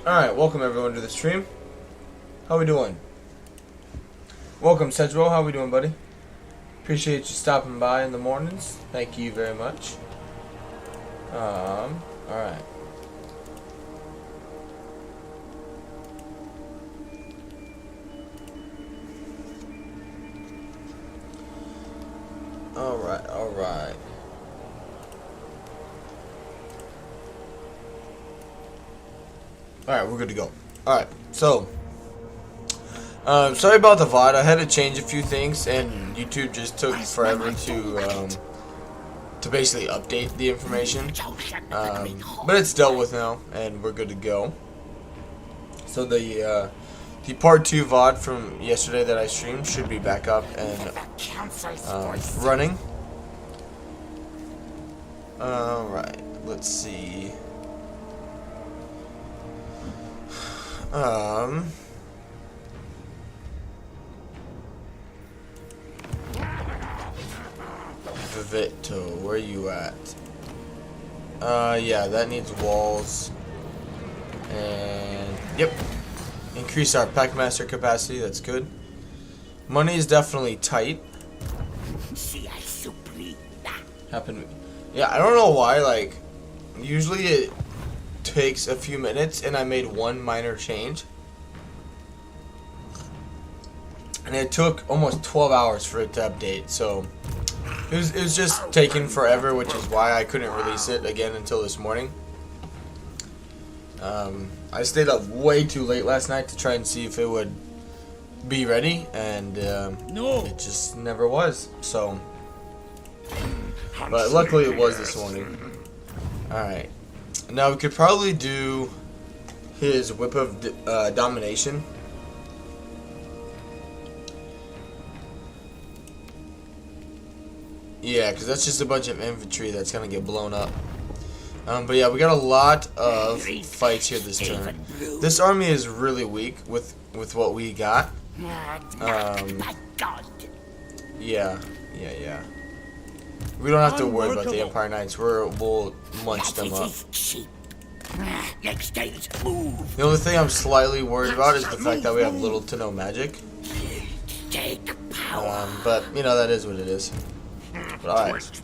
Alright, welcome everyone to the stream. How we doing? Welcome, Sedro. How we doing, buddy? Appreciate you stopping by in the mornings. Thank you very much. Alright. Alright. Alright, we're good to go. Alright, so sorry about the VOD. I had to change a few things and YouTube just took forever to basically update the information. But it's dealt with now and we're good to go. So the part 2 VOD from yesterday that I streamed should be back up and running. Alright, let's see. Vivito, where you at? Yeah, that needs walls. And yep. Increase our Packmaster capacity, that's good. Money is definitely tight. Yeah, I don't know why, like, usually it takes a few minutes and I made one minor change. And it took almost 12 hours for it to update, so it was just taking forever, which is why I couldn't release it again until this morning. I stayed up way too late last night to try and see if it would be ready, and it just never was. So, but luckily it was this morning. Alright, now we could probably do his Whip of Domination. Yeah, because that's just a bunch of infantry that's going to get blown up. But yeah, we got a lot of fights here this turn. This army is really weak with what we got. Yeah. We don't have to worry about the Empire Knights. We'll munch them up. The only thing I'm slightly worried about is the fact that we have little to no magic. But, you know, that is what it is. Alright,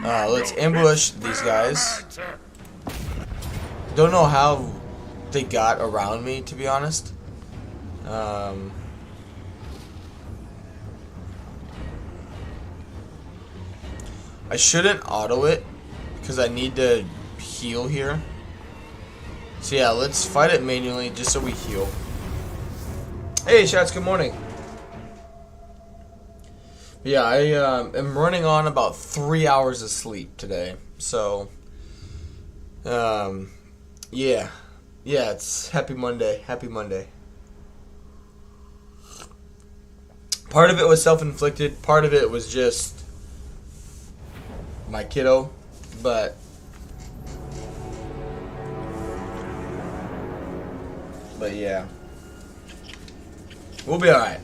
let's ambush these guys. Don't know how they got around me, to be honest. I shouldn't auto it because I need to heal here. So yeah, let's fight it manually just so we heal. Hey Shots, good morning. Yeah, I am running on about 3 hours of sleep today, so yeah, it's Happy Monday. Part of it was self-inflicted, part of it was just my kiddo, but yeah, we'll be alright.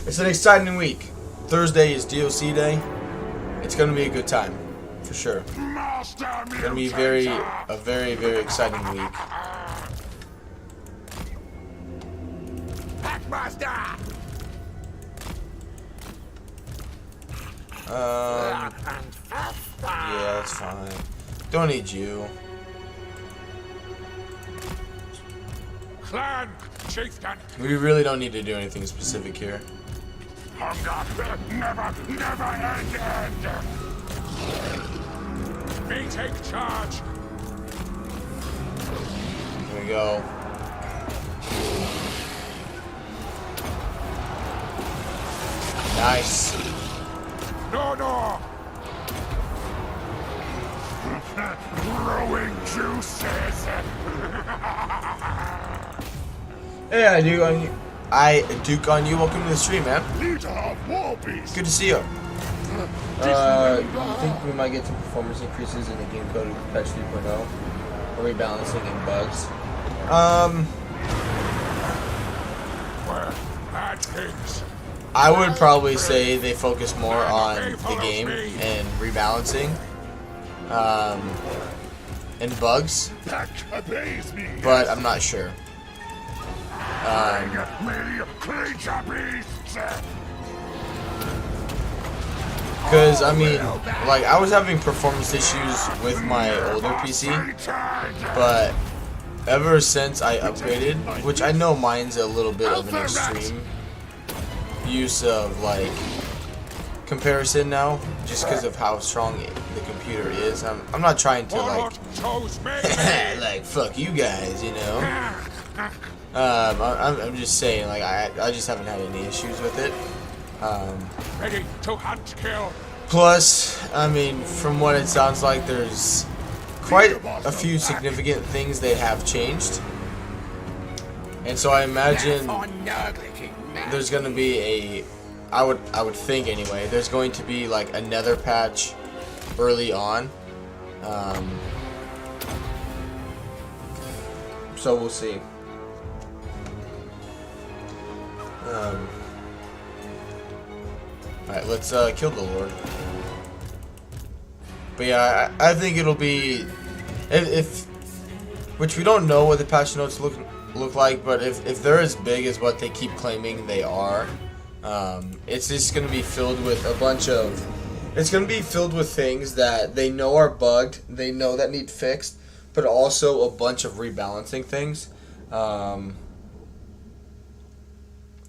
It's an exciting week. Thursday is DOC day. It's going to be a good time, for sure. It's going to be a very, very exciting week. Yeah, that's fine. Don't need you. Clan chieftain. We really don't need to do anything specific here. Hunger never ended. Me take charge. Here we go. Nice. No. Growing juices. Hey, I Duke on you. Welcome to the stream, man. Good to see you. I think we might get some performance increases in the game code patch 3.0, or rebalancing and bugs. I would probably say they focus more on the game and rebalancing, and bugs, but I'm not sure. Because, I mean, like, I was having performance issues with my older PC, but ever since I upgraded, which I know mine's a little bit of an extreme use of, like, comparison now, just because of how strong the computer is. I'm not trying to, like, like, fuck you guys, you know? I'm just saying, like, I just haven't had any issues with it. Ready to hunt, kill. Plus, I mean, from what it sounds like, there's quite a few significant things they have changed. And so I imagine there's going to be a, I would think anyway, there's going to be like another patch early on. So we'll see. Alright, let's kill the Lord. But yeah, I think it'll be, if which we don't know what the patch notes look like, but if they're as big as what they keep claiming they are, it's just going to be filled with a bunch of, it's going to be filled with things that they know are bugged, they know that need fixed, but also a bunch of rebalancing things.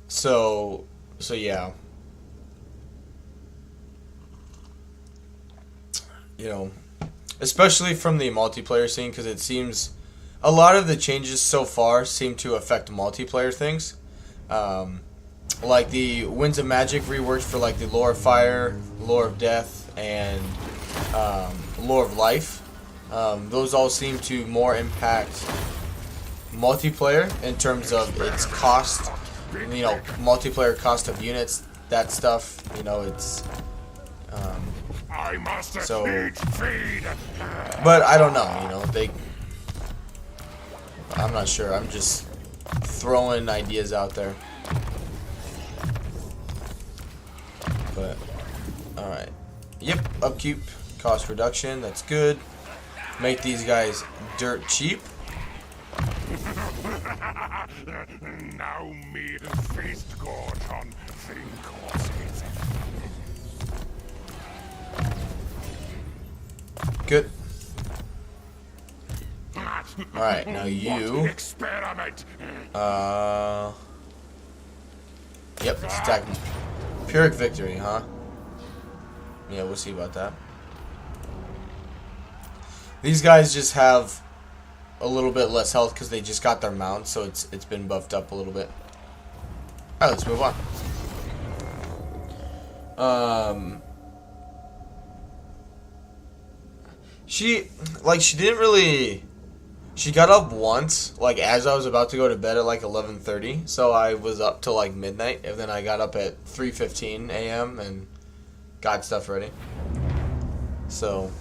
So yeah. You know, especially from the multiplayer scene, because it seems a lot of the changes so far seem to affect multiplayer things. Like the Winds of Magic reworked for like the Lore of Fire, Lore of Death, and Lore of Life. Those all seem to more impact multiplayer in terms of its cost. You know, multiplayer cost of units, that stuff. You know, it's. So, but I don't know, you know, I'm not sure, I'm just throwing ideas out there. But, alright. Yep, upkeep, cost reduction, that's good. Make these guys dirt cheap. Now me feast gorge on think courses. Good. Alright, now you. Yep, let's attack him. Pyrrhic victory, huh? Yeah, we'll see about that. These guys just have a little bit less health because they just got their mounts, so it's been buffed up a little bit. Alright, let's move on. She didn't really, she got up once, like, as I was about to go to bed at, like, 11:30, so I was up till, like, midnight, and then I got up at 3:15 a.m. and got stuff ready. So,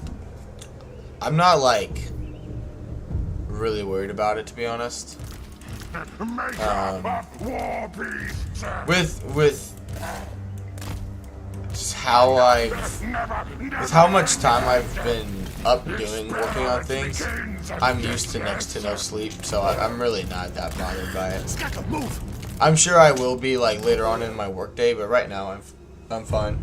I'm not, like, really worried about it, to be honest. With just how with how much time I've been up working on things, I'm used to next to no sleep, so I'm really not that bothered by it. I'm sure I will be, like, later on in my workday, but right now I'm fine.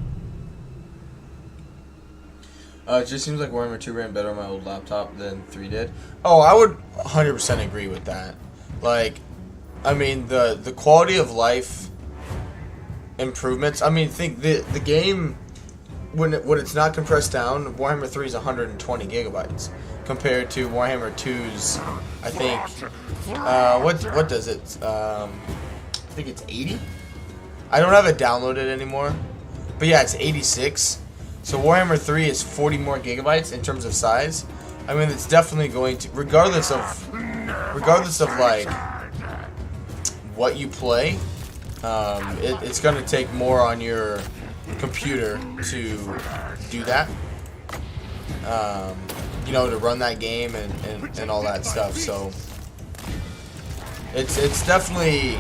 It just seems like Warhammer 2 ran better on my old laptop than 3 did. Oh, I would 100% agree with that. Like, I mean, the quality of life improvements. I mean, think the game, when it's not compressed down, Warhammer 3 is 120 gigabytes compared to Warhammer 2's, I think, what does it, I think it's 80? I don't have it downloaded anymore, but yeah, it's 86. So Warhammer 3 is 40 more gigabytes in terms of size. I mean, it's definitely going to, regardless of like what you play, it's going to take more on your computer to do that. You know, to run that game and all that stuff. So it's definitely.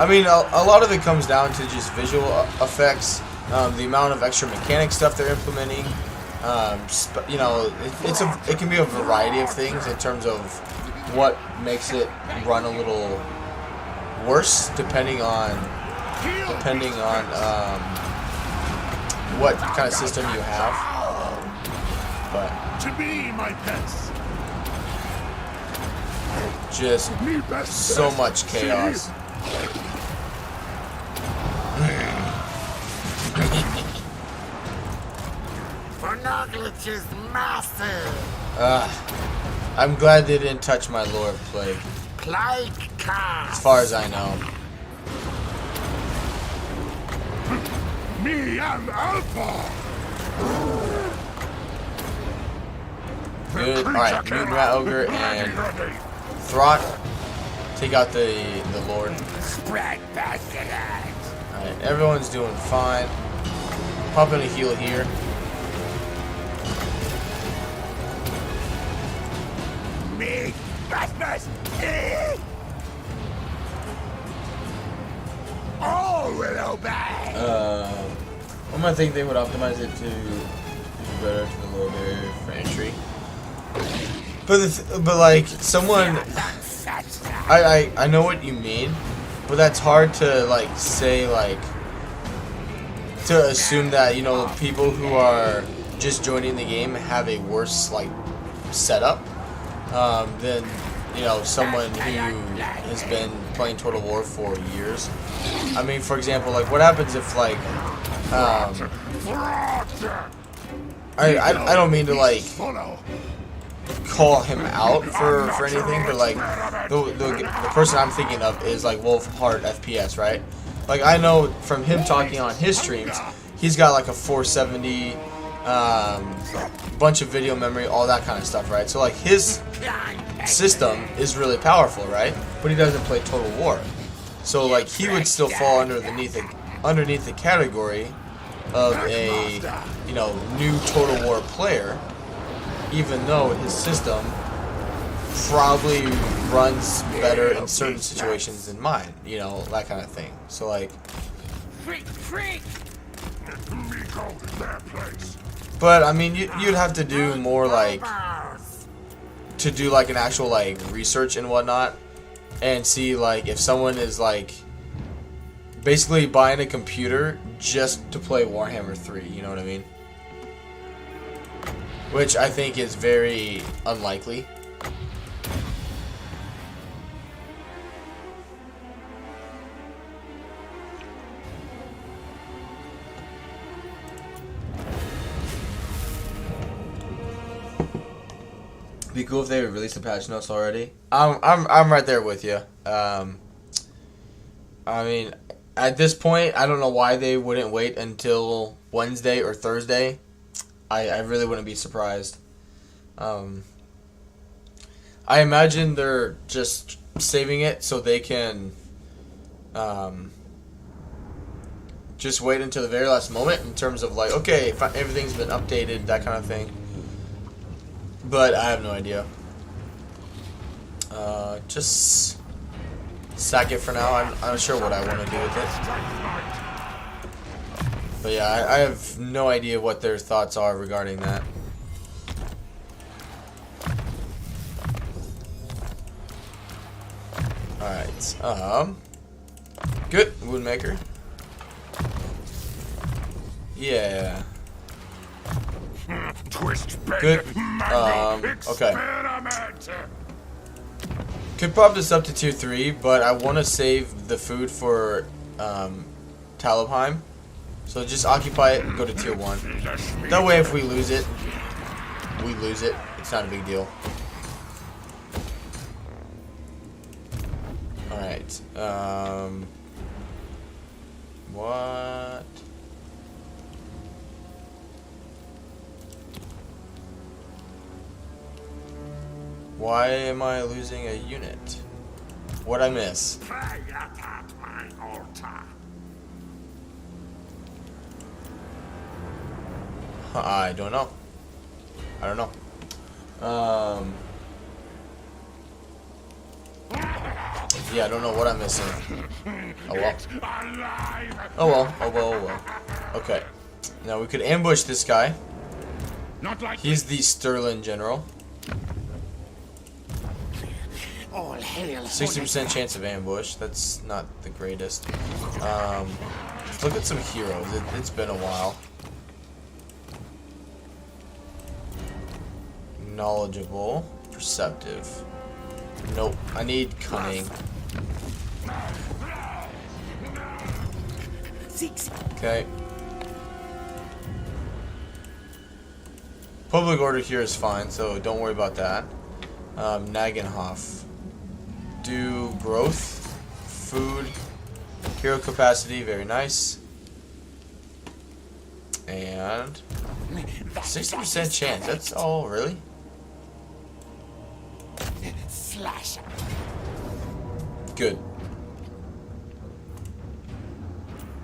I mean, a lot of it comes down to just visual effects, the amount of extra mechanic stuff they're implementing, You know, it can be a variety of things in terms of what makes it run a little worse, depending on what kind of system you have. But To me, my pets. just so much chaos. Phenoglitch is massive. I'm glad they didn't touch my lore of plague, Plague cast. as far as I know. Me and Alpha. Good. Alright, Mutant Rat Ogre and Throt. Take out the Lord. Spread pestilence. Alright, everyone's doing fine. Pop in a heal here. Me. Christmas. All will obey. I might think they would optimize it to do better to the lower barrier for entry. But like someone, I know what you mean, but that's hard to like say, like to assume that, you know, people who are just joining the game have a worse like setup than, you know, someone who has been playing Total War for years. I mean, for example, like what happens if like I don't mean to like call him out for anything, but like the person I'm thinking of is like Wolfheart FPS, right? Like I know from him talking on his streams, he's got like a 470, bunch of video memory, all that kind of stuff, right? So like his system is really powerful, right? But he doesn't play Total War, so like he would still fall underneath the category of a, you know, new Total War player, even though his system probably runs better in certain situations than mine, you know, that kind of thing. So like, but I mean, you'd have to do more like to do like an actual like research and whatnot, and see like if someone is like basically buying a computer just to play Warhammer 3, you know what I mean? Which I think is very unlikely. Be cool if they would release the patch notes already. I'm right there with you. I mean, at this point, I don't know why they wouldn't wait until Wednesday or Thursday. I really wouldn't be surprised. I imagine they're just saving it so they can just wait until the very last moment in terms of like, okay, if everything's been updated, that kind of thing. But I have no idea. Just sack it for now. I'm not sure what I want to do with it. But yeah, I have no idea what their thoughts are regarding that. Alright, good, Woundmaker. Yeah. Good. Okay. Could pop this up to tier 3, but I want to save the food for Talabheim. So just occupy it and go to tier 1. That way if we lose it, we lose it. It's not a big deal. Alright. What? Why am I losing a unit? What'd I miss? I don't know. I don't know. Yeah, I don't know what I'm missing. Oh well. Oh well. Oh well. Oh well. Okay. Now we could ambush this guy. Not like He's the Sterling General. All hail. 60% chance of ambush. That's not the greatest. Let's look at some heroes. It's been a while. Knowledgeable. Perceptive. Nope. I need cunning. Okay. Public order here is fine, so don't worry about that. Nagenhof. Do growth, food, hero capacity, very nice. And 60% chance, that's all, really? Slash. Good.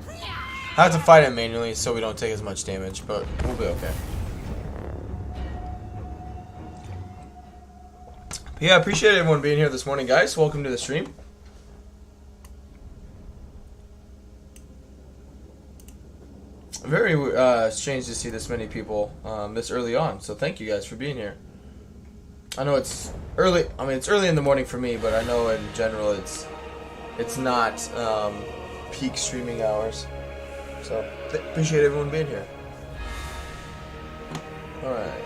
I have to fight it manually so we don't take as much damage, but we'll be okay. But yeah, I appreciate everyone being here this morning, guys. Welcome to the stream. Very strange to see this many people this early on, so thank you guys for being here. I know it's early. I mean, it's early in the morning for me, but I know in general it's not peak streaming hours. So, appreciate everyone being here. Alright.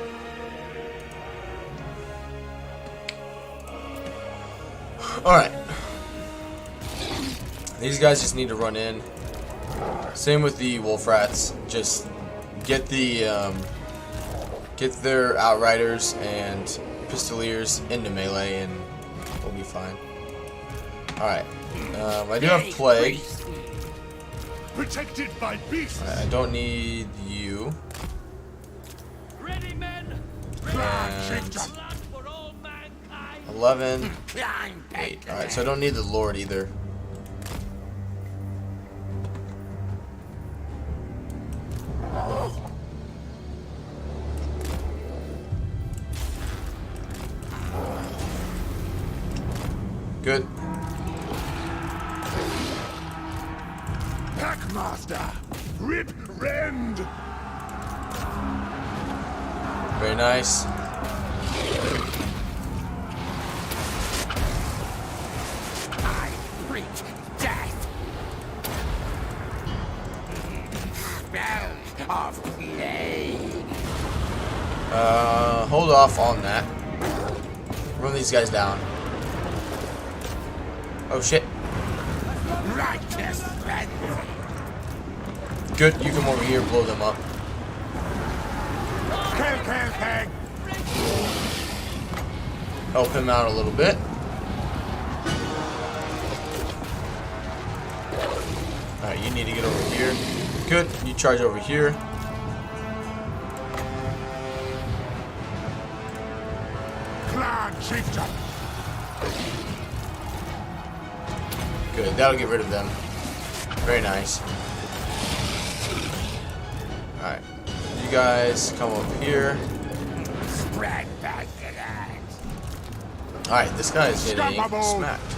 Alright. These guys just need to run in. Same with the wolf rats. Just get the get their outriders and pistoliers into melee and we'll be fine. Alright. I do have plague. protected by beasts. I don't need you. Ready, men. And For all mankind. 11, 8. Alright, so I don't need the Lord either. Good. Packmaster, rip rend. Very nice. I preach death. Spell of plague. Hold off on that. Run these guys down. Oh shit. Righteous frenzy. Good, you come over here, blow them up. Kill. Help him out a little bit. Alright, you need to get over here. Good, you charge over here. Clan chieftain. Good, that'll get rid of them. Very nice. Alright, you guys come up here. Spread pestilence. Alright, this guy is getting smacked.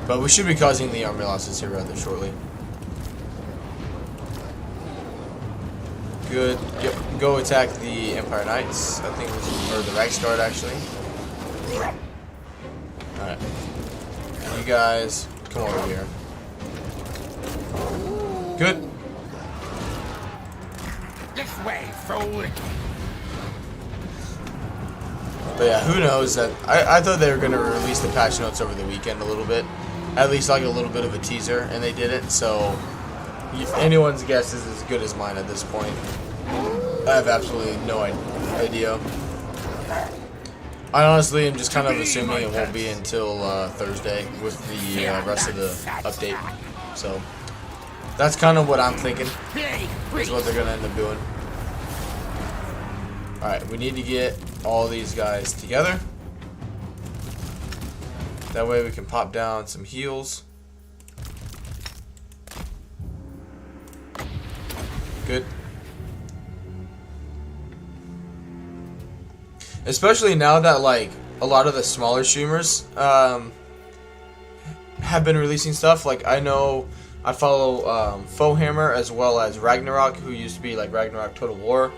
But we should be causing the army losses here rather shortly. Good. Yep. Go attack the Empire Knights, I think, or the Reichsguard actually. Alright. You guys, come over here. Good. This way, fool. But yeah, who knows that I thought they were gonna release the patch notes over the weekend a little bit. At least like a little bit of a teaser, and they didn't, so anyone's guess is as good as mine at this point. I have absolutely no idea. I honestly am just kind of assuming it won't be until Thursday with the rest of the update. So that's kind of what I'm thinking is what they're gonna end up doing. Alright, we need to get all these guys together. That way we can pop down some heals. Good. Especially now that like a lot of the smaller streamers have been releasing stuff. Like I know I follow Fohammer as well as Ragnarok, who used to be like Ragnarok Total War.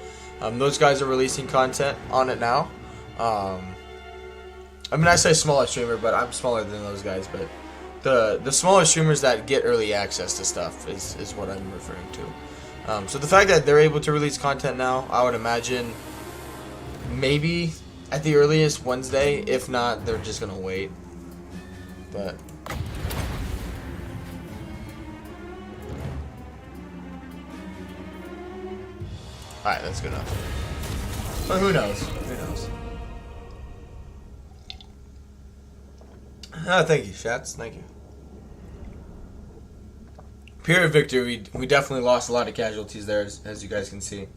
Those guys are releasing content on it now. I mean, I say smaller streamer, but I'm smaller than those guys. But the smaller streamers that get early access to stuff is what I'm referring to. So the fact that they're able to release content now, I would imagine maybe at the earliest Wednesday. If not, they're just gonna wait. But alright, that's good enough. But who knows? Who knows? Ah, thank you, Shats. Thank you. Period victory. We definitely lost a lot of casualties there, as you guys can see.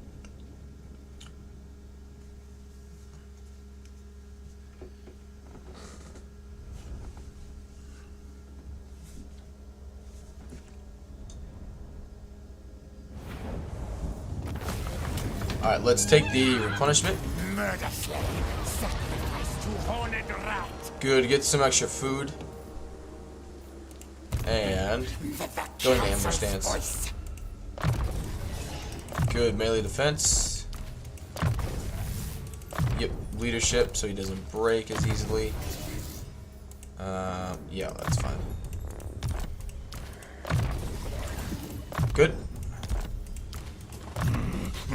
Alright, let's take the replenishment. Murder slave, sacrifice to horned rat. Good, get some extra food. And going to ambush stance. Good, melee defense. Yep, leadership so he doesn't break as easily. Yeah, that's fine. Good.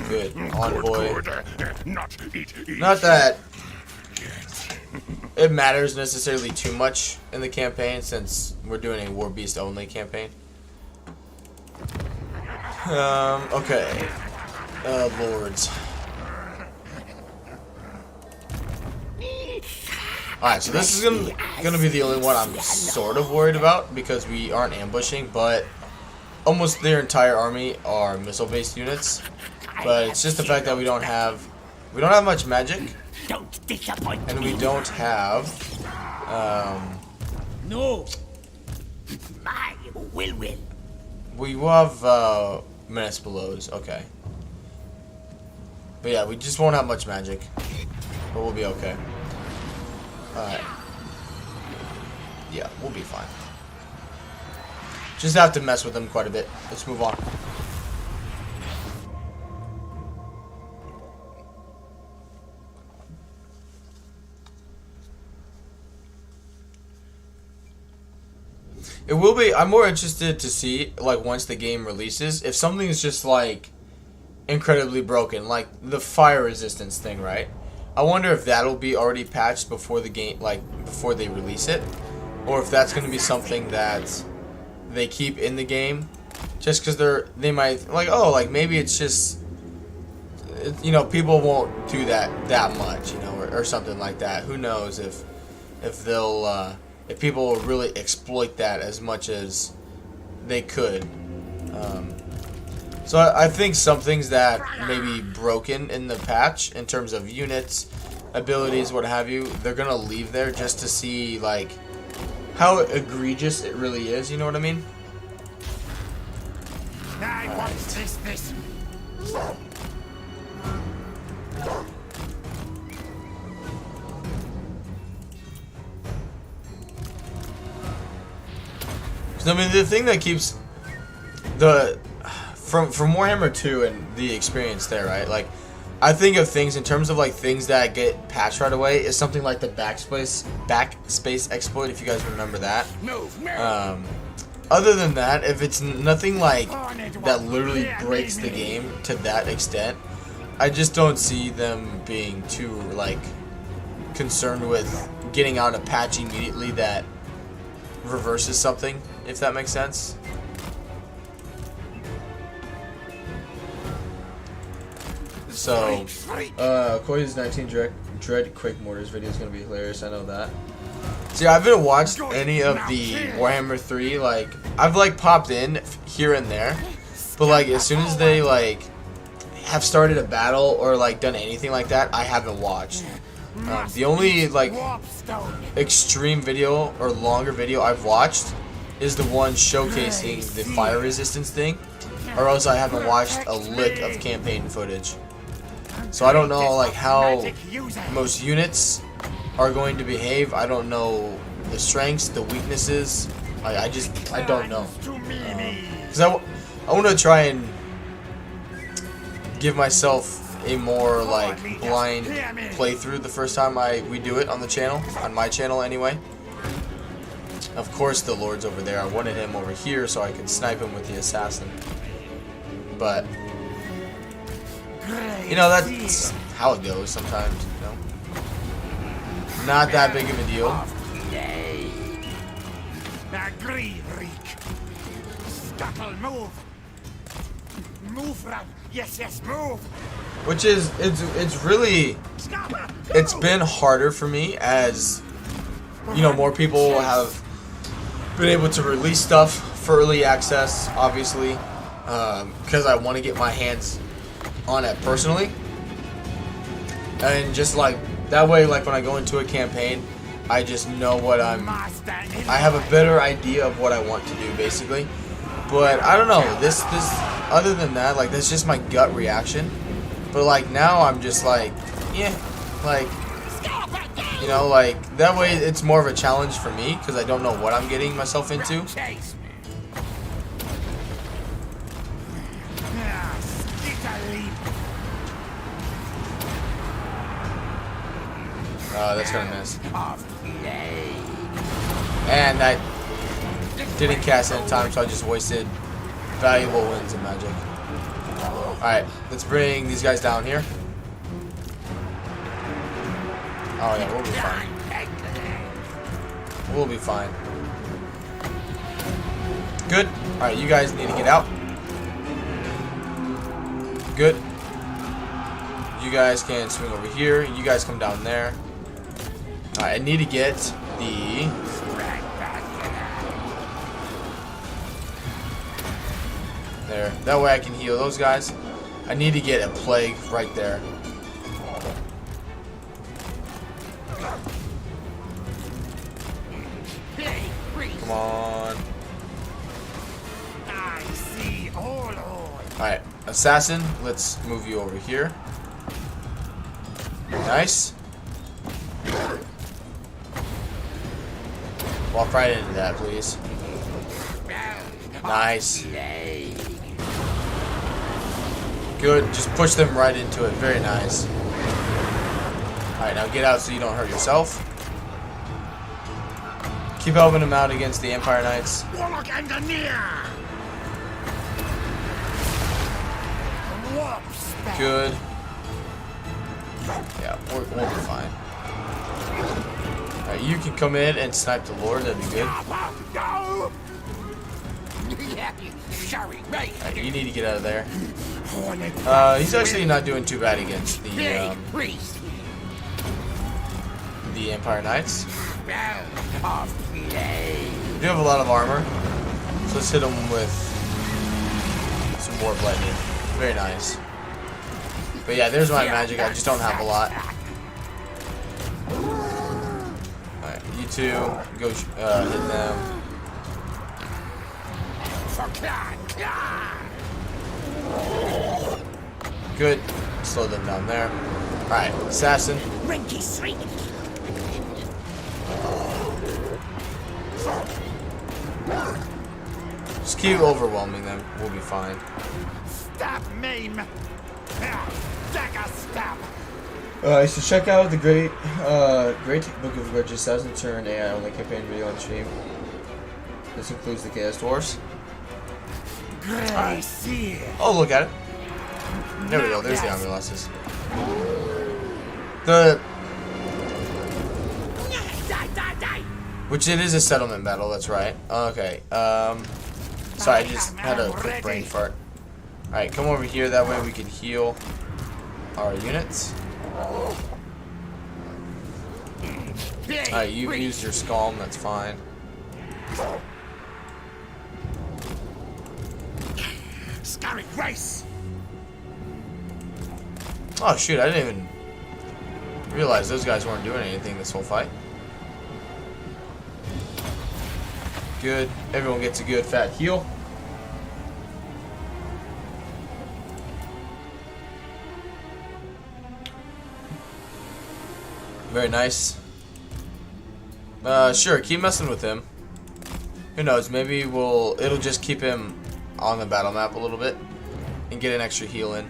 Good. Envoy. Not that it matters necessarily too much in the campaign, since we're doing a War Beast only campaign. Okay. Lords. Alright, so this is gonna be the only one I'm sort of worried about, because we aren't ambushing, but almost their entire army are missile-based units. But it's just the fact that we don't have much magic, and we don't have No. My will. we will have menace belows, okay. But yeah, we just won't have much magic, but we'll be okay. Alright. Yeah, we'll be fine. Just have to mess with them quite a bit. Let's move on. It will be. I'm more interested to see, like, once the game releases, if something's just, like, incredibly broken, like the fire resistance thing, right? I wonder if that'll be already patched before the game, like, before they release it, or if that's going to be something that they keep in the game, just because they might, like, oh, like, maybe it's just, you know, people won't do that much, you know, or something like that. Who knows if they'll, if people will really exploit that as much as they could. So I think some things that may be broken in the patch, in terms of units, abilities, what have you, they're going to leave there just to see, like, how egregious it really is, you know what I mean? I want to taste this. I mean, the thing that keeps from Warhammer 2 and the experience there, right? Like, I think of things in terms of, like, things that get patched right away is something like the backspace exploit, if you guys remember that. Other than that, if it's nothing like that literally breaks the game to that extent, I just don't see them being too, like, concerned with getting out a patch immediately that reverses something, if that makes sense. So, Koi's 19 Dread Quake Mortars video is going to be hilarious, I know that. See, I haven't watched any of the Warhammer 3, like, I've, like, popped in here and there, but, like, as soon as they, like, have started a battle or, like, done anything like that, I haven't watched. The only, like, extreme video or longer video I've watched is the one showcasing the fire resistance thing, or else I haven't watched a lick of campaign footage. So I don't know, like, how most units are going to behave. I don't know the strengths, the weaknesses. I don't know. Because I want to try and give myself a more like blind playthrough the first time we do it on the channel, on my channel anyway. Of course the Lord's over there. I wanted him over here so I could snipe him with the assassin. But you know, that's how it goes sometimes, you know. Not that big of a deal. Agree, Reek. Scuttle, move. Move, Rob. Yes, yes, move. Which is, it's really, it's been harder for me as, you know, more people have been able to release stuff for early access, obviously, because I want to get my hands on it personally. And just like, that way, like when I go into a campaign, I just know what I have a better idea of what I want to do, basically. But I don't know, this other than that, like, that's just my gut reaction. But like now I'm just like, yeah, like, you know, like that way it's more of a challenge for me because I don't know what I'm getting myself into. That's gonna miss. And that didn't cast in time, so I just wasted valuable wins of magic. Alright, let's bring these guys down here. Oh yeah, we'll be fine. We'll be fine. Good. Alright, you guys need to get out. Good. You guys can swing over here. You guys come down there. Alright, I need to get the... There. That way I can heal those guys. I need to get a plague right there. Come on. Alright, assassin, let's move you over here. Nice. Walk right into that, please. Nice. Good, just push them right into it. Very nice. Alright, now get out so you don't hurt yourself. Keep helping them out against the Empire Knights. Good. Yeah, we'll be fine. Alright, you can come in and snipe the Lord. That'd be good. Alright, you need to get out of there. He's actually not doing too bad against the Empire Knights. We do have a lot of armor, so let's hit him with some more lightning. Very nice. But yeah, there's my magic. I just don't have a lot. Alright, you two go hit them. Good. Slow them down there. Alright, assassin. Just keep overwhelming them. We'll be fine. Stab, maim. Dagger stab. So check out the Great Book of Grudges 1000 turn AI only campaign video on stream. This includes the Chaos Dwarfs. Oh, look at it. There we go. There's the armor losses. Which it is a settlement battle. That's right. Okay. Sorry, I just had a quick brain fart. All right, come over here. That way we can heal our units. All right, you've used your Scalm. That's fine. Scary race. Oh shoot! I didn't even realize those guys weren't doing anything this whole fight. Good. Everyone gets a good fat heal. Very nice. Sure, keep messing with him. Who knows, maybe it'll just keep him on the battle map a little bit and get an extra heal in.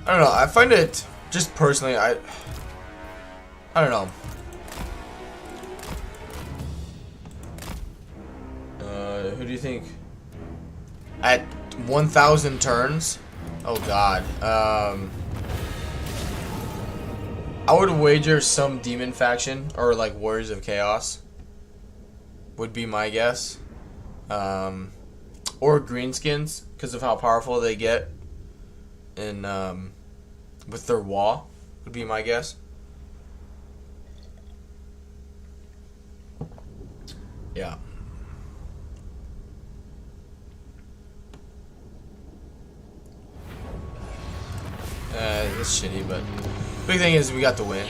I don't know. I find it just personally. I don't know. Who do you think? At 1,000 turns? Oh God. I would wager some demon faction or like Warriors of Chaos would be my guess. Or greenskins because of how powerful they get in with their wall would be my guess. Yeah. It's shitty, but big thing is we got the win.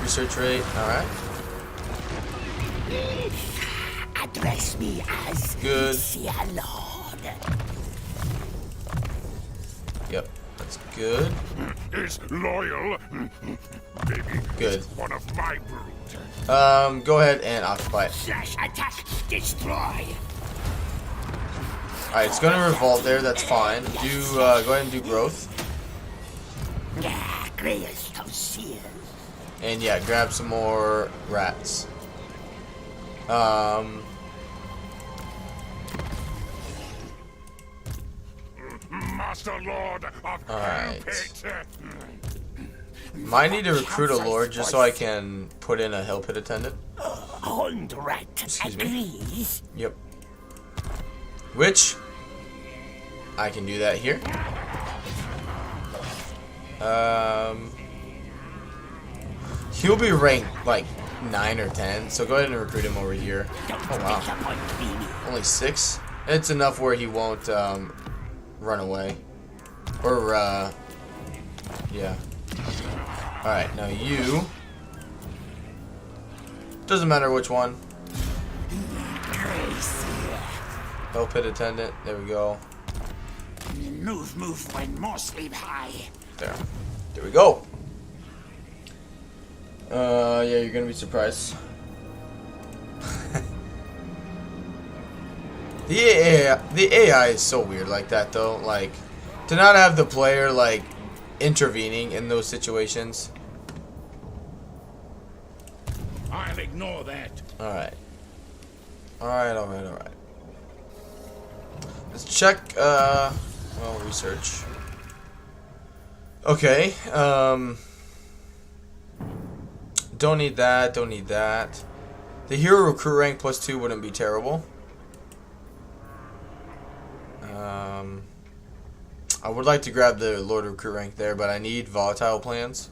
Research rate, alright. Address me as Good. Lord. Yep, that's good. Is loyal. Maybe Good. it's one of my brood. Go ahead and occupy it. Slash attack, destroy. Alright, it's gonna revolt there, that's fine. Do go ahead and do growth. Greatest of seers. And yeah, grab some more rats. Master Lord of Alright. Hellpit. Might need to recruit a lord just so I can put in a hill pit attendant. Old rat Excuse me. agrees. Yep. Which I can do that here. He'll be ranked like 9 or 10, so go ahead and recruit him over here. Oh wow. Only 6? It's enough where he won't run away. Or yeah. Alright, now you. Doesn't matter which one. Hill pit attendant, there we go. Move when more sleep high. There we go. Yeah, you're gonna be surprised. The AI is so weird like that though. Like, to not have the player like intervening in those situations. I'll ignore that. Alright. Alright. Let's check, well, research. Okay, don't need that. The hero recruit rank +2 wouldn't be terrible. I would like to grab the Lord recruit rank there, but I need volatile plans.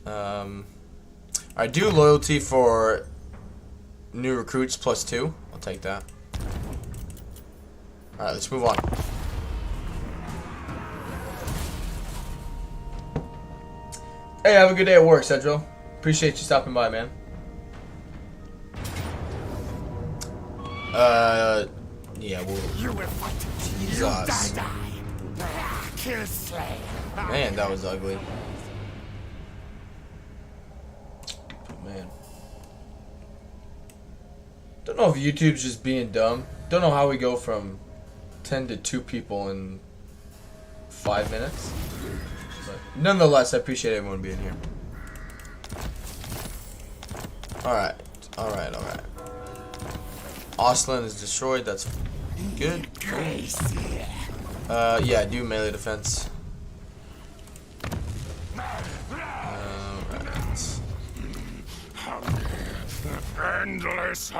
I do loyalty for new recruits +2. I'll take that. Alright, let's move on. Hey, have a good day at work, Cedro. Appreciate you stopping by, man. Yeah, we'll... You will fight. Jesus. Kill slay. Man, that was ugly. Oh, man. Don't know if YouTube's just being dumb. Don't know how we go from 10 to 2 people in 5 minutes. But nonetheless, I appreciate everyone being here. Alright. Ostlin is destroyed, that's good. Yeah, do melee defense.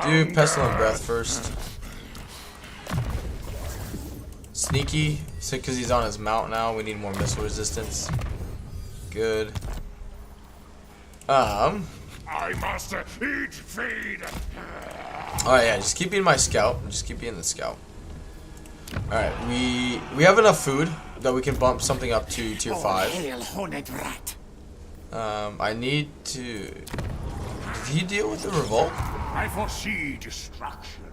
Do pestilent breath first. Sneaky, because he's on his mount now. We need more missile resistance. Good. I must eat, feed. Alright, yeah, just keep being my scout. Just keep being the scout. Alright, we have enough food that we can bump something up to tier 5. I need to... Did he deal with the revolt? I foresee destruction.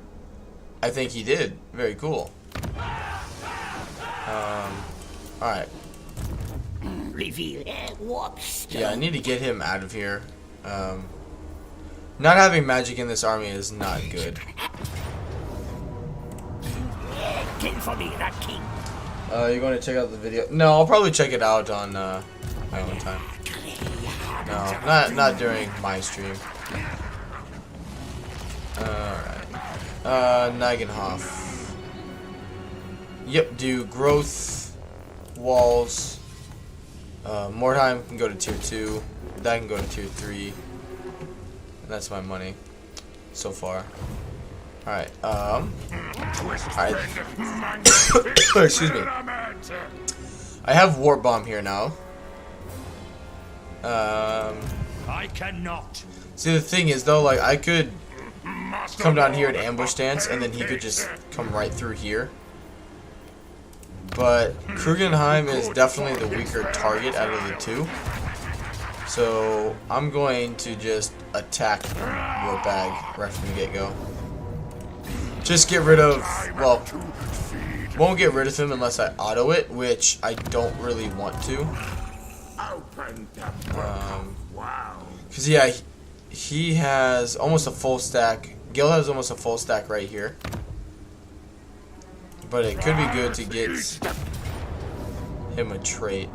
I think he did. Very cool. Alright. Yeah, I need to get him out of here. Not having magic in this army is not good. Kill for me, Rat King. You're going to check out the video? No, I'll probably check it out on my own time. No, not during my stream. Alright. Nigenhoff. Yep, do growth, walls. Mordheim can go to tier 2. That can go to tier 3. And that's my money so far. Alright, excuse me. I have Warp Bomb here now. I cannot. See, the thing is though, like, I could come down here and ambush stance, and then he could just come right through here. But Krugenheim is definitely the weaker target out of the two. So I'm going to just attack Warpbag right from the get-go. Just get rid of, well, won't get rid of him unless I auto it, which I don't really want to. Because yeah, he has almost a full stack. Gil has almost a full stack right here. But it could be good to get him a trait.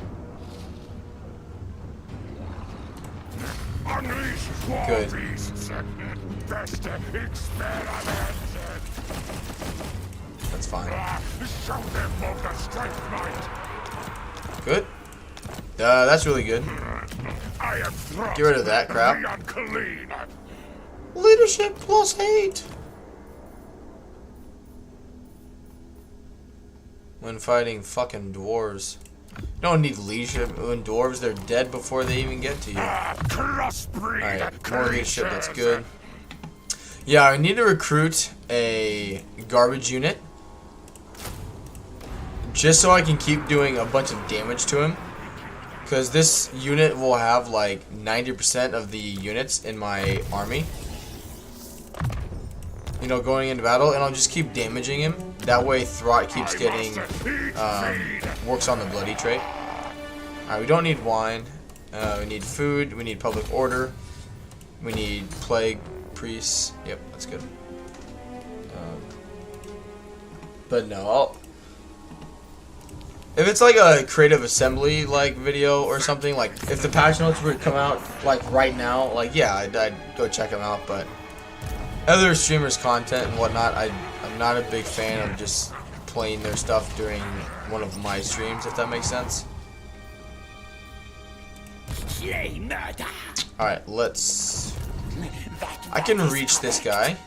Good. That's fine. Good. That's really good. Get rid of that crap. Leadership +8. When fighting fucking dwarves. You don't need leadership when dwarves, they're dead before they even get to you. Alright, more leadership, that's good. Yeah, I need to recruit a garbage unit. Just so I can keep doing a bunch of damage to him. Because this unit will have like 90% of the units in my army. You know, going into battle, and I'll just keep damaging him. That way Throt keeps getting, works on the bloody trait. Alright, we don't need wine. We need food. We need public order. We need plague priests. Yep, that's good. But no, if it's like a creative assembly like video or something, like if the patch notes were to come out like right now, like yeah, I'd go check them out. But other streamers' content and whatnot, I'm not a big fan of just playing their stuff during one of my streams, if that makes sense. Alright, let's... I can reach this guy.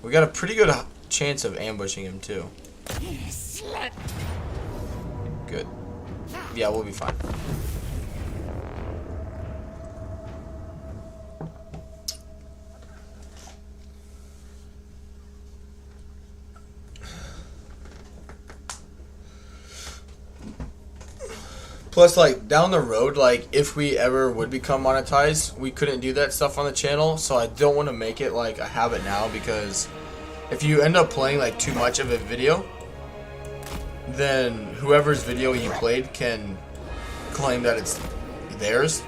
We got a pretty good chance of ambushing him too. Good. Yeah, we'll be fine. Plus, like, down the road, like, if we ever would become monetized, we couldn't do that stuff on the channel, so I don't want to make it, like, a habit now, because if you end up playing, like, too much of a video, then whoever's video you played can claim that it's theirs,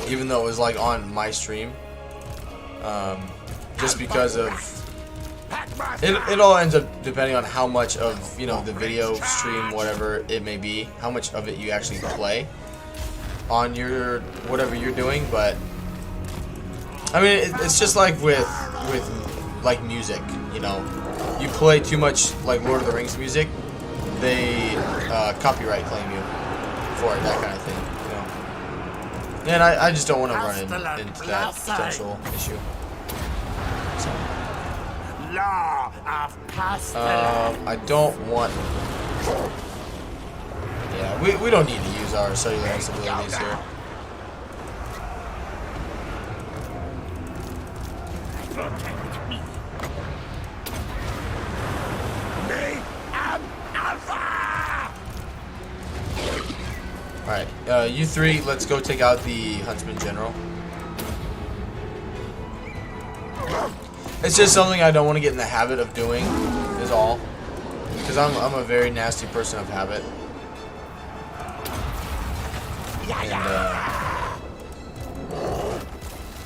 even though it was, like, on my stream, just because of... It all ends up depending on how much of, you know, the video stream, whatever it may be, how much of it you actually play on your whatever you're doing. But I mean, it's just like with like music, you know, you play too much like Lord of the Rings music, they copyright claim you for it, that kind of thing, you know. And I just don't want to run into that potential issue. So. I don't want... Yeah, we don't need to use our cellular instabilities here. Alright, you three, let's go take out the Huntsman General. It's just something I don't want to get in the habit of doing, is all. Because I'm a very nasty person of habit. And,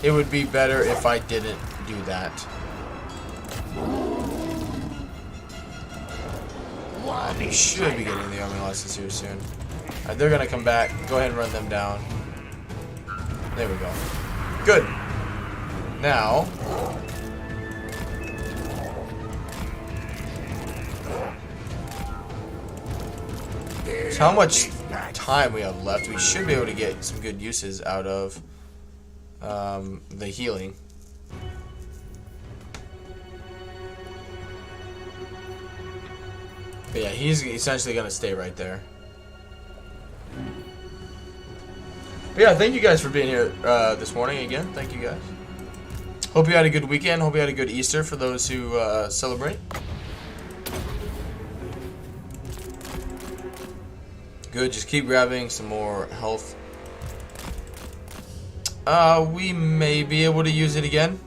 it would be better if I didn't do that. I should be getting the army license here soon. Alright, they're gonna come back. Go ahead and run them down. There we go. Good. Now, so how much time we have left? We should be able to get some good uses out of the healing. But yeah, he's essentially gonna stay right there. But yeah, thank you guys for being here this morning again. Thank you guys. Hope you had a good weekend. Hope you had a good Easter for those who celebrate. Good, just keep grabbing some more health. We may be able to use it again.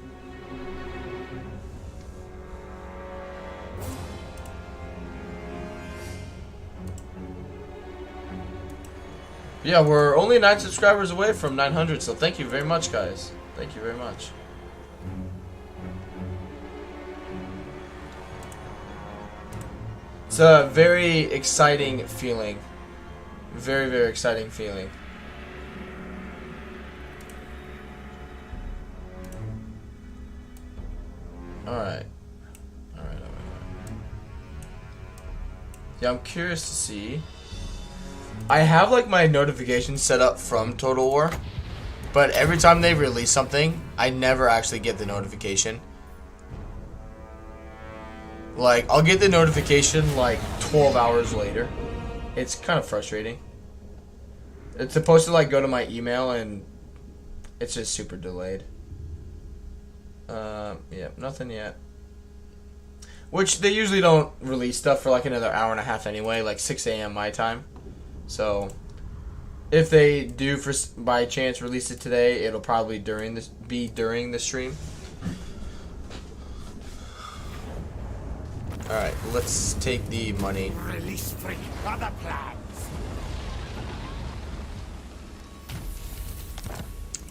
Yeah, we're only 9 subscribers away from 900, so thank you very much, guys. Thank you very much. It's a very exciting feeling. Very, very exciting feeling. Alright. Alright. Yeah, I'm curious to see. I have like my notifications set up from Total War, but every time they release something, I never actually get the notification. Like, I'll get the notification like 12 hours later. It's kind of frustrating. It's supposed to like go to my email and it's just super delayed. Yeah, nothing yet. Which they usually don't release stuff for like another hour and a half anyway, like 6 a.m. my time. So, if they do by chance release it today, it'll probably be during the stream. Alright, let's take the money. Release free. Other plans.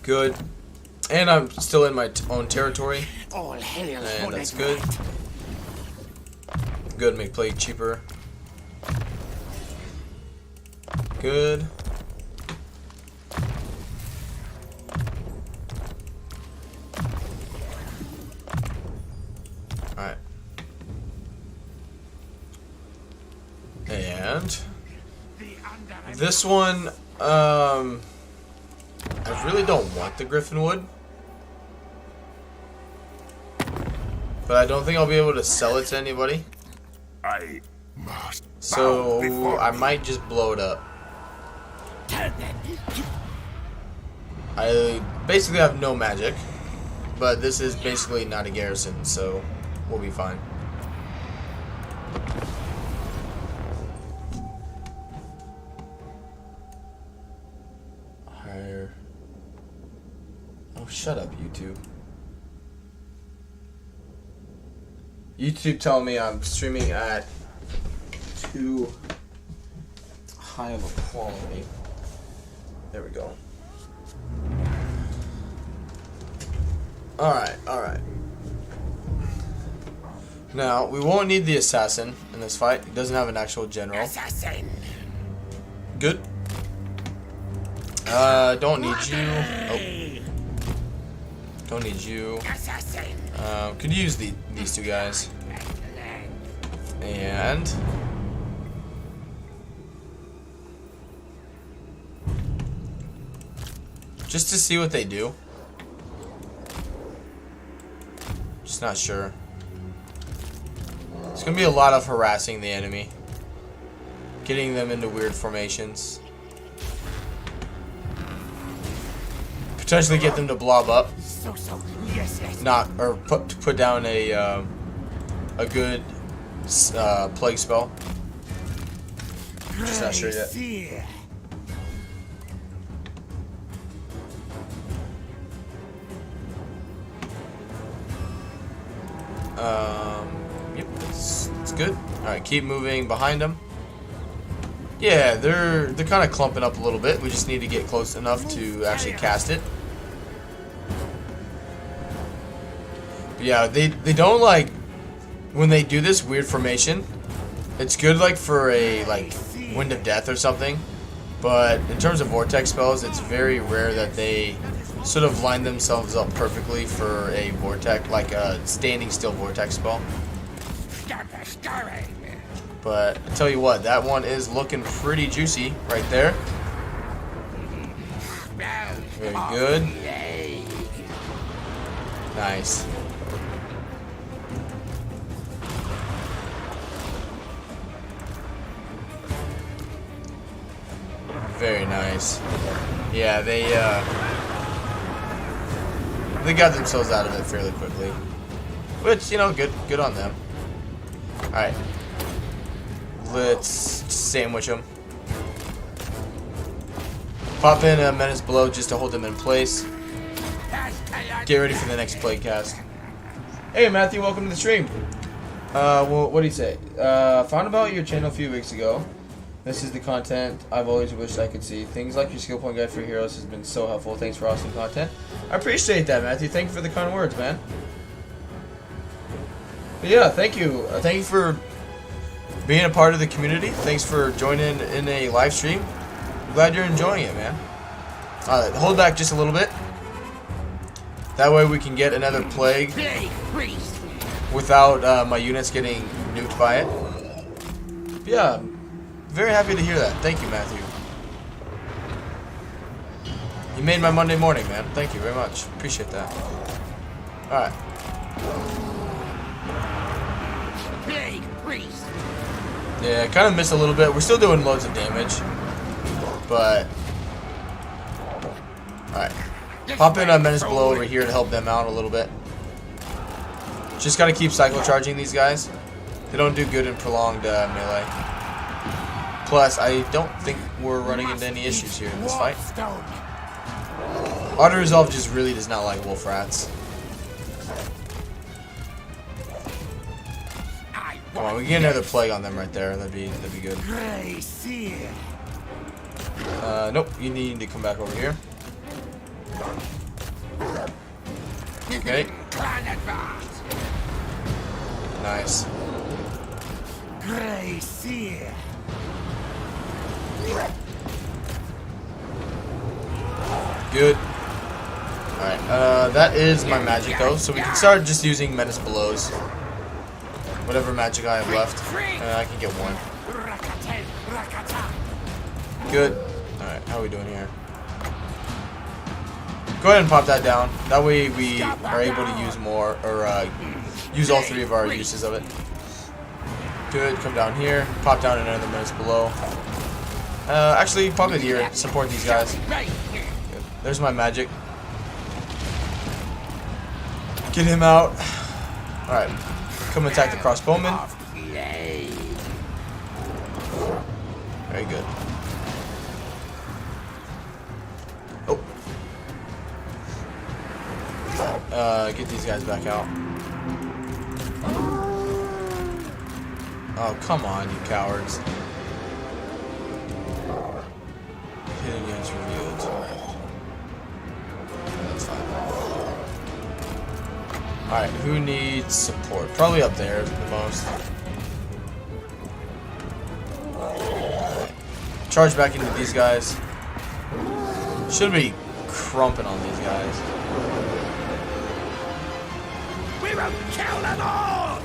Good. And I'm still in my own territory. All hail, and that's good. Good, make play cheaper. Good. Alright. And this one, I really don't want the Griffin Wood. But I don't think I'll be able to sell it to anybody. So I might just blow it up. I basically have no magic, but this is basically not a garrison, so we'll be fine. Higher. Oh, shut up, YouTube. YouTube telling me I'm streaming at too high of a quality. There we go. Alright, alright. Now, we won't need the assassin in this fight. He doesn't have an actual general. Assassin. Good. Don't need you. Oh. Don't need you. Assassin. Could use these two guys. And just to see what they do. Just not sure. It's gonna be a lot of harassing the enemy. Getting them into weird formations. Potentially get them to blob up. Yes, yes. Not, or put down a good plague spell. Just not sure yet. Yep, it's good. Alright, keep moving behind them. Yeah, they're kind of clumping up a little bit. We just need to get close enough to actually cast it. But yeah, they don't like when they do this weird formation. It's good like for a Wind of Death or something, but in terms of vortex spells, it's very rare that they sort of line themselves up perfectly for a vortex, like a standing still vortex spell. But I tell you what, that one is looking pretty juicy right there. Very good. Nice. Very nice. Yeah, they got themselves out of it fairly quickly, which, you know, good on them. All right, let's sandwich them. Pop in a Menace Below just to hold them in place. Get ready for the next playcast. Hey Matthew, welcome to the stream. Well, what do you say? Found about your channel a few weeks ago. This is the content I've always wished I could see. Things like your skill point guide for heroes has been so helpful. Thanks for awesome content. I appreciate that, Matthew. Thank you for the kind words, man. But yeah, thank you. Thank you for being a part of the community. Thanks for joining in a live stream. I'm glad you're enjoying it, man. Hold back just a little bit. That way we can get another plague without my units getting nuked by it. But yeah. Very happy to hear that. Thank you, Matthew. You made my Monday morning, man. Thank you very much. Appreciate that. Alright. Yeah, I kind of missed a little bit. We're still doing loads of damage. But... Alright. Pop in a Menace Below over here to help them out a little bit. Just gotta keep cycle charging these guys. They don't do good in prolonged melee. Plus, I don't think we're running into any issues here in this fight. Auto Resolve just really does not like wolf rats. Come on, we can get another plague on them right there. That'd be good. Nope, you need to come back over here. Okay. Nice. Good. Alright, that is my magic though, so we can start just using Menace Belows. Whatever magic I have left. I can get one. Good. Alright, how are we doing here? Go ahead and pop that down. That way we are able to use more, or use all three of our uses of it. Good, come down here. Pop down another Menace Below. Actually, pop it here. Support these guys. Good. There's my magic. Get him out. Alright. Come attack the crossbowman. Very good. Oh. Get these guys back out. Oh, come on, you cowards. Hitting units revealed. That's fine. Alright, who needs support? Probably up there the most. Charge back into these guys. Should be crumping on these guys. We will kill them all!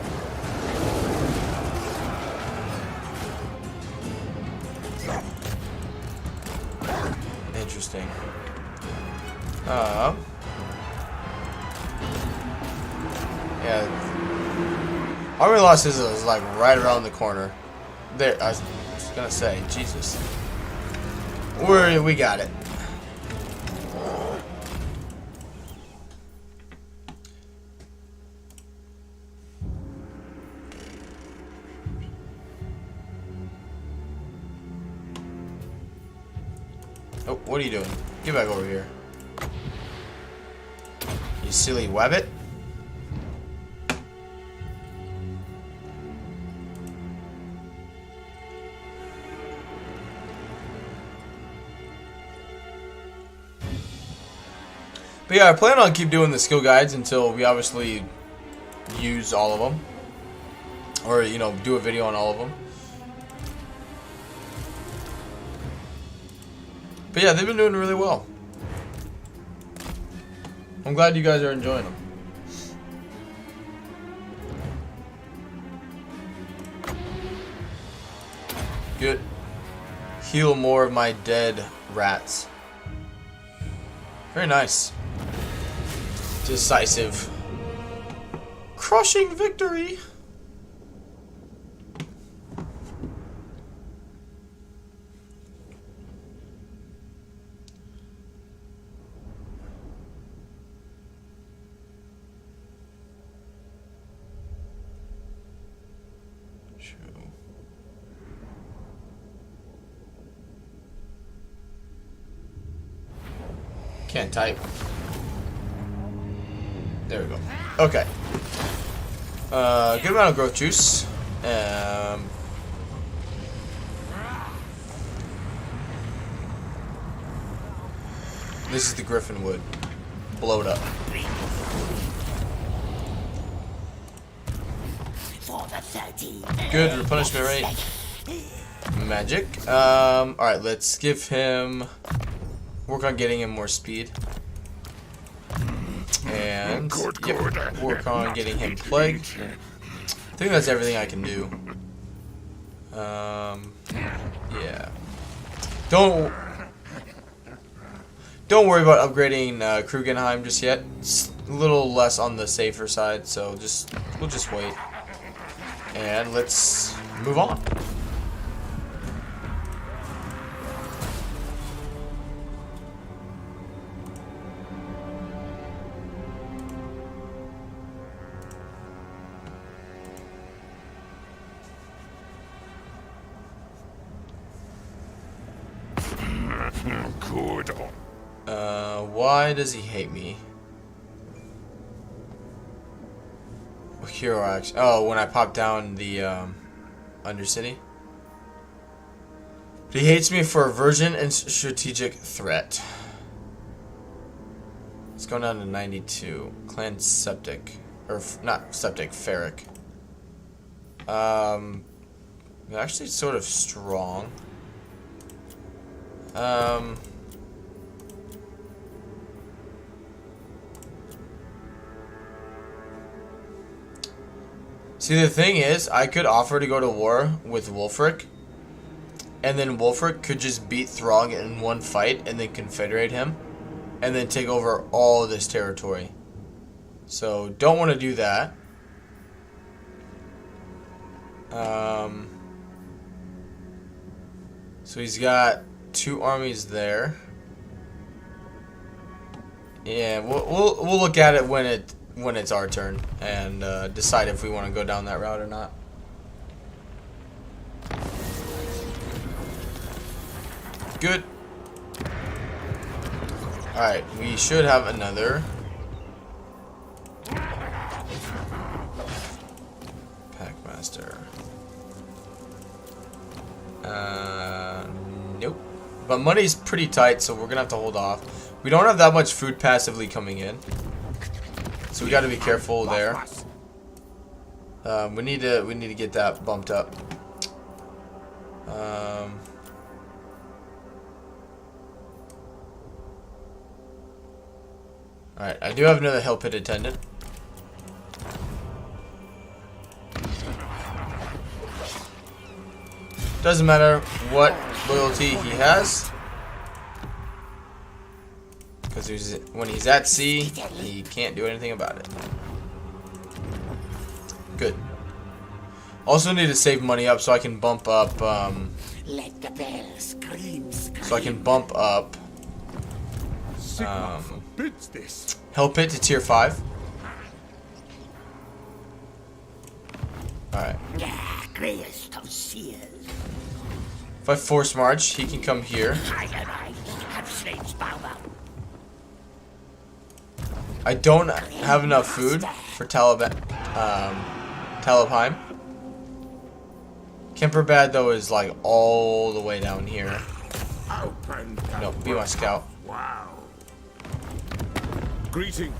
Interesting. Yeah. Army Lost is like right around the corner. There, I was gonna say, Jesus. We got it. Oh, what are you doing? Get back over here. You silly wabbit. But yeah, I plan on keep doing the skill guides until we obviously use all of them. Or, you know, do a video on all of them. But yeah, they've been doing really well. I'm glad you guys are enjoying them. Good. Heal more of my dead rats. Very nice. Decisive. Crushing victory. Can't type. There we go. Okay. Good amount of growth juice. This is the Griffin wood. Blow it up. Good replenishment rate. Magic. Alright, let's give him... Work on getting him more speed. And yep, work on getting him plague. I think that's everything I can do. Yeah. Don't worry about upgrading Krugenheim just yet. It's a little less on the safer side, so we'll just wait. And let's move on. Good. Why does he hate me? Hero action. Oh, when I pop down the Undercity. He hates me for aversion and strategic threat. It's going down to 92. Clan Septic. Or, not Septic, Ferric. They're actually sort of strong. See, the thing is, I could offer to go to war with Wulfric, and then Wulfric could just beat Throg in one fight, and then confederate him, and then take over all this territory. So, don't want to do that. So he's got 2 armies there. Yeah, we'll look at it when it's our turn and decide if we want to go down that route or not. Good. All right, we should have another. Packmaster. Nope. But money's pretty tight, so we're gonna have to hold off. We don't have that much food passively coming in, so we got to be careful there. We need to get that bumped up. All right, I do have another Hell Pit attendant. Doesn't matter what loyalty he has, because when he's at sea, he can't do anything about it. Good. Also need to save money up so I can bump up. Let the bell scream. So I can bump up. Hell Pit to tier 5. All right. Greatest of seers. If I force march, he can come here. I don't have enough food for Talabheim. Kemperbad, though, is like all the way down here. No, be my scout. Wow. Greeting.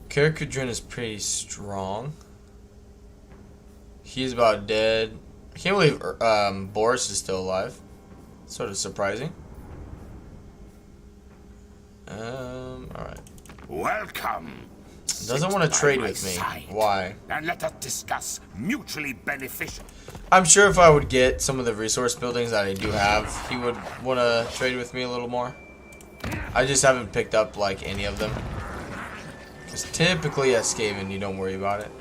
Karakudrin is pretty strong. He's about dead. I can't believe Boris is still alive. Sort of surprising. Alright. Welcome. Doesn't want to trade with me. Why? And let us discuss mutually beneficial. I'm sure if I would get some of the resource buildings that I do have, he would want to trade with me a little more. I just haven't picked up like any of them. Because typically at Skaven you don't worry about it.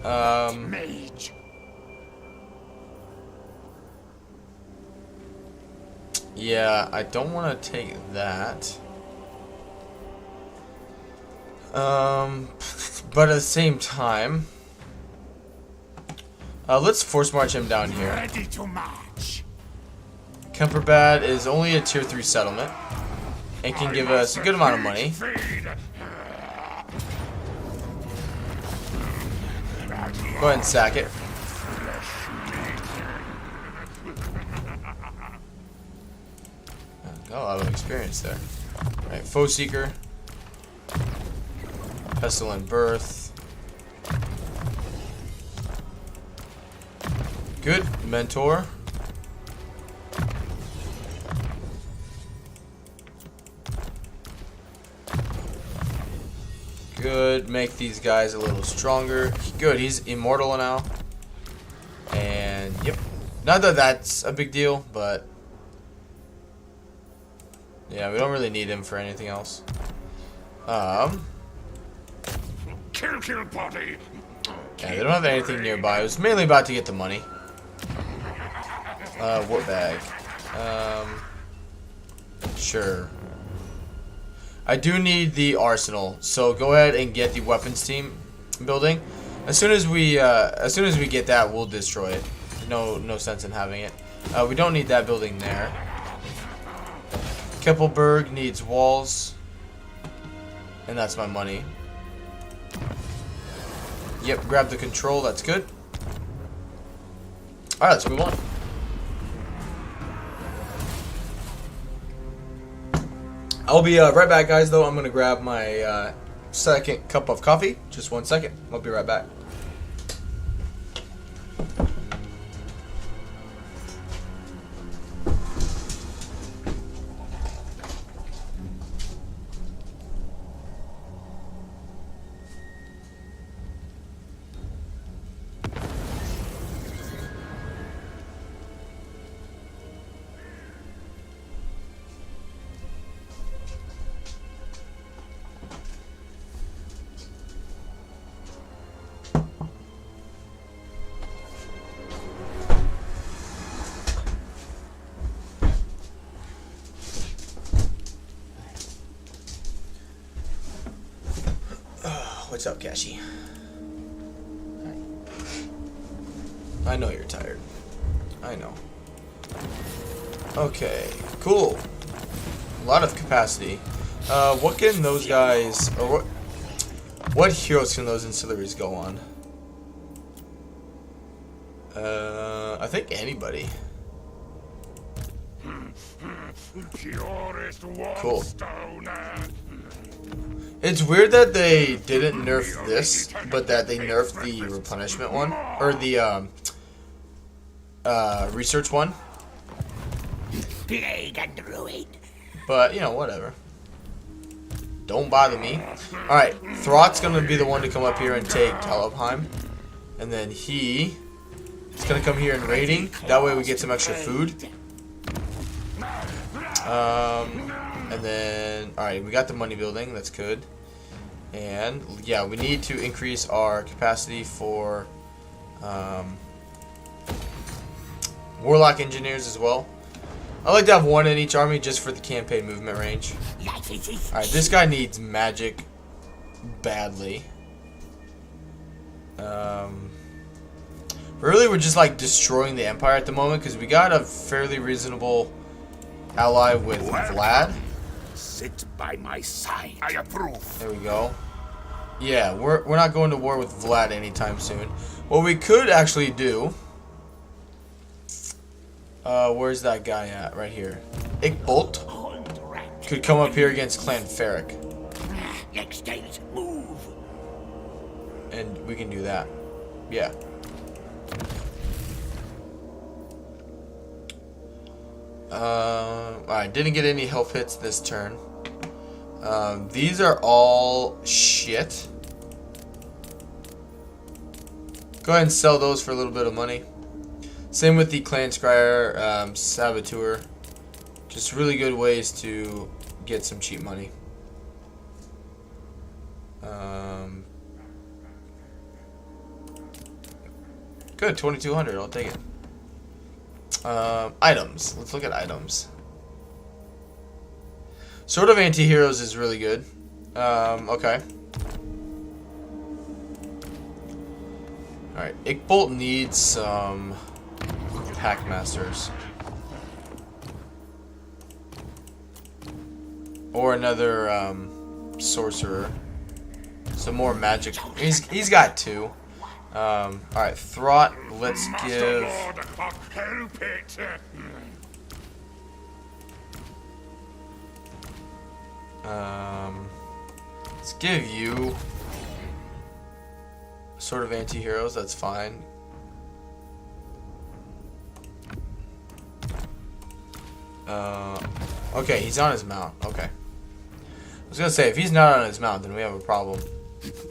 Mage. Yeah, I don't want to take that. But at the same time, let's force march him down here. Ready to march. Kemperbad is only a tier 3 settlement and can give us a good amount of money. Go ahead and sack it. Got a lot of experience there. Alright, Foe Seeker. Pestilent Birth. Good. Mentor. Good. Make these guys a little stronger. Good. He's Immortal now. And, yep. Not that that's a big deal, but... yeah, we don't really need him for anything else. Kill body. Yeah, they don't have anything nearby. I was mainly about to get the money. What bag? Sure. I do need the arsenal, so go ahead and get the weapons team building. As soon as we get that, we'll destroy it. No sense in having it. We don't need that building there. Keppelberg needs walls, and that's my money. Yep, grab the control. That's good. All right, let's move on. I'll be right back, guys, though. I'm going to grab my second cup of coffee. Just 1 second. I'll be right back. What's up, Cashy? I know you're tired. I know. Okay, cool. A lot of capacity. What can those guys, or what heroes can those ancillaries go on? I think anybody. Cool. It's weird that they didn't nerf this, but that they nerfed the replenishment one, or the research one. Plague and ruin. But, you know, whatever. Don't bother me. Alright, Throt's gonna be the one to come up here and take Talabheim. And then he is gonna come here and raiding. That way we get some extra food. And then, alright, we got the money building. That's good. And, yeah, we need to increase our capacity for Warlock Engineers as well. I like to have one in each army just for the campaign movement range. Alright, this guy needs magic badly. Really, we're just like destroying the Empire at the moment because we got a fairly reasonable ally with Vlad. Sit by my side. I approve. There we go. Yeah, we're not going to war with Vlad anytime soon. What we could actually do... where's that guy at? Right here. Ickbolt could come up here against Clan Ferric. Next day's move. and we can do that. Yeah. Alright, didn't get any health hits this turn. These are all shit. Go ahead and sell those for a little bit of money. Same with the Clan Scryer, Saboteur. Just really good ways to get some cheap money. Good, 2,200. I'll take it. Items. Let's look at items. Sword of Anti-Heroes is really good. Okay. Alright, Ickbolt needs some Packmasters. Or another sorcerer. Some more magic. He's got 2. Alright, Throt, let's give... let's give you Sword of Anti-Heroes, that's fine. Okay, he's on his mount, okay. I was gonna say, if he's not on his mount, then we have a problem.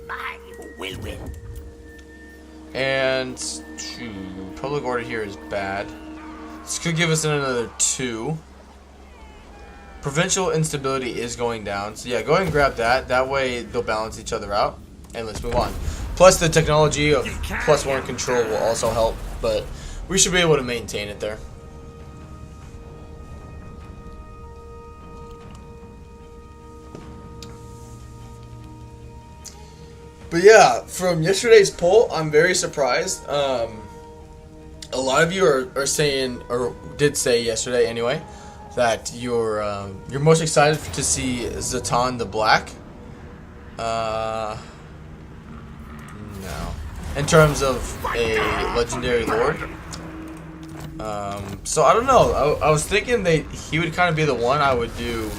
Mine will win. And public order here is bad. This could give us another 2. Provincial instability is going down. So yeah, go ahead and grab that. That way they'll balance each other out. And let's move on. Plus the technology of +1 control will also help. But we should be able to maintain it there. But yeah, from yesterday's poll, I'm very surprised. A lot of you are saying, or did say yesterday anyway, that you're most excited to see Zatan the Black. No. In terms of a legendary lord. So I don't know. I was thinking he would kind of be the one I would do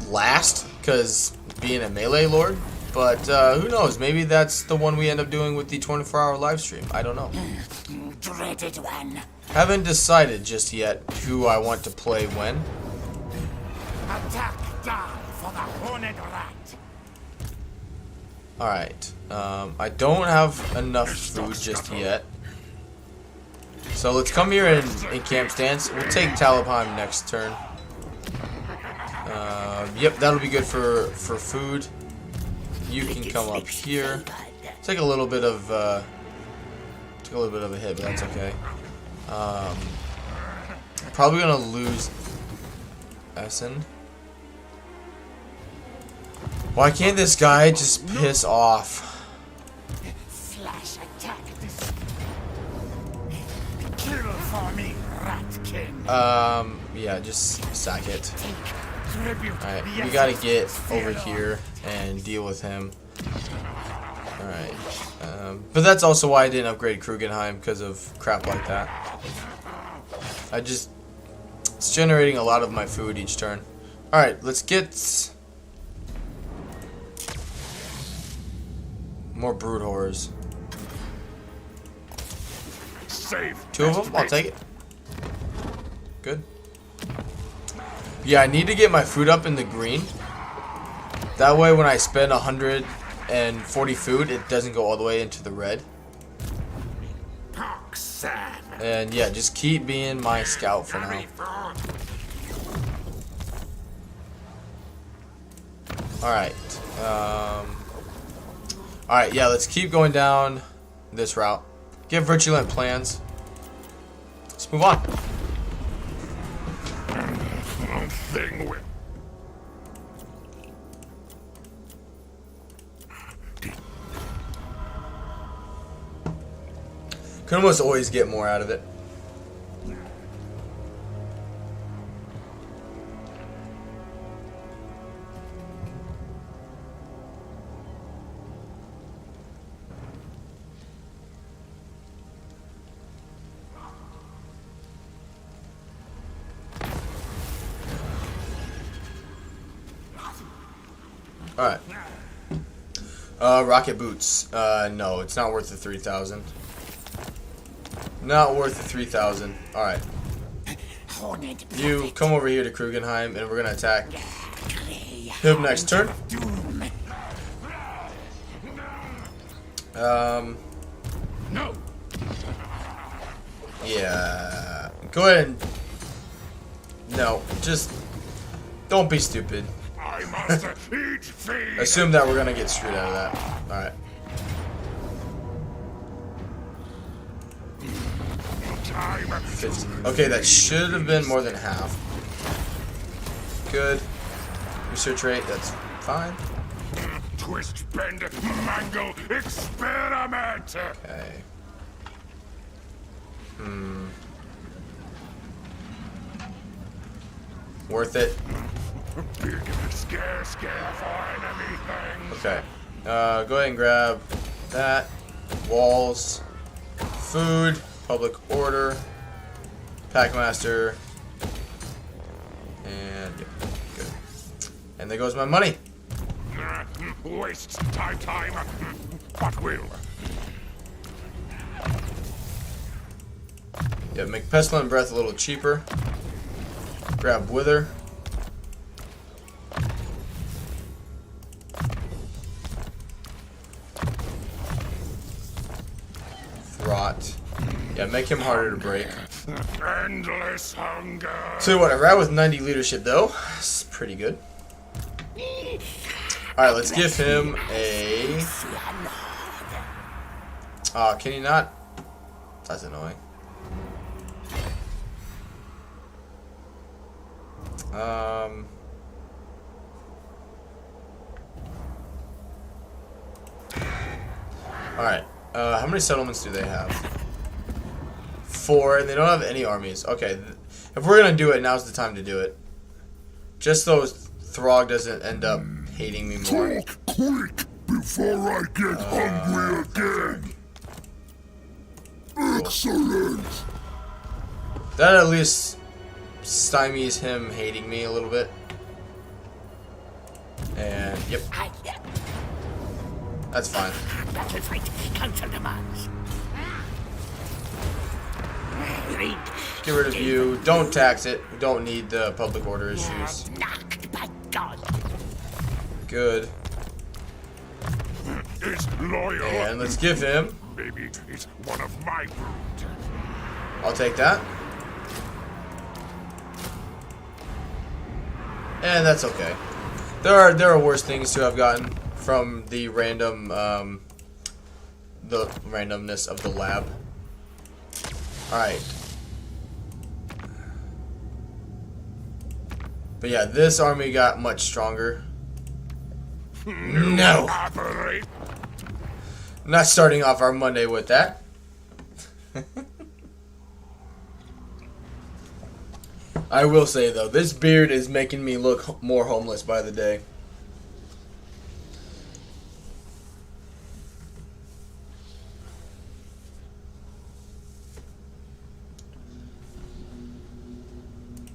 last, because being a melee lord. But who knows? Maybe that's the one we end up doing with the 24-hour live stream. I don't know. Dreaded one. Haven't decided just yet who I want to play when. Attack, die for the horned rat. Alright. I don't have enough food just yet. So let's come here in camp stance. We'll take Talabheim next turn. Yep, that'll be good for food. You can come up here. Take a little bit of a hit, but that's okay. Probably gonna lose Essen. Why can't this guy just piss off? Slash attack this. Kill for me, rat king. Yeah, just sack it. Alright, we gotta get over here and deal with him. Alright. But that's also why I didn't upgrade Krugenheim, because of crap like that. It's generating a lot of my food each turn. Alright, let's get more brood horrors. Save. 2 of them? I'll take it. Good. Yeah, I need to get my food up in the green. That way when I spend 140 food, it doesn't go all the way into the red. And yeah, just keep being my scout for now. Alright. Alright, yeah, let's keep going down this route. Get virulent plans. Let's move on. Can almost always get more out of it. Rocket boots. No, it's not worth the 3,000. Not worth the 3,000. Alright. You come over here to Krugenheim and we're gonna attack him next turn. No. Yeah. Go ahead and... No, just... Don't be stupid. I must eat feed. Assume that we're gonna get screwed out of that. Alright. Time. 50. Okay, that should have been more than half. Good. Research rate, that's fine. Twist, bend, mangle, experiment. Okay. Worth it. Big, scare for enemy things. Okay. Go ahead and grab that. Walls. Food. Public order. Packmaster. And yeah, good. And there goes my money. Waste time. What will? Yeah, make Pestilent Breath a little cheaper. Grab Wither. Throt. Yeah, make him harder to break. Endless hunger. So what, I ride with 90 leadership though. It's pretty good. Alright, let's give him a... can he not? That's annoying. Alright, how many settlements do they have? 4, and they don't have any armies. Okay, if we're gonna do it, now's the time to do it. Just so Throg doesn't end up hating me more. Talk quick before I get hungry again. Excellent. That at least stymies him hating me a little bit. And, yep. That's fine. Get rid of you. Don't tax it. We don't need the public order issues. Good. Is loyal. And let's give him... Maybe he's one of my brood. I'll take that. And that's okay. There are worse things to have gotten from the random the randomness of the lab. Alright. But yeah, this army got much stronger. No! Not starting off our Monday with that. I will say though, this beard is making me look more homeless by the day.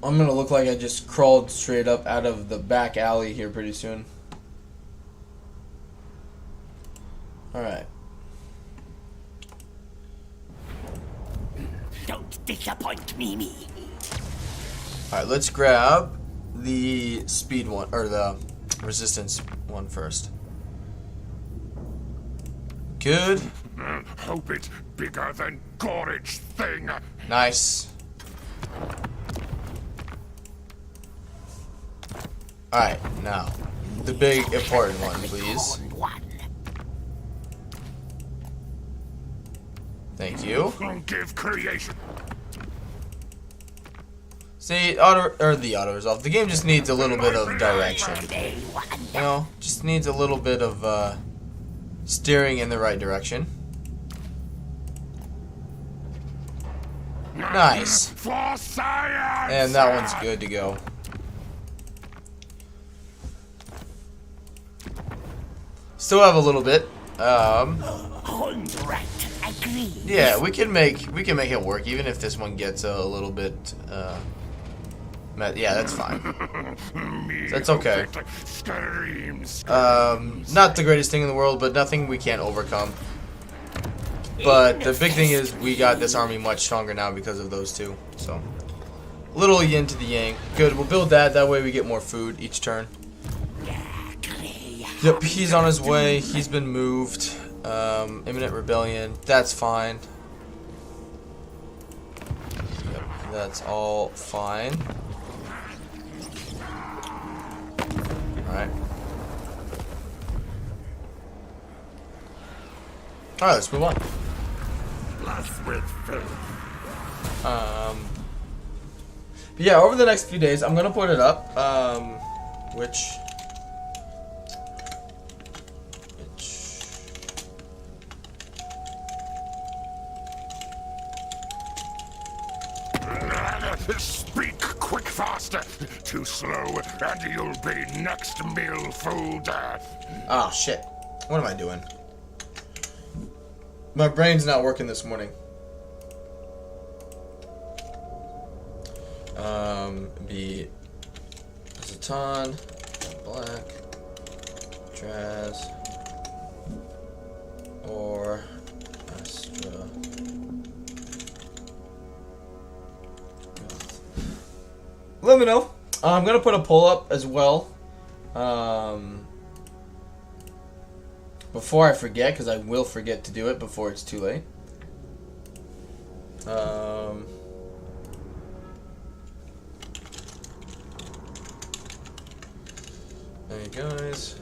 I'm gonna look like I just crawled straight up out of the back alley here pretty soon. Alright. Don't disappoint me. Alright, let's grab the speed one, or the resistance one first. Good. Hope it's bigger than Gorage thing. Nice. Alright, now, the big important one, please. Thank you. Give creation. See, the auto resolve. The game just needs a little bit of direction. You know, just needs a little bit of steering in the right direction. Nice. For science. And that one's good to go. Still have a little bit. Yeah, we can make it work even if this one gets a little bit Yeah, that's fine. That's okay. Not the greatest thing in the world, but nothing we can't overcome. But the big thing is we got this army much stronger now because of those two. So, little yin to the yang. Good, we'll build that. That way we get more food each turn. Yep, he's on his way. He's been moved. Imminent rebellion. That's fine. Yep, that's all fine. Alright. Alright, let's move on. But yeah, over the next few days, I'm gonna put it up. Which Speak quick, faster. Too slow, and you'll be next meal food. Oh shit! What am I doing? My brain's not working this morning. Be Zatan, Black, Draz, or Astra. Let me know. I'm gonna put a poll up as well. Before I forget, because I will forget to do it before it's too late. Hey guys.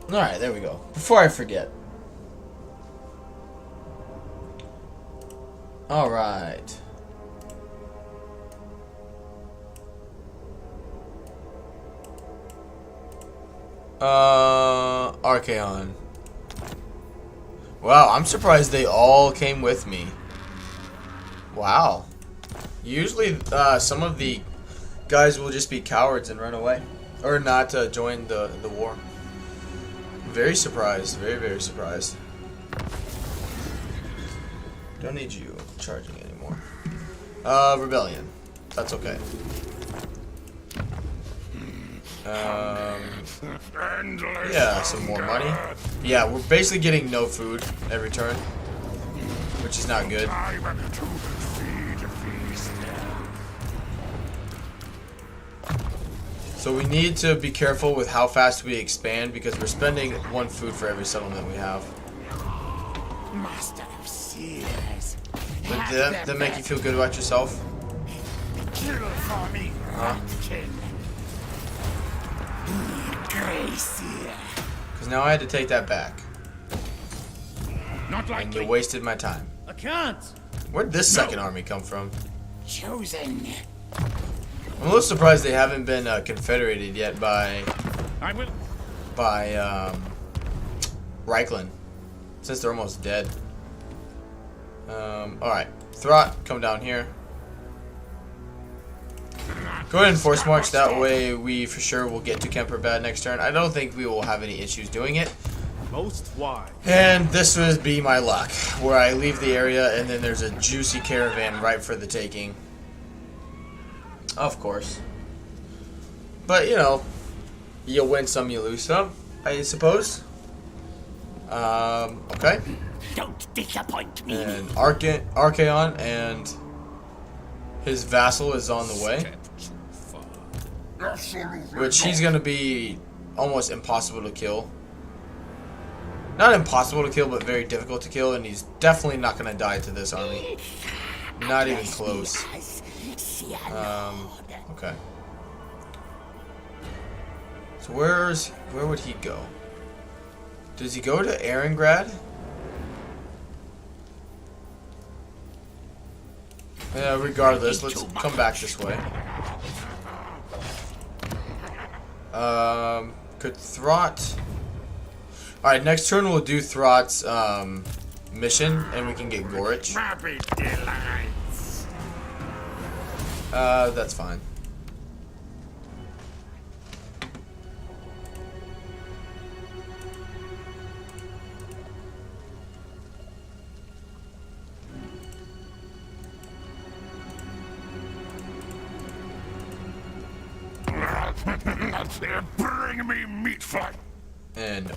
Alright, there we go. Before I forget. Alright. Archaon. Wow, I'm surprised they all came with me. Wow. Usually, some of the guys will just be cowards and run away. Or not join the war. Very surprised. Very, very surprised. Don't need you charging anymore. Rebellion. That's okay. Yeah, some more money. Yeah, we're basically getting no food every turn, which is not good. So we need to be careful with how fast we expand because we're spending 1 food for every settlement we have. Master of Seers. Did that make you feel good about yourself? Kill for me, Ratkin. Because now I had to take that back. Not and you wasted my time. I can't. Where'd this second army come from? Chosen. I'm a little surprised they haven't been confederated yet by Reichland, since they're almost dead. Alright, Throt, come down here. Go ahead and force march, that way we for sure will get to Kemperbad next turn. I don't think we will have any issues doing it. Most wise. And this would be my luck, where I leave the area and then there's a juicy caravan right for the taking. Of course. But, you know, you win some, you lose some, I suppose. Okay. Don't disappoint me. And Archaon and his vassal is on the way. Which he's going to be almost impossible to kill. Not impossible to kill, but very difficult to kill. And he's definitely not going to die to this army. Not even close. Okay. So where would he go? Does he go to Erengrad? Yeah, regardless, let's come back this way. Could Throt... Alright, next turn we'll do Throt's mission, and we can get Gorich. That's fine. Bring me meat fly. And no.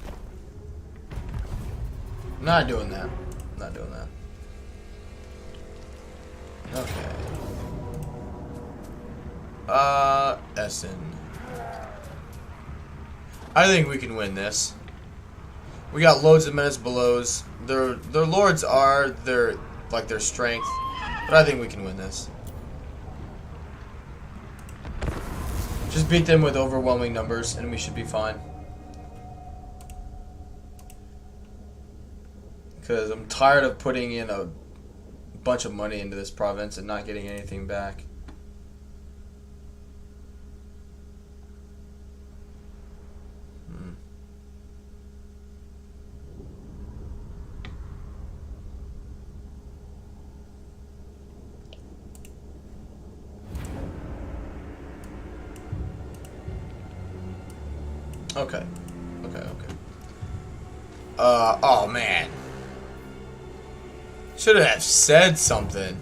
Not doing that. Not doing that. Okay. Essen. I think we can win this. We got loads of menace belows. Their lords are their strength, but I think we can win this. Just beat them with overwhelming numbers, and we should be fine. Because I'm tired of putting in a bunch of money into this province and not getting anything back. Okay. Oh man. Should have said something.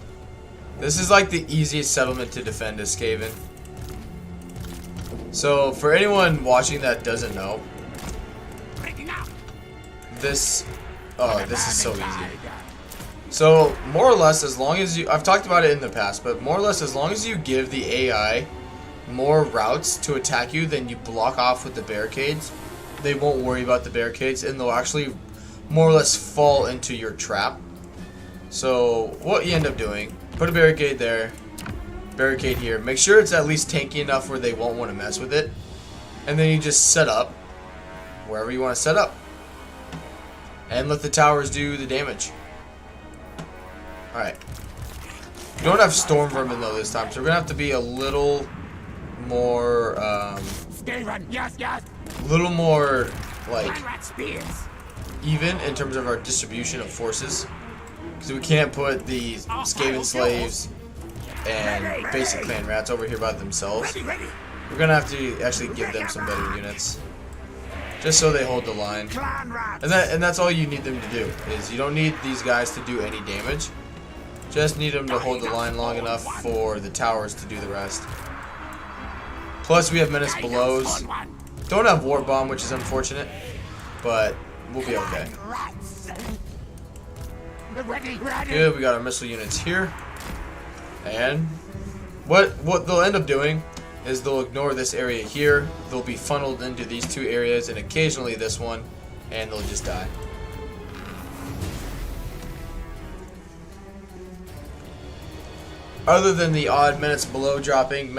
This is like the easiest settlement to defend as Skaven. So, for anyone watching that doesn't know, this is so easy. So, more or less, as long as you... I've talked about it in the past, but more or less, as long as you give the AI more routes to attack you than you block off with the barricades, they won't worry about the barricades, and they'll actually more or less fall into your trap. So what you end up doing, put a barricade there, barricade here, make sure it's at least tanky enough where they won't want to mess with it, and then you just set up wherever you want to set up and let the towers do the damage. Alright, we don't have storm vermin though this time, so we're gonna have to be a little more like even in terms of our distribution of forces, because we can't put the Skaven slaves and basic clan rats over here by themselves. We're gonna have to actually give them some better units, just so they hold the line. And that's all you need them to do. Is you don't need these guys to do any damage. Just need them to hold the line long enough for the towers to do the rest. Plus, we have menace belows. Don't have war bomb, which is unfortunate, but we'll be okay. Good, we got our missile units here. And what they'll end up doing is they'll ignore this area here. They'll be funneled into these two areas and occasionally this one, and they'll just die. Other than the odd menace below dropping,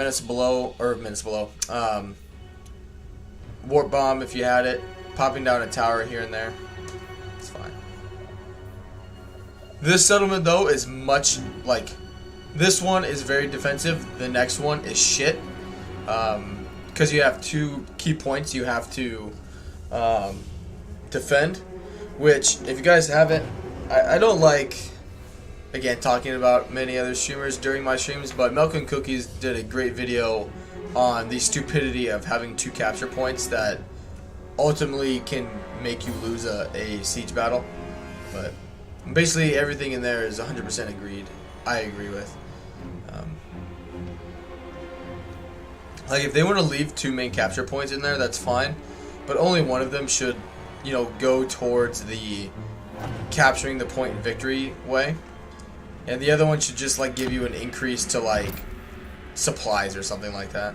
warp bomb if you had it, popping down a tower here and there, it's fine. This settlement though is much like, this one is very defensive, the next one is shit, because you have two key points you have to defend, which if you guys haven't, I don't like, again, talking about many other streamers during my streams, but Milk and Cookies did a great video on the stupidity of having two capture points that ultimately can make you lose a siege battle. But basically everything in there is 100% agreed. I agree with. Like if they want to leave two main capture points in there, that's fine, but only one of them should, you know, go towards the capturing the point in victory way. And the other one should just like give you an increase to like supplies or something like that.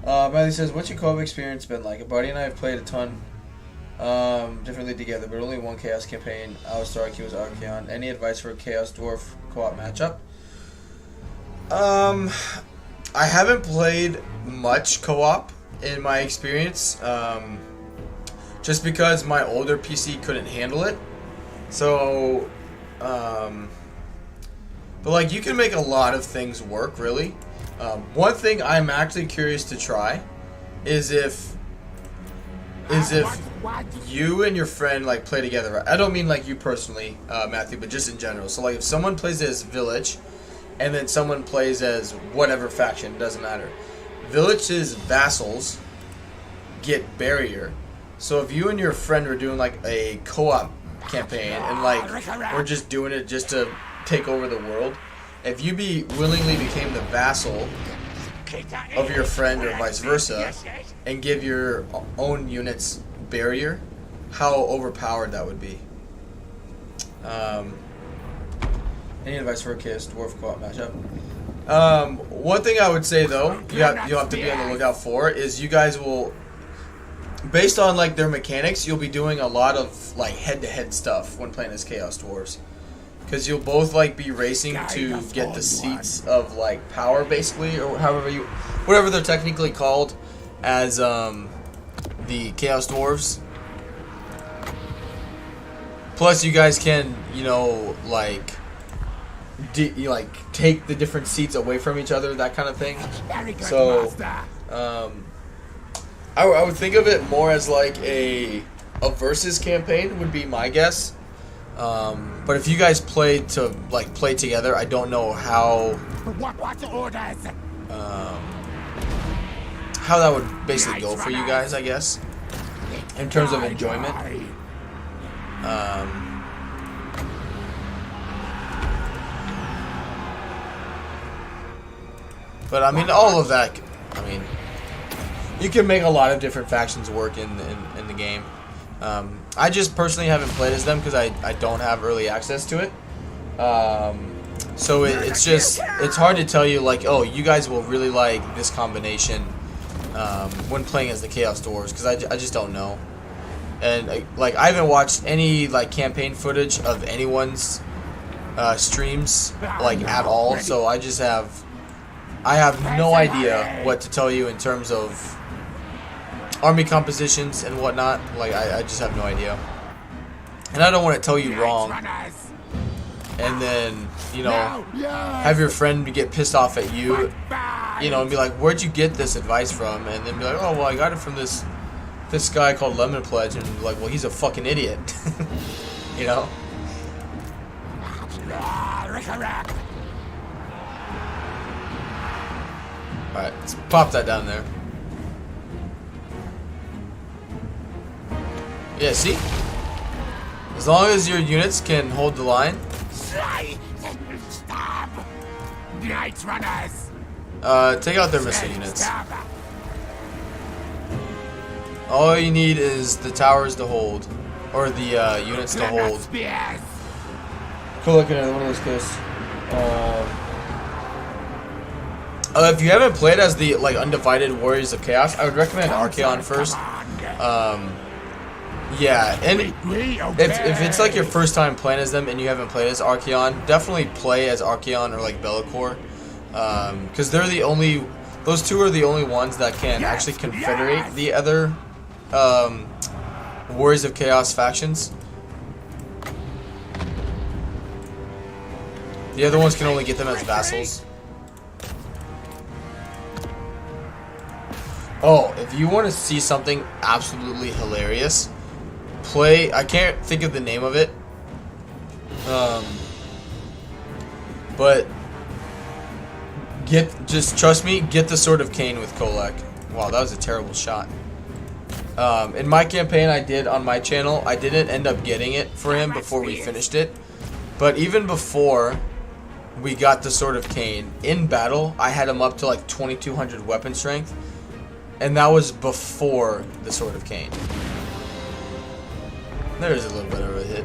Miley says, what's your co-op experience been like? A buddy and I have played a ton differently together, but only one Chaos campaign. Alistar, he was Archaon. Any advice for a Chaos Dwarf co-op matchup? I haven't played much co-op in my experience, just because my older PC couldn't handle it. So, but like you can make a lot of things work, really. One thing I'm actually curious to try is if you and your friend like play together. I don't mean like you personally, Matthew, but just in general. So like if someone plays as Village, and then someone plays as whatever faction, doesn't matter. Village's vassals get barrier. So if you and your friend were doing like a co-op campaign and like we're just doing it just to take over the world, if you willingly became the vassal of your friend or vice versa and give your own units barrier, how overpowered that would be. Any advice for a Chaos Dwarf co-op matchup? One thing I would say though, you'll have to be on the lookout for is you guys will, based on like their mechanics, you'll be doing a lot of like head-to-head stuff when playing as Chaos Dwarves, because you'll both like be racing to get the seats of like power, basically, or whatever they're technically called as the Chaos Dwarves. Plus, you guys can, like take the different seats away from each other, that kind of thing. So, I would think of it more as like a versus campaign would be my guess. But if you guys play together, I don't know how that would basically go for you guys, I guess, in terms of enjoyment. But I mean, all of that. I mean, you can make a lot of different factions work in the game. I just personally haven't played as them because I don't have early access to it. So it's hard to tell you like, oh, you guys will really like this combination when playing as the Chaos Dwarves, because I just don't know. And like I haven't watched any like campaign footage of anyone's streams like at all, so I have no idea what to tell you in terms of army compositions and whatnot. Like I just have no idea, and I don't want to tell you wrong and then have your friend get pissed off at you, and be like, where'd you get this advice from? And then be like, oh well, I got it from this guy called Lemon Pledge, and be like, well, he's a fucking idiot. Alright, let's pop that down there. Yeah, see? As long as your units can hold the line. Take out their missile units. All you need is the towers to hold, or the units to hold. Cool looking at one of those kids. If you haven't played as the Undivided Warriors of Chaos, I would recommend Archaon first. Yeah, and if it's like your first time playing as them and you haven't played as Archaon, definitely play as Archaon or like Be'lakor, because those two are the only ones that can actually confederate the other Warriors of Chaos factions. The other ones can only get them as vassals. Oh, if you want to see something absolutely hilarious, play. I can't think of the name of it. But just trust me, get the Sword of Cain with Kolek. Wow, that was a terrible shot. In my campaign I did on my channel, I didn't end up getting it for him before we finished it. But even before we got the Sword of Cain, in battle, I had him up to like 2200 weapon strength. And that was before the Sword of Cain. There's a little bit of a hit.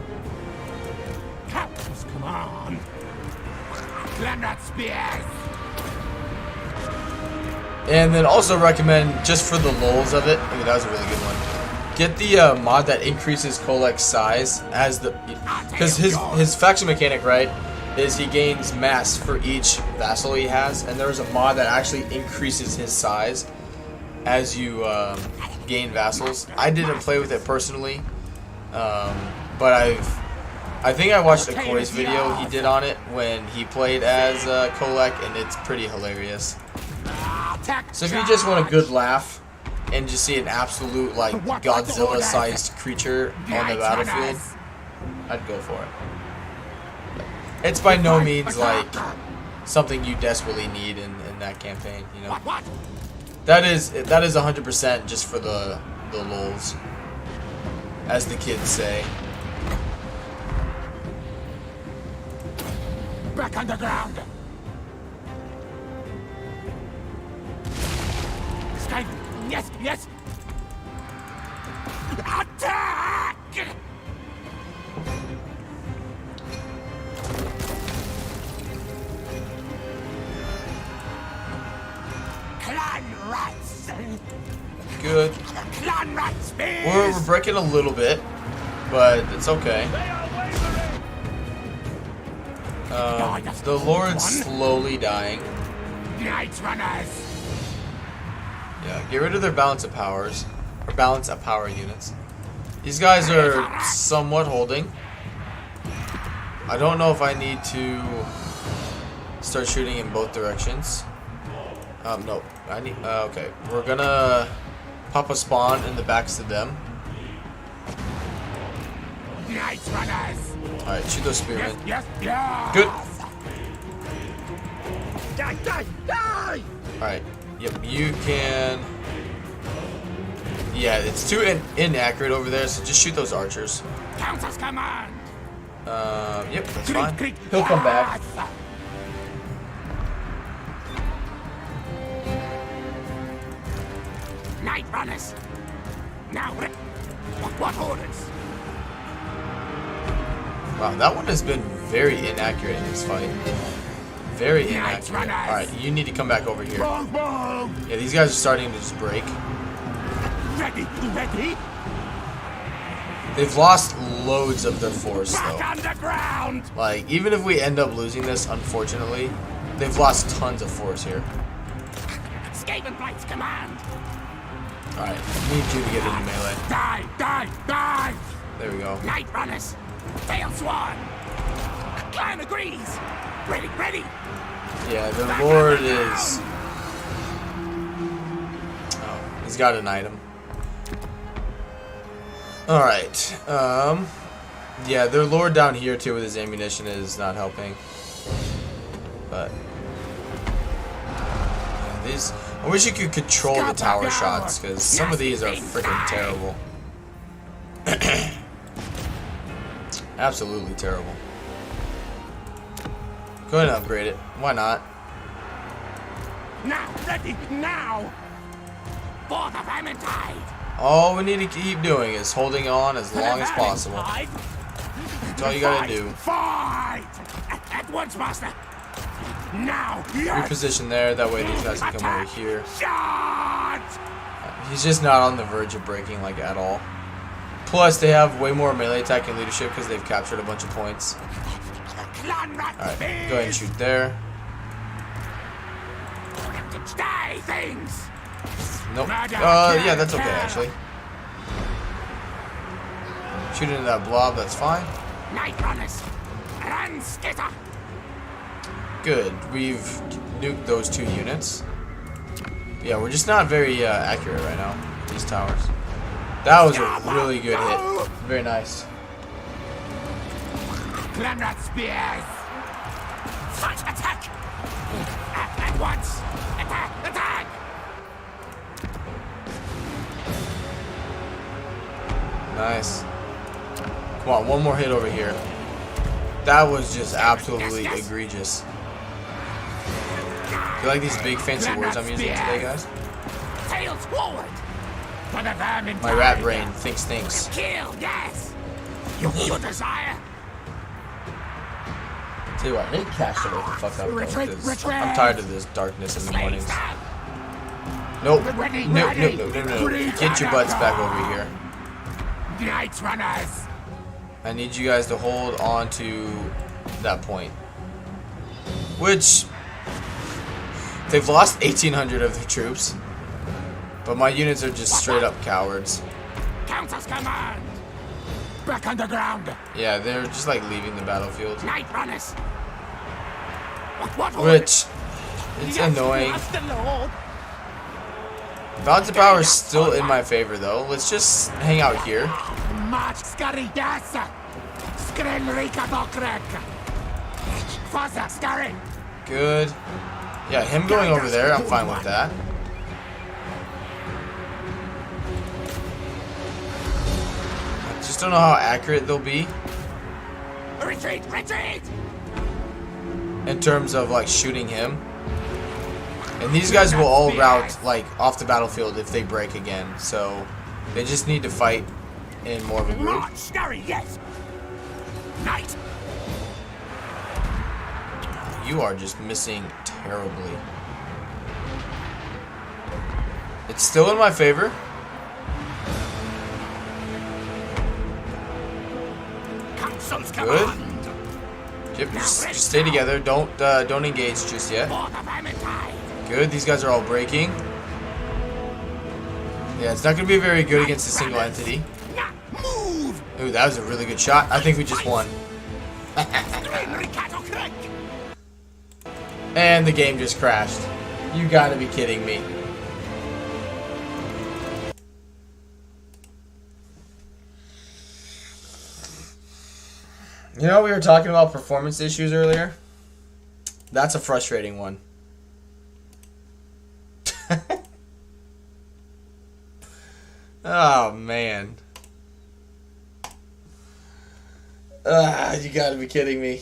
Captains, come on. Glenrod spears. And then also recommend, just for the lulz of it, that was a really good one. Get the mod that increases Kolek's size as because his faction mechanic, right, is he gains mass for each vassal he has, and there's a mod that actually increases his size as you gain vassals. I didn't play with it personally, but I think I watched a Chorfs video he did on it when he played as Kolek, and it's pretty hilarious. So if you just want a good laugh and just see an absolute like Godzilla-sized creature on the battlefield, I'd go for it. It's by no means like something you desperately need in that campaign, you know. That is 100% just for the lulz, as the kids say. Back underground. Sky. Yes, yes. Attack! Clan rats. Good. Clan rats. We're breaking a little bit, but it's okay. The Lord's slowly dying. Night runners. Yeah, get rid of their balance of powers, or balance of power units. These guys are somewhat holding. I don't know if I need to start shooting in both directions. No, I need. Okay, we're gonna pop a spawn in the backs of them. Night runners. All right, shoot those spearmen. Yes, yes. Good. Die, die, die. All right. Yep, you can. Yeah, it's too inaccurate over there, so just shoot those archers. Countess command. Yep, that's fine. He'll come back. Night runners. Now, what orders? Wow, that one has been very inaccurate in this fight. Very inaccurate. Alright, you need to come back over here. Yeah, these guys are starting to just break. Ready, ready. They've lost loads of their force, Back though. underground. Like, even if we end up losing this, unfortunately, they've lost tons of force here. Skaven Blights command. Alright, I need you to get into melee. Die, die, die. There we go. Night runners. Tail swan. Clan agrees. Ready, ready. Yeah, the Lord is... Oh, he's got an item. Alright, yeah, their Lord down here, too, with his ammunition is not helping. But... yeah, these... I wish you could control the tower shots, because some of these are freaking terrible. Absolutely terrible. Go ahead and upgrade it. Why not? Now, ready, now. For the Vermintide. All we need to keep doing is holding on as long as possible. That's all you gotta do. Fight! At once, master. Now, Reposition there, that way these guys can come over here. Shot! He's just not on the verge of breaking, like, at all. Plus, they have way more melee attack and leadership because they've captured a bunch of points. Alright, go ahead and shoot there. Die, things! Nope. Yeah, that's okay, actually. Shoot into that blob, that's fine. Night runners! Run, skitter! Good. We've nuked those 2 units. Yeah, we're just not very accurate right now. These towers. That was a really good hit. Very nice. Glenrod spears! Fight, attack! At once! Attack! Attack! Nice. Come on, one more hit over here. That was just absolutely egregious. You like these big fancy words I'm using today, guys? Tails forward! For the Vermintide! My rat brain thinks things. Kill, yes! Your desire! Tell you what, I need cash to wake the fuck up, though, 'cause I'm tired of this darkness in the mornings. Nope. Nope, nope, nope, nope, nope. Get your butts back over here. Night runners! I need you guys to hold on to that point. Which, they've lost 1,800 of their troops. But my units are just straight up cowards. Council's command! Back on the ground! Yeah, they're just like leaving the battlefield. Night runners! What Which, it's annoying. Balance of power is still in my favor though. Let's just hang out here. March scurry dasa! Skrenrika dokrek! Faza scurry! Good. Yeah, him going over there, I'm fine with that. I just don't know how accurate they'll be. Retreat! Retreat! In terms of like shooting him. And these guys will all rout like off the battlefield if they break again. So they just need to fight in more of a group. March scurry, yes! Night! You are just missing terribly. It's still in my favor. Council's Good. command! Yep, just stay together. Don't engage just yet. For the Valentine! Good. These guys are all breaking. Yeah, it's not going to be very good against a single entity. Move! Ooh, that was a really good shot. I think we just won. And the game just crashed. You gotta be kidding me. You know, we were talking about performance issues earlier. That's a frustrating one. Oh, man. You gotta be kidding me.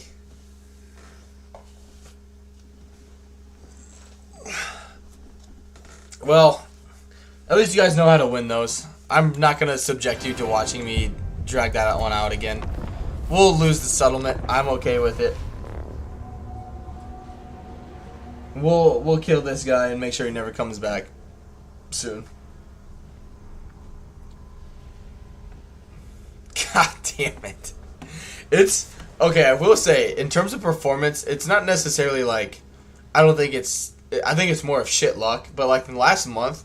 Well, at least you guys know how to win those. I'm not gonna subject you to watching me drag that one out again. We'll lose the settlement. I'm okay with it. We'll kill this guy and make sure he never comes back soon. God damn it. It's okay, I will say, in terms of performance, it's not necessarily like I think it's more of shit luck, but like in the last month,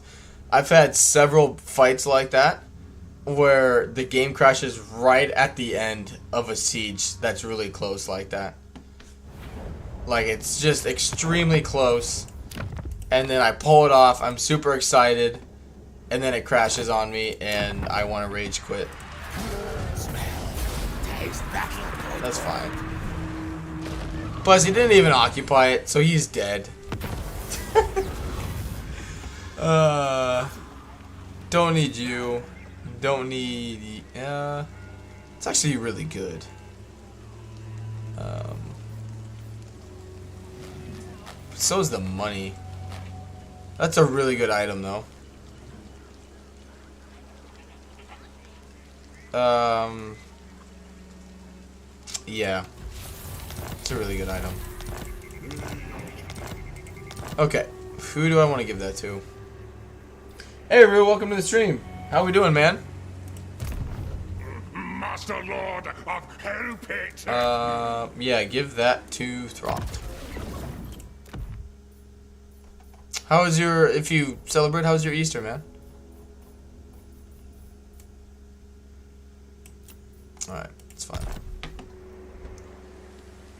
I've had several fights like that where the game crashes right at the end of a siege that's really close like that. Like, it's just extremely close, and then I pull it off, I'm super excited, and then it crashes on me, and I want to rage quit. That's fine. Plus, he didn't even occupy it, so he's dead. Don't need you. Don't need... it's actually really good. So is the money. That's a really good item, though. Yeah. It's a really good item. Okay. Who do I want to give that to? Hey, Rue, welcome to the stream. How we doing, man? Master Lord of Hellpit. Yeah, give that to Throt. How was your, if you celebrate, how was your Easter, man? Alright, it's fine.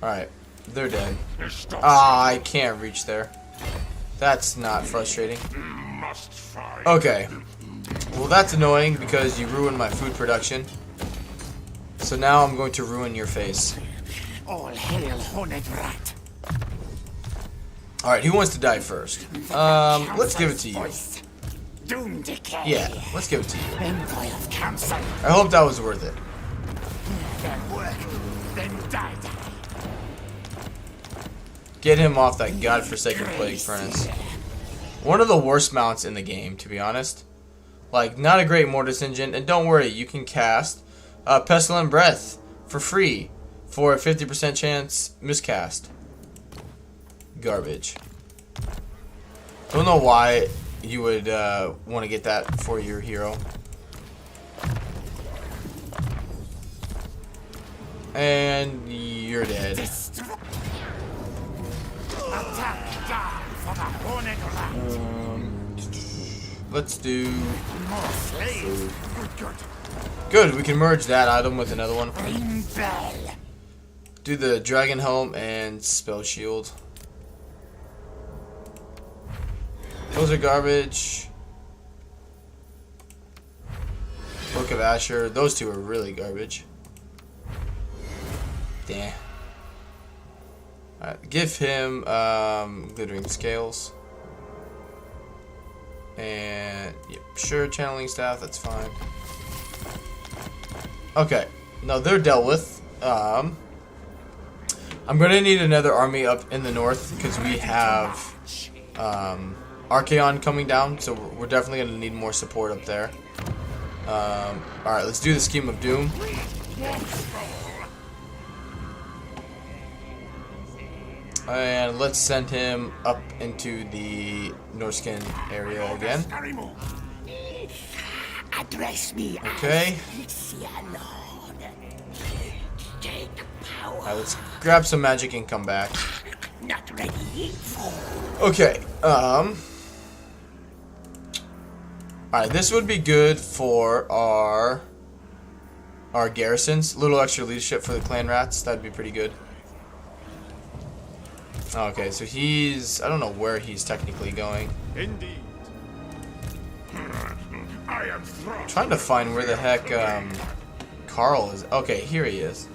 Alright, they're dead. Ah, I can't reach there. That's not frustrating. Okay. Well, that's annoying because you ruined my food production. So now I'm going to ruin your face. All hail Honedrat. Alright, who wants to die first? Let's give it to you. Doom decay. Yeah, let's give it to you. Envoy of council. I hope that was worth it. Then work. Then die. Get him off that godforsaken plague furnace. One of the worst mounts in the game, to be honest. Like, not a great Mortis engine. And don't worry, you can cast Pestilent Breath for free for a 50% chance miscast. Garbage. Don't know why you would want to get that for your hero. And you're dead. Attack down for the horned rat. Let's do More slaves. Good. good. We can merge that item with another one. Ring bell. Do the dragon helm and spell shield. Those are garbage. Book of Asher. Those two are really garbage. Damn. Alright, give him glittering scales. And yep, sure, channeling staff, that's fine. Okay. No, they're dealt with. I'm gonna need another army up in the north because we have Archaon coming down, so we're definitely gonna need more support up there. Alright, let's do the Scheme of Doom. And let's send him up into the Norskin area again. Address me. Okay. Take power. Alright, let's grab some magic and come back. Not ready. Okay, alright, this would be good for our garrisons. A little extra leadership for the clan rats. That'd be pretty good. Okay, so he's... I don't know where he's technically going. Indeed. I am Throt. I'm trying to find where the heck Carl is. Okay, here he is.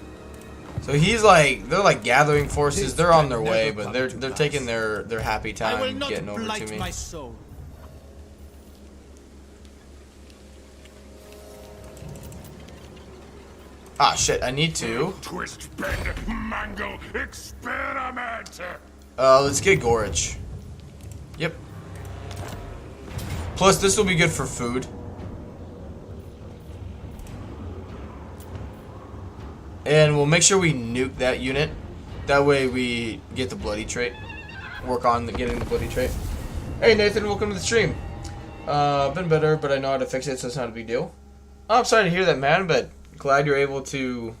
So he's like... They're like gathering forces. They're on their way, but they're taking their happy time getting over to me. My soul. Ah, shit, I need to... Twist, bend, mangle, experiment. let's get Gorich. Yep. Plus, this will be good for food. And we'll make sure we nuke that unit. That way we get the bloody trait. Work on getting the bloody trait. Hey Nathan, welcome to the stream. Been better, but I know how to fix it, so it's not a big deal. Oh, I'm sorry to hear that, man, but glad you're able to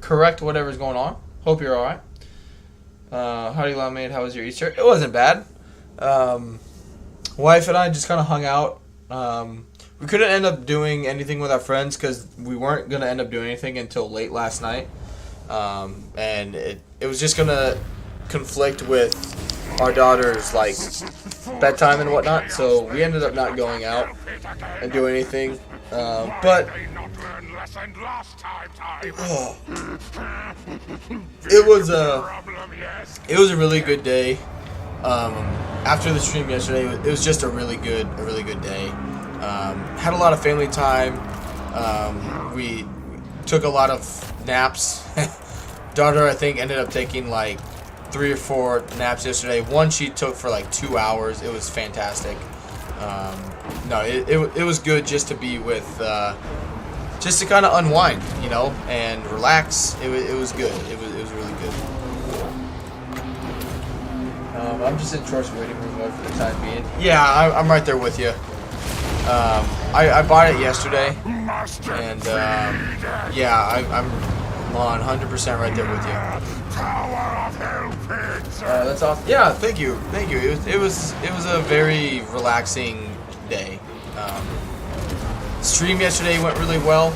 correct whatever's going on. Hope you're alright. Howdy, Lawmaid. How was your Easter? It wasn't bad. Wife and I just kind of hung out. We couldn't end up doing anything with our friends because we weren't going to end up doing anything until late last night. And it was just going to conflict with our daughter's, like, bedtime and whatnot. So we ended up not going out and doing anything. But it was a really good day. After the stream yesterday, it was just a really good day. Had a lot of family time. We took a lot of naps. Daughter, I think, ended up taking like 3 or 4 naps yesterday. One she took for like 2 hours. It was fantastic. No, it was good just to be with, just to kind of unwind, you know, and relax. It was good. It was really good. I'm just in Chorfs waiting room mode for the time being. Yeah, I'm right there with you. I bought it yesterday, and yeah, I'm on 100% right there with you. That's awesome. Yeah, thank you. It was a very relaxing day. Stream yesterday went really well.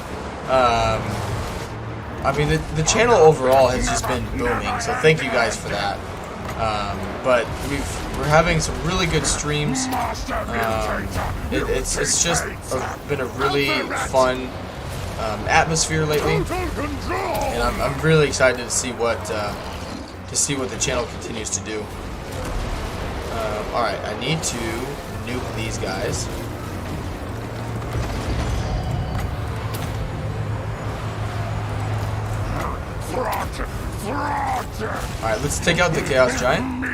I mean, the channel overall has just been booming, so thank you guys for that. But we're having some really good streams. It's just been a really fun atmosphere lately, and I'm really excited to see what the channel continues to do. All right, I need to nuke these guys. Alright, let's take out the Chaos Giant.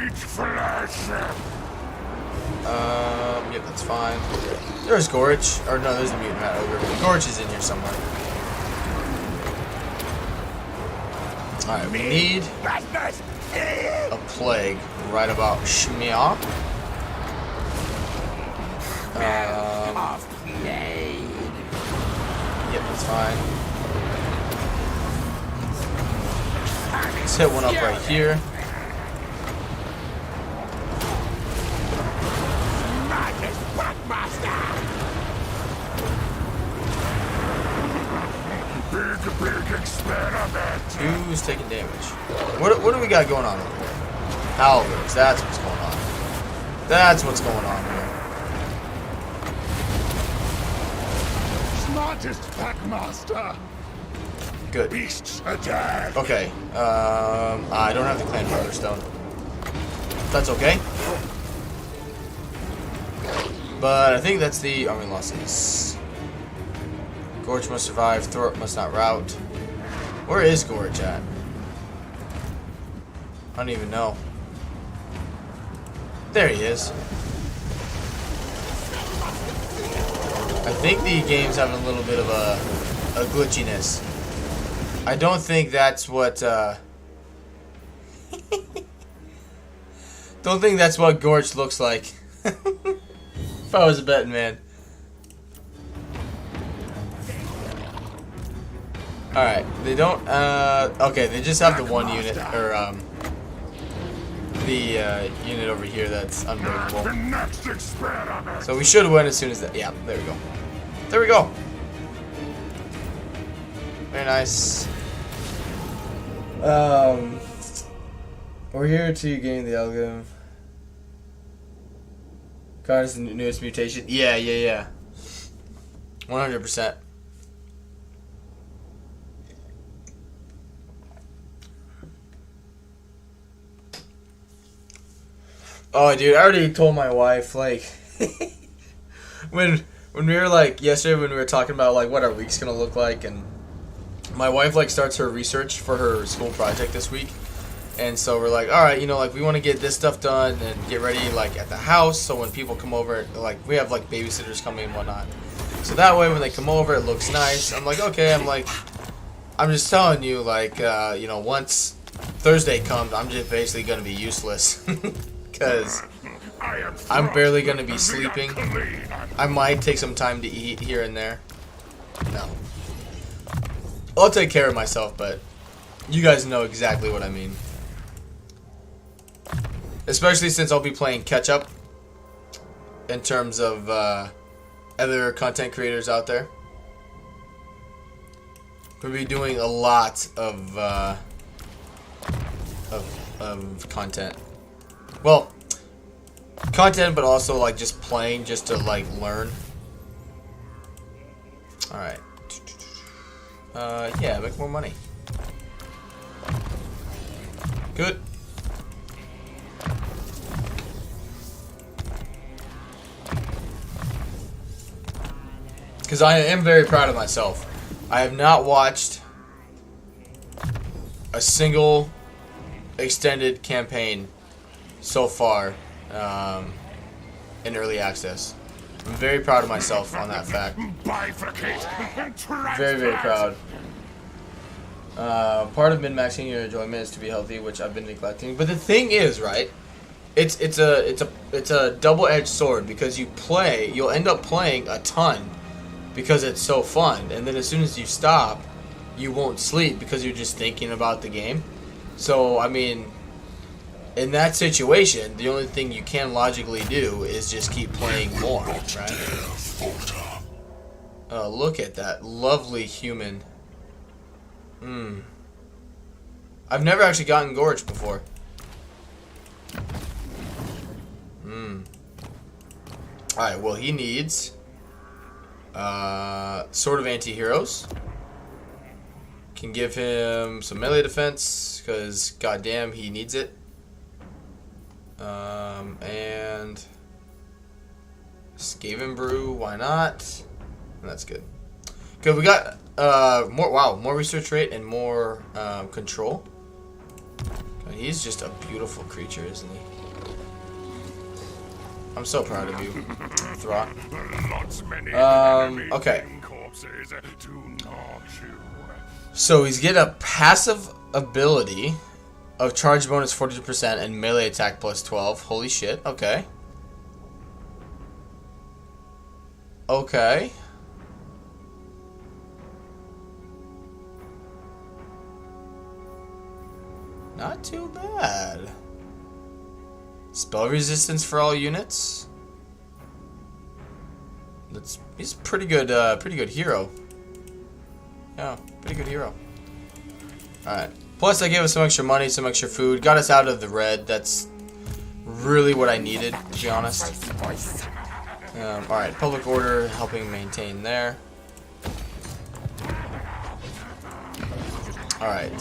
Yep, that's fine. There's Gorich. Or no, there's a Mutant Rat Ogre. Gorich is in here somewhere. Alright, we need a plague right about Shmia. Yep, that's fine. Let's hit one up right here. Who's taking damage? What do we got going on over here? Halberds, that's what's going on. That's what's going on here. Smartest packmaster. Good. Beasts attack. Okay. I don't have the clan Brotherstone. That's okay. But I think that's the army losses. Gorge must survive. Throt must not rout. Where is Gorge at? I don't even know. There he is. I think the game's having a little bit of a glitchiness. I don't think that's what, don't think that's what Gorge looks like. If I was a betting man. Alright, they don't, okay, they just have the one unit, or, the, unit over here that's unbreakable. So we should win as soon as that, yeah, there we go. There we go. Very nice. We're here to gain the algorithm. God is the newest mutation. Yeah. 100%. Oh, dude, I already told my wife, like, when we were, like, yesterday when we were talking about, like, what our week's gonna look like, and my wife, like, starts her research for her school project this week, and so we're like, alright, you know, like, we want to get this stuff done and get ready, like, at the house, so when people come over, like, we have, like, babysitters coming and whatnot, so that way when they come over, it looks nice. I'm like, okay, I'm just telling you, like, you know, once Thursday comes, I'm just basically gonna be useless. Because I'm barely going to be sleeping. I might take some time to eat here and there. No. I'll take care of myself, but you guys know exactly what I mean. Especially since I'll be playing catch-up in terms of other content creators out there. We'll be doing a lot of content. Well, content, but also, like, just playing, just to, like, learn. Alright. Yeah, make more money. Good. Because I am very proud of myself. I have not watched a single extended campaign so far in early access. I'm very proud of myself on that fact. Very, very proud. Part of min-maxing your enjoyment is to be healthy, which I've been neglecting. But the thing is, right? It's a double-edged sword, because you'll end up playing a ton because it's so fun, and then as soon as you stop, you won't sleep because you're just thinking about the game. So I mean, in that situation, the only thing you can logically do is just keep playing more, right? Oh, look at that lovely human. I've never actually gotten Gorge before. Alright, well, he needs Sword of Anti-Heroes. Can give him some melee defense, because goddamn, he needs it. And Skaven Brew, why not? That's good. Good, we got more research rate and more control. God, he's just a beautiful creature, isn't he? I'm so proud of you, Throt. Okay. So he's getting a passive ability of charge bonus 42% and melee attack plus 12. Holy shit. Okay. Okay. Not too bad. Spell resistance for all units. He's pretty good hero. Yeah, pretty good hero. Alright. Plus, they gave us some extra money, some extra food. Got us out of the red. That's really what I needed, to be honest. Alright, public order, helping maintain there. Alright,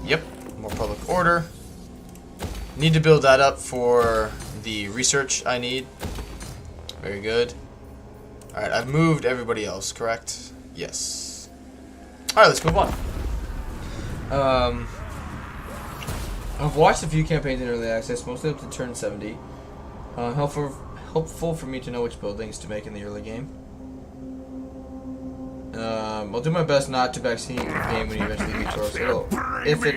yep, more public order. Need to build that up for the research I need. Very good. Alright, I've moved everybody else, correct? Yes. Alright, let's move on. I've watched a few campaigns in early access, mostly up to turn 70. Helpful for me to know which buildings to make in the early game. I'll do my best not to backseat the game when you eventually meet Chorfs. If it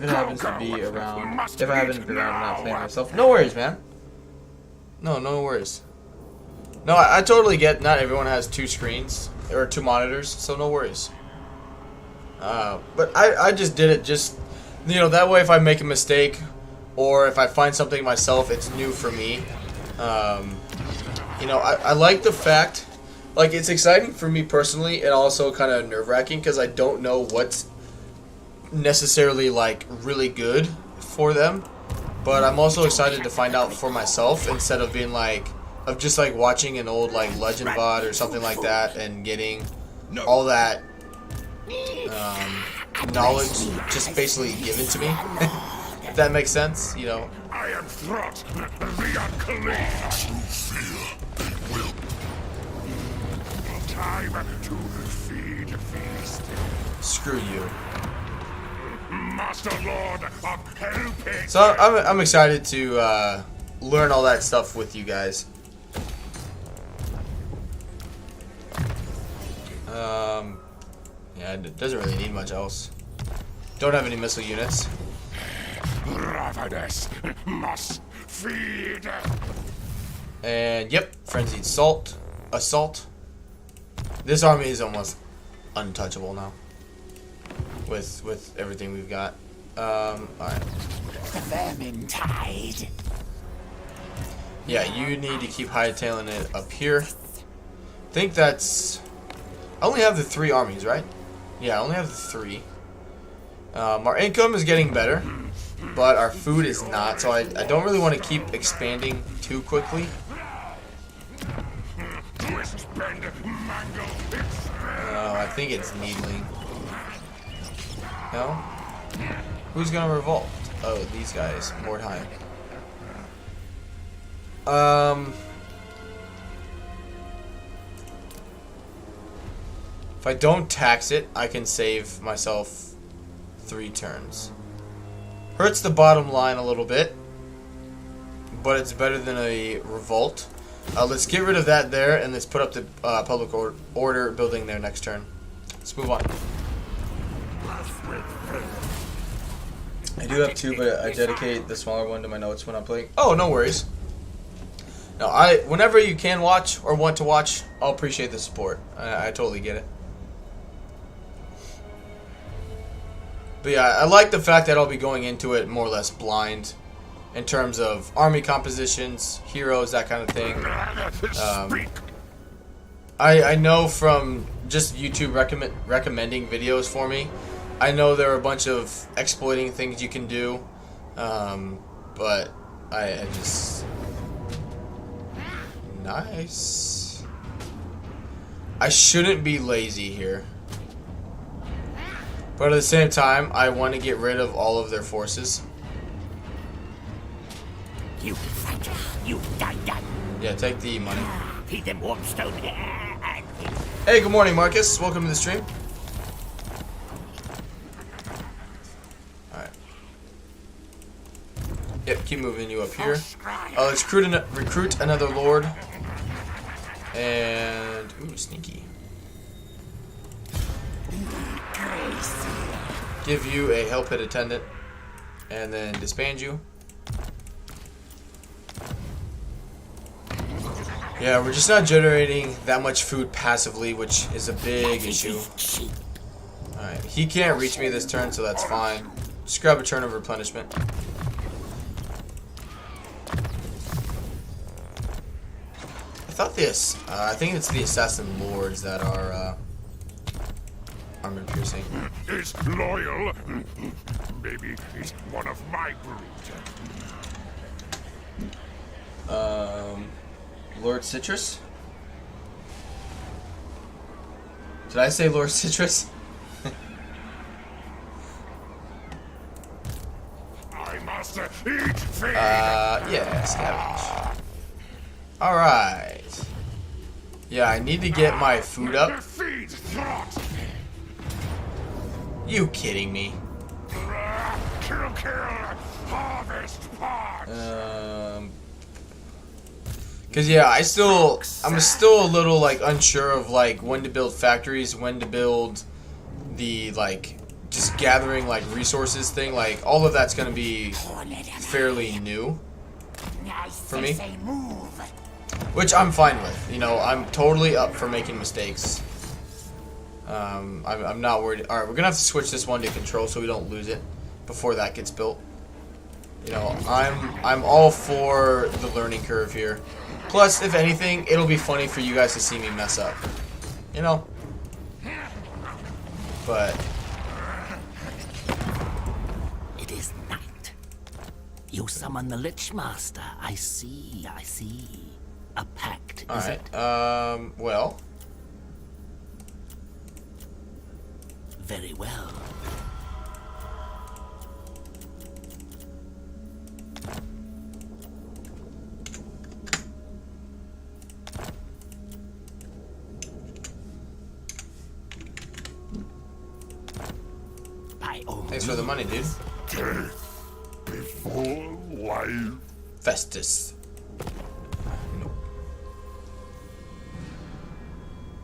happens to be around, if I happen to be around, I'm not playing myself. No worries, man. No worries. No, I totally get not everyone has 2 screens or 2 monitors, so no worries. But I just did it just, you know, that way if I make a mistake or if I find something myself, it's new for me. You know, I like the fact, like, it's exciting for me personally and also kind of nerve-wracking because I don't know what's necessarily, like, really good for them. But I'm also excited to find out for myself instead of being, like, of just, like, watching an old, like, Legend VOD or something like that and getting all that knowledge just basically given to me. If that makes sense, you know. I am Throt, the Unclean. Time to feed feast. Screw you. Master Lord of Hellpit. So I'm excited to learn all that stuff with you guys. Yeah, it doesn't really need much else. Don't have any missile units. Ravenous must feed. And yep, frenzied assault. This army is almost untouchable now. With everything we've got. Alright. The vermin tide. Yeah, you need to keep hightailing it up here. I think that's... I only have the 3 armies, right? Yeah, I only have the 3. Our income is getting better, but our food is not, so I don't really want to keep expanding too quickly. I think it's needling. No? Who's gonna revolt? Oh, these guys. Mordheim. If I don't tax it, I can save myself 3 turns. Hurts the bottom line a little bit, but it's better than a revolt. Let's get rid of that there, and let's put up the public order building there next turn. Let's move on. I do have 2, but I dedicate the smaller one to my notes when I'm playing. Oh, no worries. No, whenever you can watch or want to watch, I'll appreciate the support. I totally get it. But yeah, I like the fact that I'll be going into it more or less blind in terms of army compositions, heroes, that kind of thing. I know from just YouTube recommending videos for me, I know there are a bunch of exploiting things you can do, but I just... Nice. I shouldn't be lazy here. But at the same time, I want to get rid of all of their forces. You fighter, you done. Yeah, take the money. Feed them warm stone. Hey, good morning, Marcus. Welcome to the stream. Alright. Yep, keep moving you up here. Let's recruit another lord. And... Ooh, sneaky. Give you a hell pit attendant. And then disband you. Yeah, we're just not generating that much food passively, which is a big issue. Alright, he can't reach me this turn, so that's fine. Just grab a turn of replenishment. I thought this. I think it's the assassin lords that are armor piercing. Is loyal. Maybe he's one of my brood. Lord Citrus? Did I say Lord Citrus? I must eat feed. Yeah, scavenge. Alright. Yeah, I need to get my food up. Feed Throt. You kidding me? Kill, harvest part. Cause yeah, I'm still a little like unsure of like when to build factories, when to build the like just gathering like resources thing. Like all of that's gonna be fairly new for me, which I'm fine with. You know, I'm totally up for making mistakes. I'm not worried. All right, we're gonna have to switch this one to control so we don't lose it before that gets built. You know, I'm all for the learning curve here. Plus, if anything, it'll be funny for you guys to see me mess up. You know? But... It is night. You summon the Lich Master. I see. A pact, is it? Well... Very well. Thanks for the money, dude. Death before life. Festus. Nope.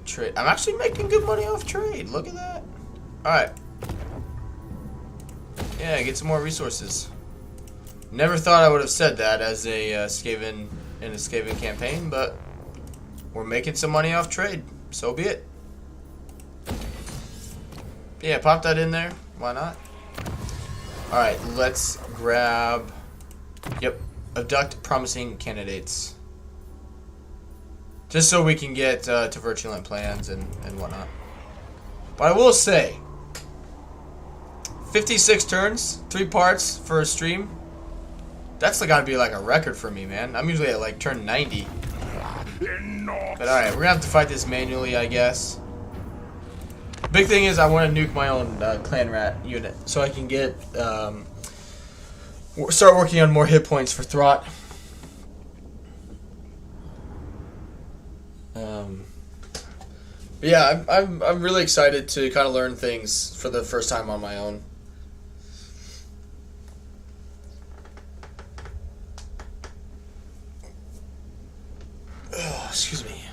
Trade. I'm actually making good money off trade. Look at that. Alright. Yeah, get some more resources. Never thought I would have said that as a Skaven in a Skaven campaign, but we're making some money off trade. So be it. Yeah, pop that in there. Why not? Alright, let's grab... Yep. Abduct promising candidates. Just so we can get to virulent plans and whatnot. But I will say... 56 turns, 3 parts for a stream. That's gotta be like a record for me, man. I'm usually at like turn 90. But alright, we're gonna have to fight this manually, I guess. Big thing is I want to nuke my own clan rat unit so I can get start working on more hit points for Throt. But yeah, I'm really excited to kind of learn things for the first time on my own. Oh, excuse me.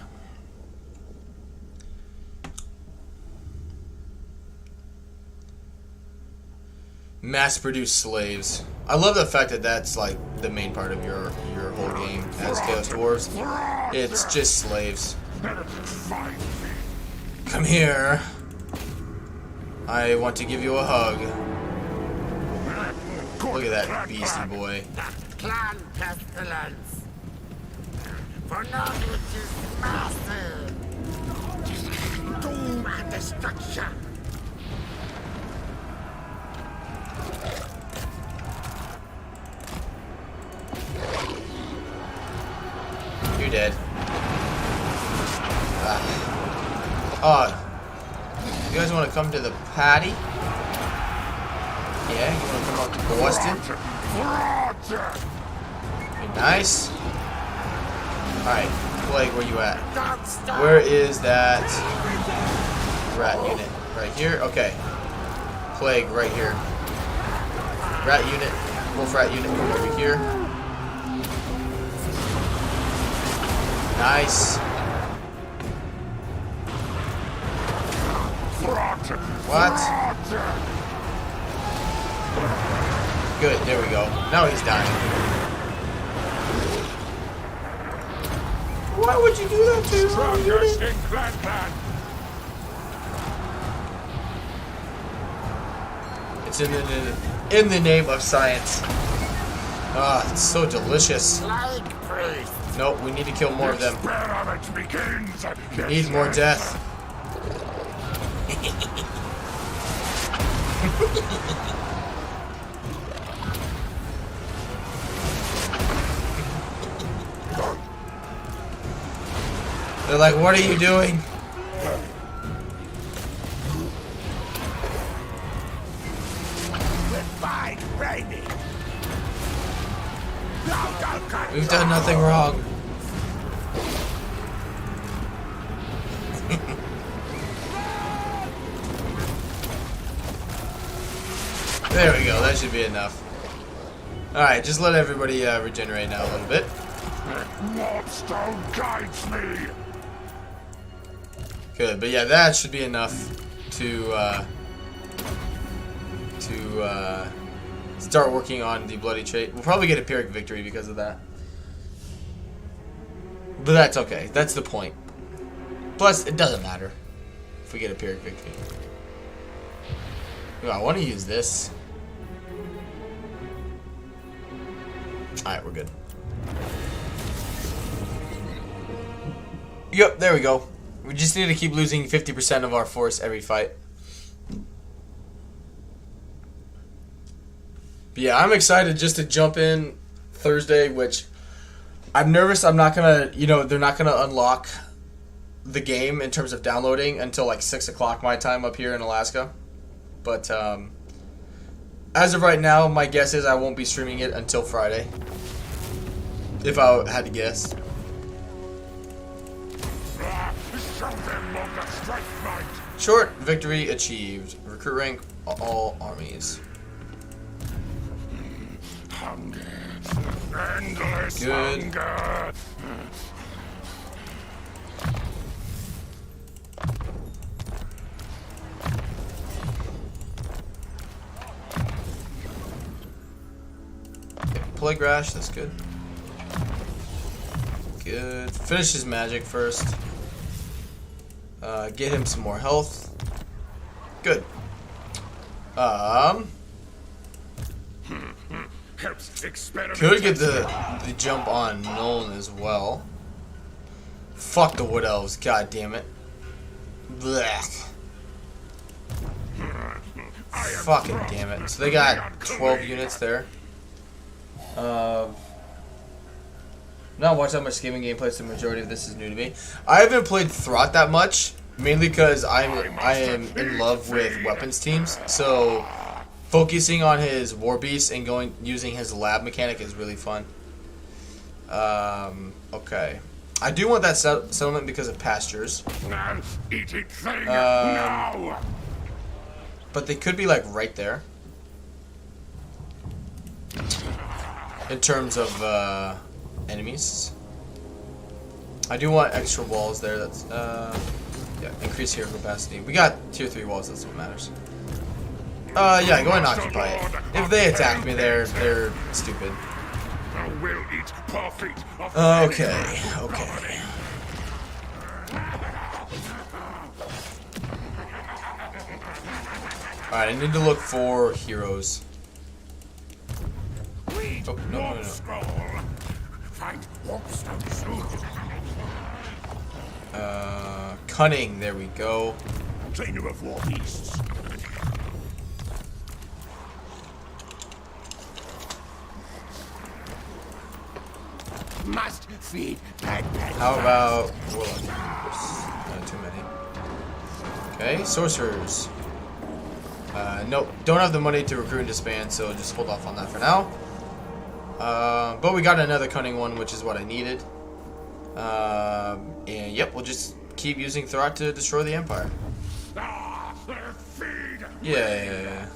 Mass-produced slaves. I love the fact that that's like the main part of your whole game as Chaos Dwarves. It's just slaves. Come here. I want to give you a hug. Look at that beastie boy. Clan pestilence. For knowledge is master. Doom and destruction. You're dead. Oh, you guys want to come to the patty? Yeah, you want to come up to Boston? Okay, nice. Alright, Plague, where you at? Where is that rat unit? Right here? Okay. Plague, right here. Rat unit, wolf rat unit, come over here. Nice. What? Good, there we go. Now he's dying. Why would you do that to him? It's in the name of science. Ah, it's so delicious. Nope, we need to kill more of them. We need more death. They're like, what are you doing? Goodbye, baby. We've done nothing wrong. There we go, that should be enough. Alright, just let everybody regenerate now a little bit. Mobstone guides me. Good, but yeah, that should be enough to start working on the bloody trait. We'll probably get a Pyrrhic victory because of that. But that's okay, that's the point. Plus, it doesn't matter if we get a Pyrrhic victory. Ooh, I want to use this. Alright, we're good. Yep, there we go. We just need to keep losing 50% of our force every fight. But yeah, I'm excited just to jump in Thursday, which I'm nervous I'm not gonna, you know, they're not gonna unlock the game in terms of downloading until like 6 o'clock my time up here in Alaska. But as of right now, my guess is I won't be streaming it until Friday. If I had to guess. Short victory achieved. Recruit rank all armies. Hunger. Endless Good. hunger. Plague Rash, that's good. Good. Finish his magic first. Get him some more health. Good. Could get the jump on Nolan as well. Fuck the Wood Elves, god damn it. Blech. Fucking damn it. So they got 12 units there. Not watched that much gaming gameplay, so the majority of this is new to me. I haven't played Throt that much, mainly because I am in love with weapons teams. So focusing on his war beast and using his lab mechanic is really fun. Okay, I do want that settlement because of pastures. But they could be like right there. In terms of enemies, I do want extra walls there. That's yeah, increase hero capacity. We got tier 3 walls. That's what matters. Yeah, go and occupy it. If they attack me, they're stupid. Okay, okay. All right, I need to look for heroes. Oh, no. Cunning, there we go. Trainer of war beasts. Must feed bad. How about Warlock? Not too many. Okay, sorcerers. Nope, don't have the money to recruit and disband, so just hold off on that for now. But we got another cunning one, which is what I needed. And yep, we'll just keep using Throt to destroy the Empire. Yeah.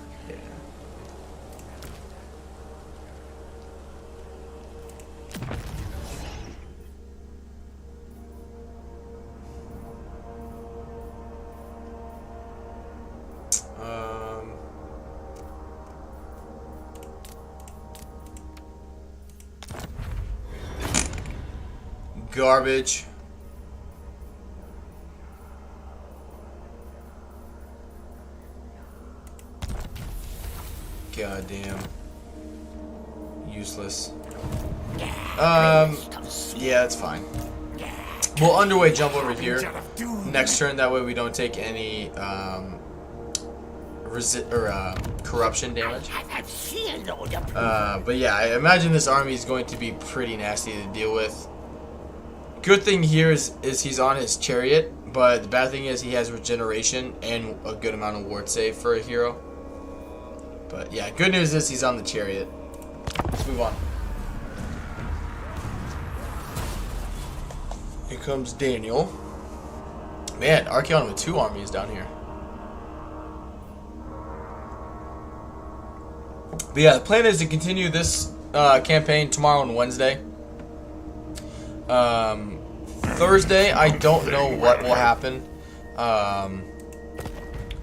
Garbage. Goddamn. Useless. Yeah, it's fine. We'll underway jump over here next turn. That way we don't take any corruption damage. But yeah, I imagine this army is going to be pretty nasty to deal with. Good thing here is he's on his chariot, but the bad thing is he has regeneration and a good amount of ward save for a hero. But yeah, good news is he's on the chariot. Let's move on. Here comes Daniel. Man, Archeon with 2 armies down here. But yeah, the plan is to continue this campaign tomorrow and Wednesday. Thursday, I don't know what will happen.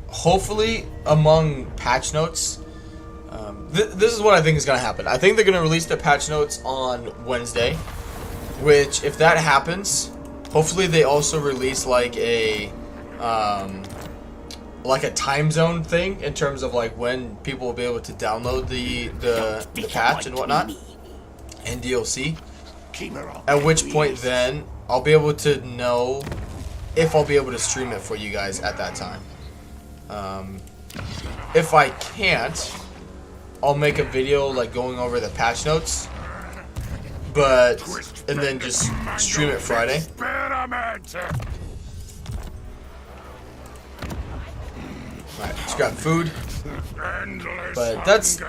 Hopefully, among patch notes, this is what I think is going to happen. I think they're going to release the patch notes on Wednesday, which, if that happens, hopefully they also release like a time zone thing in terms of like when people will be able to download the patch and whatnot and DLC. At which point then I'll be able to know if I'll be able to stream it for you guys at that time. If I can't, I'll make a video like going over the patch notes, and then just stream it Friday. Alright, just grab food. But that's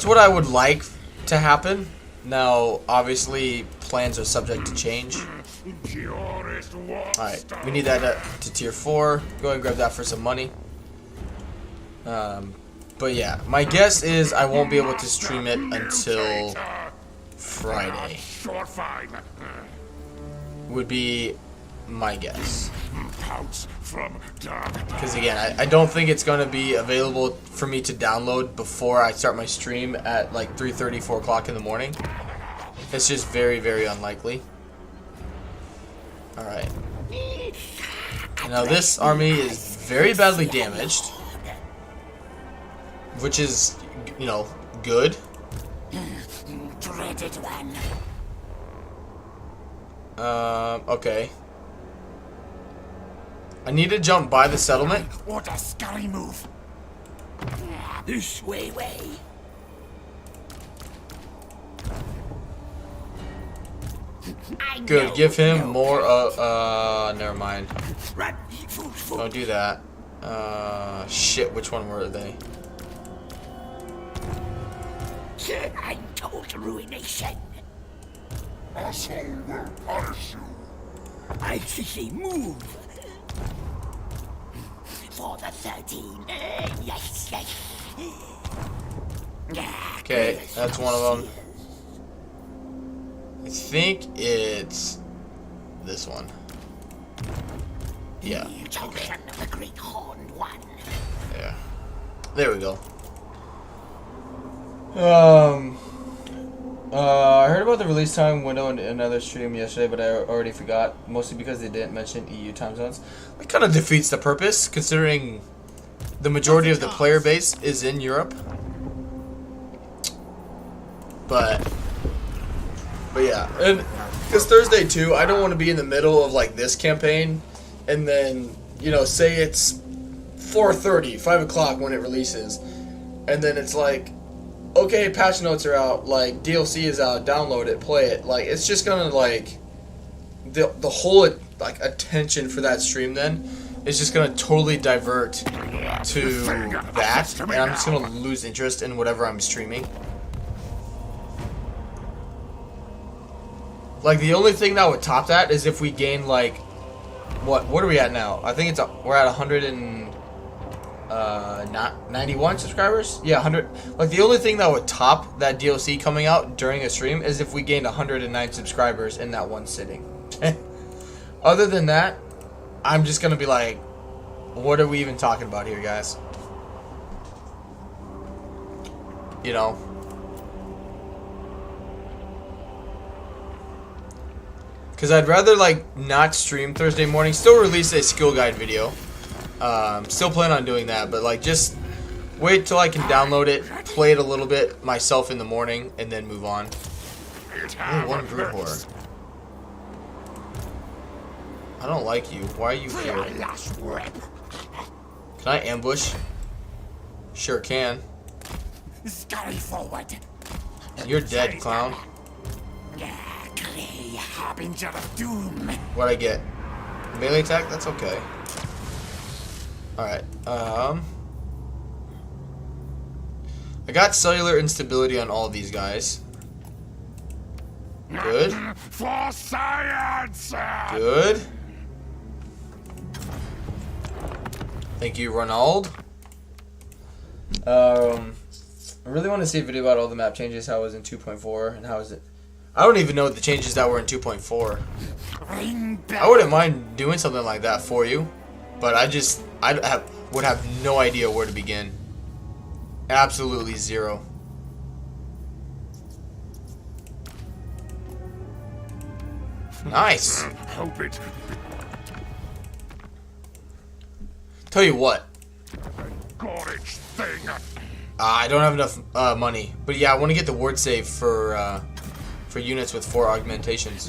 what I would like to happen. Now, obviously, plans are subject to change. Alright, we need that to tier 4. Go ahead and grab that for some money. But yeah, my guess is I won't be able to stream it until Friday. Would be my guess. Because again, I don't think it's going to be available for me to download before I start my stream at like 3:30, 4 o'clock in the morning. It's just very, very unlikely. Alright. Now this army is very badly damaged, which is, you know, good. Okay. I need to jump by the settlement. What a scurry move. This way. Good, give him more, never mind. Don't do that. Shit, which one were they? Total ruination. Asshole will punish you. I see move. For the 13. Yes. Okay, that's one of them. I think it's this one. Yeah. Okay. The great horned one. Yeah. There we go. I heard about the release time window in another stream yesterday, but I already forgot, mostly because they didn't mention EU time zones. That kind of defeats the purpose, considering the majority of the player base is in Europe. But yeah, and because Thursday too, I don't want to be in the middle of like this campaign, and then, you know, say it's 4:30, 5 o'clock when it releases, and then it's like, okay, patch notes are out, like, DLC is out, download it, play it. Like, it's just gonna, like, the whole, like, attention for that stream then is just gonna totally divert to that, and I'm just gonna lose interest in whatever I'm streaming. Like, the only thing that would top that is if we gain, like, what are we at now? I think we're at 91 subscribers? Yeah, 100. Like, the only thing that would top that DLC coming out during a stream is if we gained 109 subscribers in that one sitting. Other than that, I'm just gonna be like, what are we even talking about here, guys? You know? Because I'd rather, like, not stream Thursday morning, still release a skill guide video. Still plan on doing that, but like just wait till I can download it, play it a little bit myself in the morning, and then move on. Only one brute horror. I don't like you. Why are you here? Can I ambush? Sure can. Scurry forward. You're dead, clown. Grey harbinger of doom. What'd I get? Melee attack? That's okay. Alright, I got cellular instability on all these guys. Good. For science! Good. Thank you, Ronald. I really want to see a video about all the map changes, how it was in 2.4, and how is it... I don't even know the changes that were in 2.4. I wouldn't mind doing something like that for you, but I would have no idea where to begin. Absolutely zero. Nice. Hope it. Tell you what, Gorge thing. I don't have enough money, but yeah, I want to get the word save for units with 4 augmentations.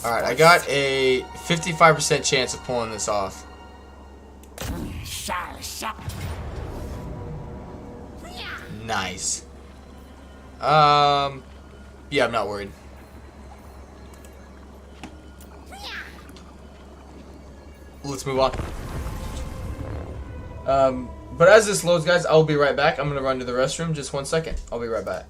All right, I got a 55% chance of pulling this off. Nice. Yeah, I'm not worried. Let's move on. But as this loads, guys, I'll be right back. I'm gonna run to the restroom. Just 1 second. I'll be right back.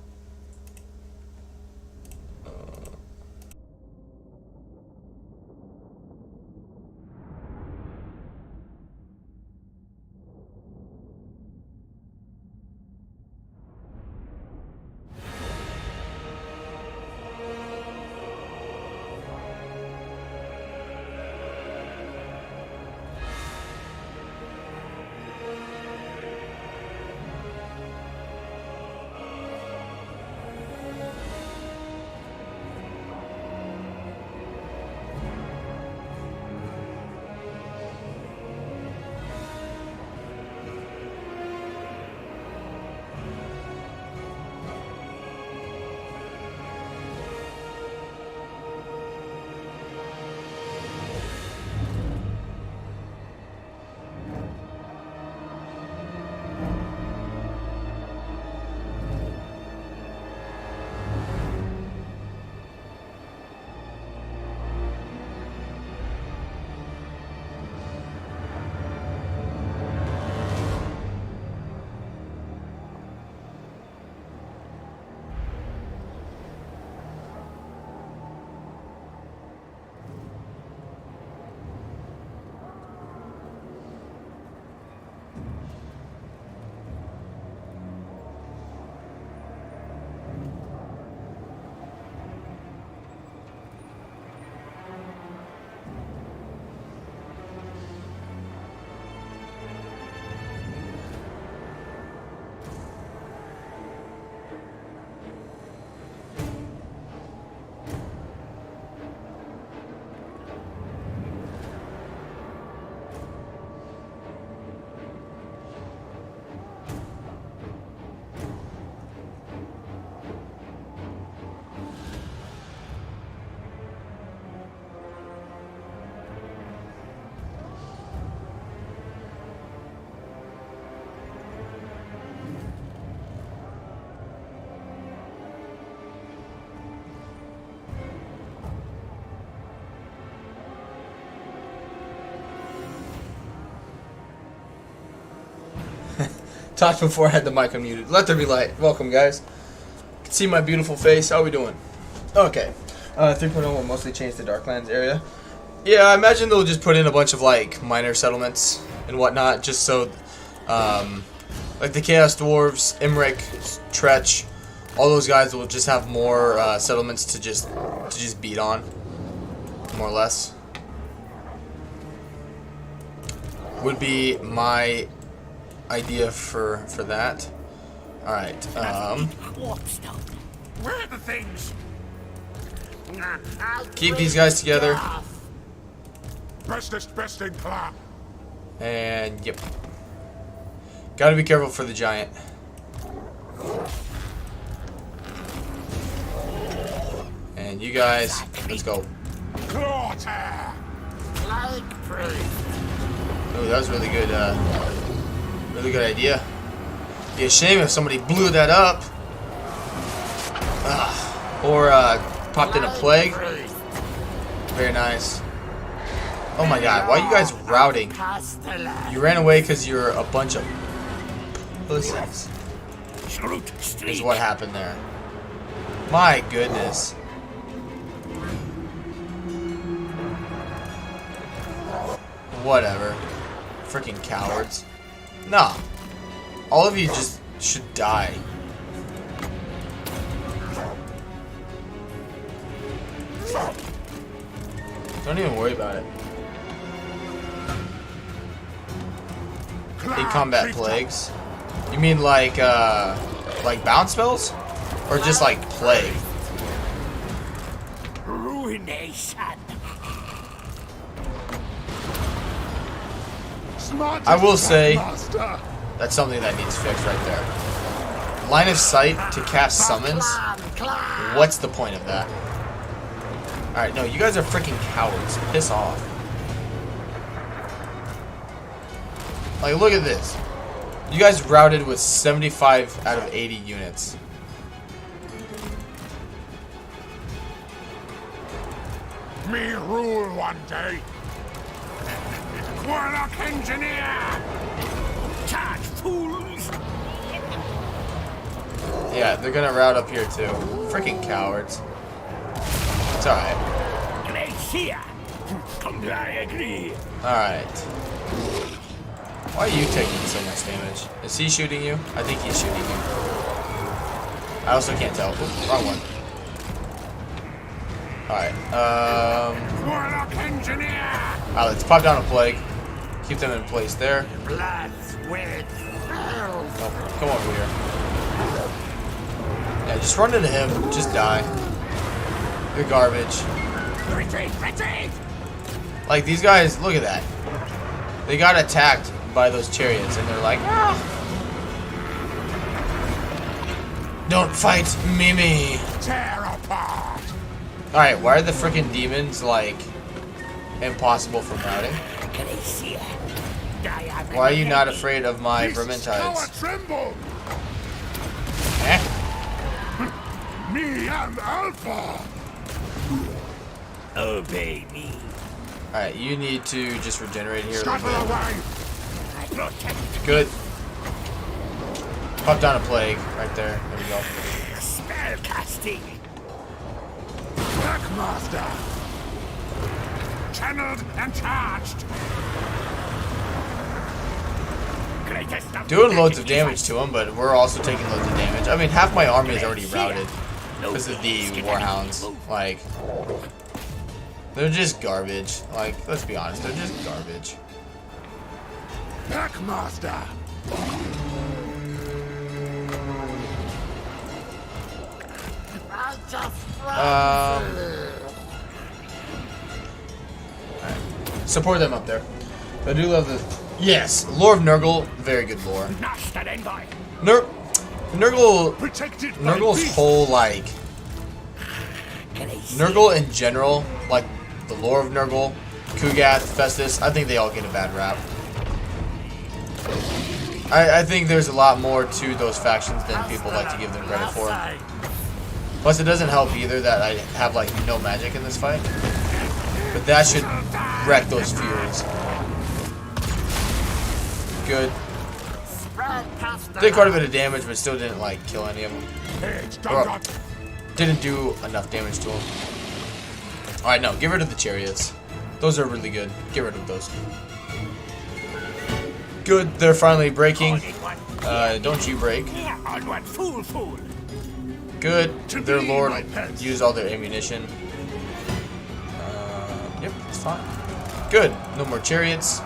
Talked before I had the mic unmuted. Let there be light. Welcome, guys. You can see my beautiful face. How we doing? Okay. 3.0 will mostly change the Darklands area. Yeah, I imagine they'll just put in a bunch of, like, minor settlements and whatnot, just so, like the Chaos Dwarves, Imric, Tretch, all those guys will just have more settlements to just beat on, more or less. Would be my idea for that. All right. Where are the things? Keep these guys together. Best in class. And yep. Gotta be careful for the giant. And you guys, let's go. Oh, that was really good. Really good idea. Be a shame if somebody blew that up. Or popped in a plague. Very nice. Oh my god, why are you guys routing? You ran away because you're a bunch of pussies. Is what happened there. My goodness. Whatever. Freaking cowards. Nah. All of you just should die. Don't even worry about it. In combat plagues? You mean like bounce spells? Or just like plague? Ruination. I will say that's something that needs fixed right there. Line of sight to cast summons? What's the point of that? Alright, no, you guys are freaking cowards. Piss off. Like, look at this. You guys routed with 75 out of 80 units. Me rule one day. Warlock engineer! Charge, fools! Yeah, they're gonna route up here too. Freaking cowards. It's alright. Glacier! I agree. Alright. Why are you taking so much damage? Is he shooting you? I think he's shooting you. I also can't tell. Oops, wrong one. Alright, Warlock engineer! alright, let's pop down a plague. Keep them in place there. Oh, come over here. Yeah, just run into him. Just die. You're garbage. Retreat, retreat! Like, these guys, look at that. They got attacked by those chariots, and they're like, ah. Don't fight Mimi. Tear apart! Alright, why are the freaking demons, like, impossible from routing? Glacier! Why are you not afraid of my Power vermintides? tremble! Eh? Me and Alpha! Obey me. Alright, you need to just regenerate here a Scuttle little bit. away! Good. Pop down a plague right there. There we go. Spell casting. Blackmaster! Channeled and charged! Greatest of Doing loads of damage to him, but we're also taking loads of damage. I mean, half my army is already routed because of the Warhounds. Like, they're just garbage. Like, let's be honest, they're just garbage. Blackmaster! Alright. Support them up there. I do love this. Yes, Lore of Nurgle, very good lore. Protected by Nurgle's beast. whole, like, Nurgle in general, like the lore of Nurgle, Kugath, Festus, I think they all get a bad rap. I think there's a lot more to those factions than people like to give them credit for. Plus, it doesn't help either that I have, like, no magic in this fight. But that should wreck those Furies. Good. Did quite a bit of damage, but still didn't, like, kill any of them. Or didn't do enough damage to them. Alright, no, get rid of the chariots. Those are really good. Get rid of those. Good, they're finally breaking. Don't you break. Good, their lord used all their ammunition. Yep, it's fine. Good, no more chariots.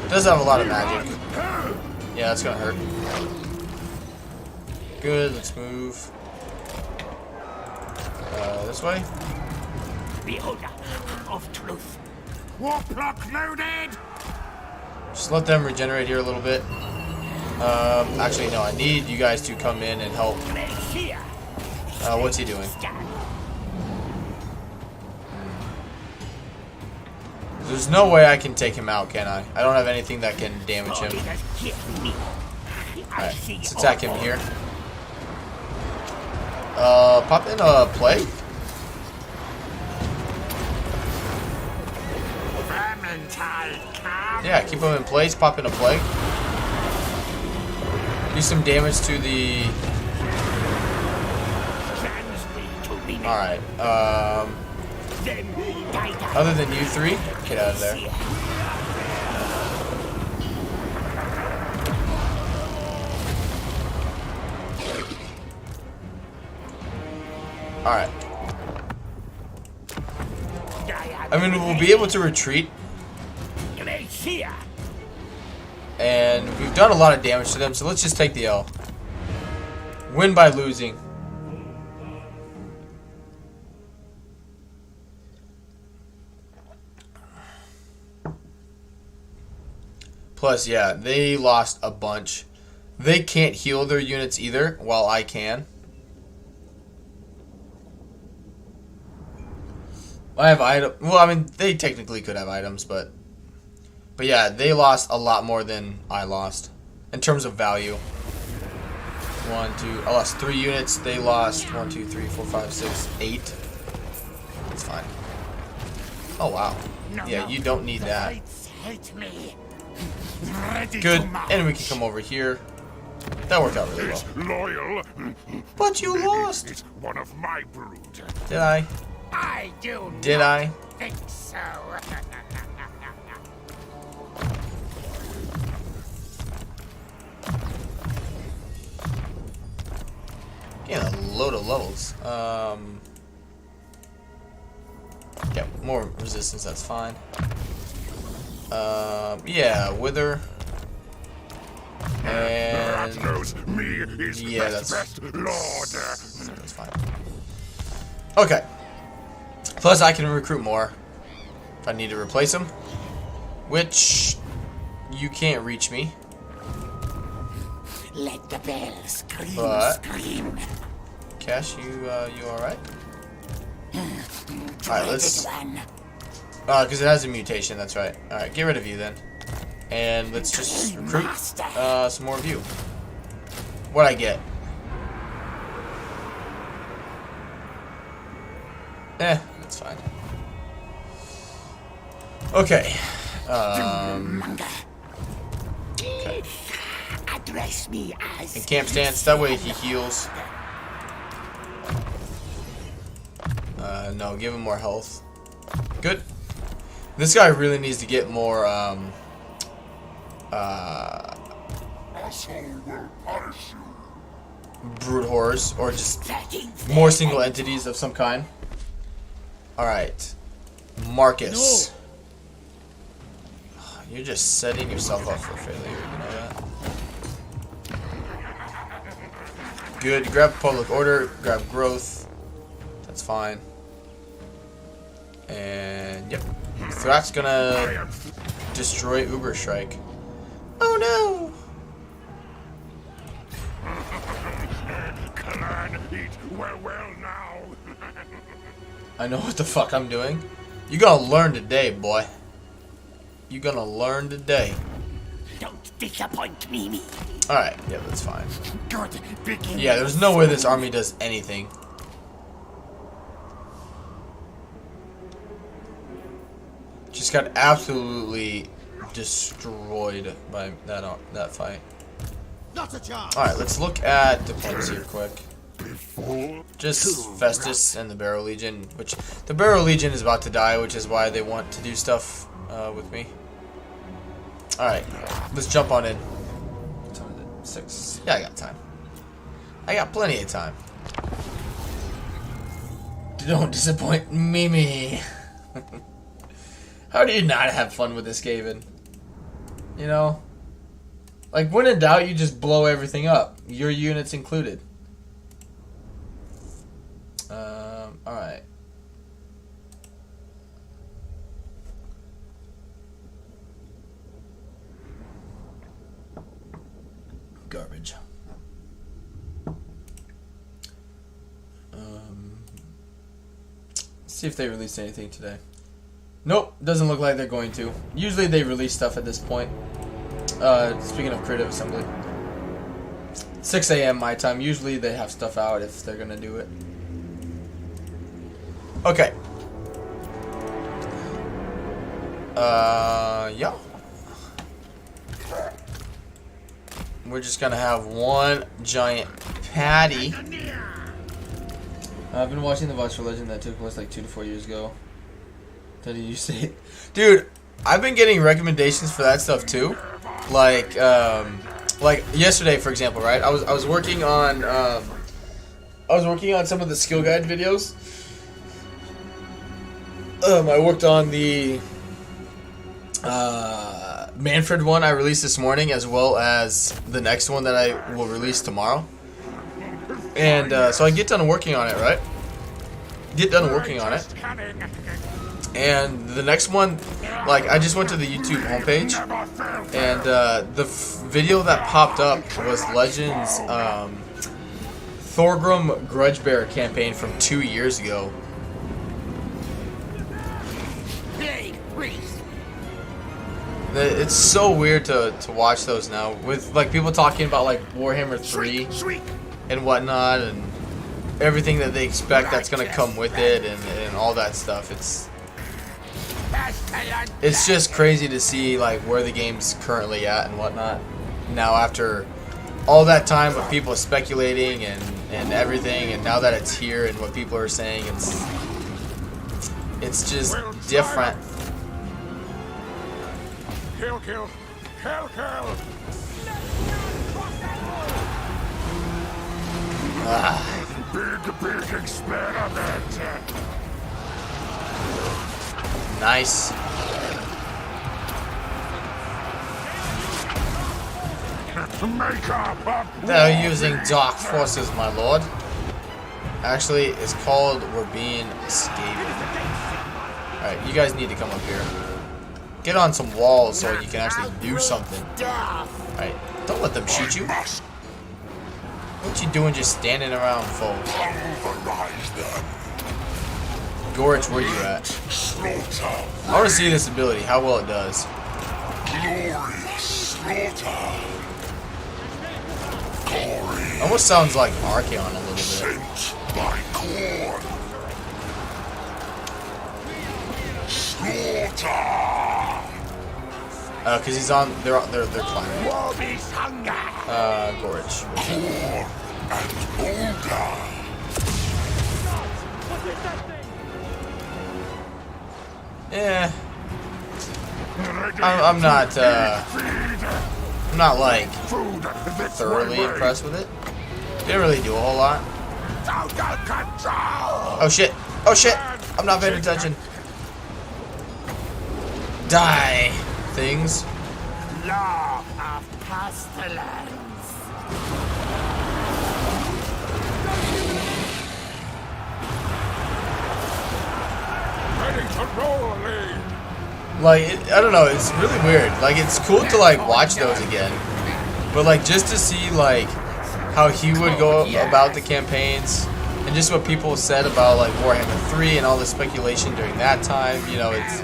Does have a lot of magic. Yeah, that's gonna hurt. Good, let's move. This way? Beholder of truth. Warplock loaded! Just let them regenerate here a little bit. Actually, no, I need you guys to come in and help. What's he doing? There's no way I can take him out, can I? I don't have anything that can damage him. Alright, let's attack him here. Pop in a plague. Yeah, keep him in place, pop in a plague. Do some damage to the... Alright, other than you three, get out of there. Alright. I mean, we'll be able to retreat. And we've done a lot of damage to them, so let's just take the L. Win by losing. Plus, yeah, they lost a bunch. They can't heal their units either, while I can. I have items. Well, I mean, they technically could have items, but yeah, they lost a lot more than I lost in terms of value. 1, 2. I lost 3 units. They lost 1, 2, 3, 4, 5, 6, 8. It's fine. Oh wow. Yeah, you don't need that. Good. And we can come over here. That worked out really well. Loyal. But you lost. It's one of my brood. Did I? I do. Did I? Think so. Yeah, a load of levels. Yeah, more resistance, that's fine. Yeah, Wither. And knows me is yeah, best lord. That's fine. Okay. Plus, I can recruit more if I need to replace them, which you can't reach me. Let the bell scream, But scream. Cash, you all right? All right, let's. One. Because it has a mutation. That's right. All right, get rid of you then, and let's just recruit some more of you. What'd I get? That's fine. Okay. Okay. Address me as In camp stance. That way he heals. No, give him more health. Good. This guy really needs to get more, brood horrors, or just more single entities of some kind. Alright. Markus. You're just setting yourself up for failure, you know that? Good. Grab public order, grab growth. That's fine. And, yep. Throt's gonna destroy Uber Strike. Oh no! Clan, eat well now. I know what the fuck I'm doing. You're gonna learn today, boy. You're gonna learn today. Don't disappoint me. Alright, yeah, that's fine. Good beginning. Yeah, there's no way this army does anything. Just got absolutely destroyed by that fight. Not a chance. Alright, let's look at diplomacy real quick. Just Festus and the Barrow Legion, which the Barrow Legion is about to die, which is why they want to do stuff with me. Alright, let's jump on in. What time is it? 6. Yeah, I got time. I got plenty of time. Don't disappoint Mimi. How do you not have fun with this, Gaven? You know? Like, when in doubt, you just blow everything up. Your units included. Alright. Garbage. Let's see if they released anything today. Nope, doesn't look like they're going to. Usually they release stuff at this point. Speaking of creative assembly. 6 a.m. my time. Usually they have stuff out if they're gonna do it. Okay. Yeah. We're just gonna have one giant patty. I've been watching the Watch for Legend that took place like 2 to 4 years ago. Did you see it? Dude, I've been getting recommendations for that stuff too. Like yesterday, for example, right? I was working on some of the skill guide videos. I worked on the Manfred one I released this morning, as well as the next one that I will release tomorrow. And so I get done working on it, right? Get done working on it. And the next one, like, I just went to the YouTube homepage, and the video that popped up was Legends Thorgrim Grudgebearer campaign from 2 years ago. It's so weird to watch those now, with like people talking about like Warhammer 3 and whatnot, and everything that they expect that's gonna come with it, and all that stuff. It's just crazy to see like where the game's currently at and whatnot now, after all that time of people speculating and everything, and now that it's here and what people are saying, it's just different. Kill, kill, kill, kill. Big experiment. Nice. They're using dark forces, my lord. Actually, it's called We're Being Escaped. Alright, you guys need to come up here. Get on some walls so you can actually do something. Alright, don't let them shoot you. What you doing just standing around, folks? Gorge, where you at? I want to see this ability, how well it does. Almost sounds like Archeon a little bit. Cause he's on. They're climbing. Gorge. Yeah. I'm not like thoroughly impressed with it. Didn't really do a whole lot. Oh shit! Oh shit! I'm not paying attention. Die, things. Law of pestilence. Ready to roll, lead. Like, I don't know, it's really weird. Like, it's cool to like watch those again, but like just to see like how he would go about the campaigns, and just what people said about like Warhammer 3 and all the speculation during that time. You know, it's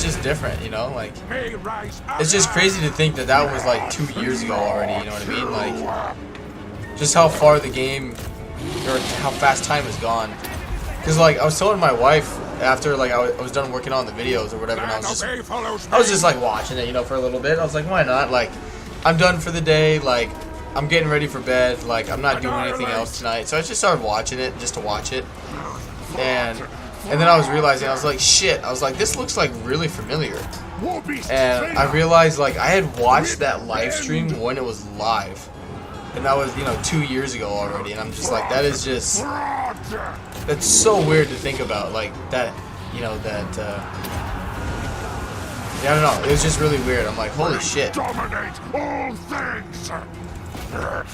just different. You know, like it's just crazy to think that that was like 2 years ago already. You know what I mean? Like, just how far the game, or how fast time has gone. Because like I was telling my wife after like I was done working on the videos or whatever, and I was just like watching it, you know, for a little bit. I was like, why not? Like, I'm done for the day. Like, I'm getting ready for bed. Like, I'm not doing anything else tonight. So I just started watching it just to watch it. And then I was realizing, I was like, shit. I was like, this looks like really familiar. And I realized like I had watched that live stream when it was live, and that was, you know, 2 years ago already. And I'm just like, that is just, that's so weird to think about. Like that, you know, that. Yeah, I don't know. It was just really weird. I'm like, holy shit. Dominate all things.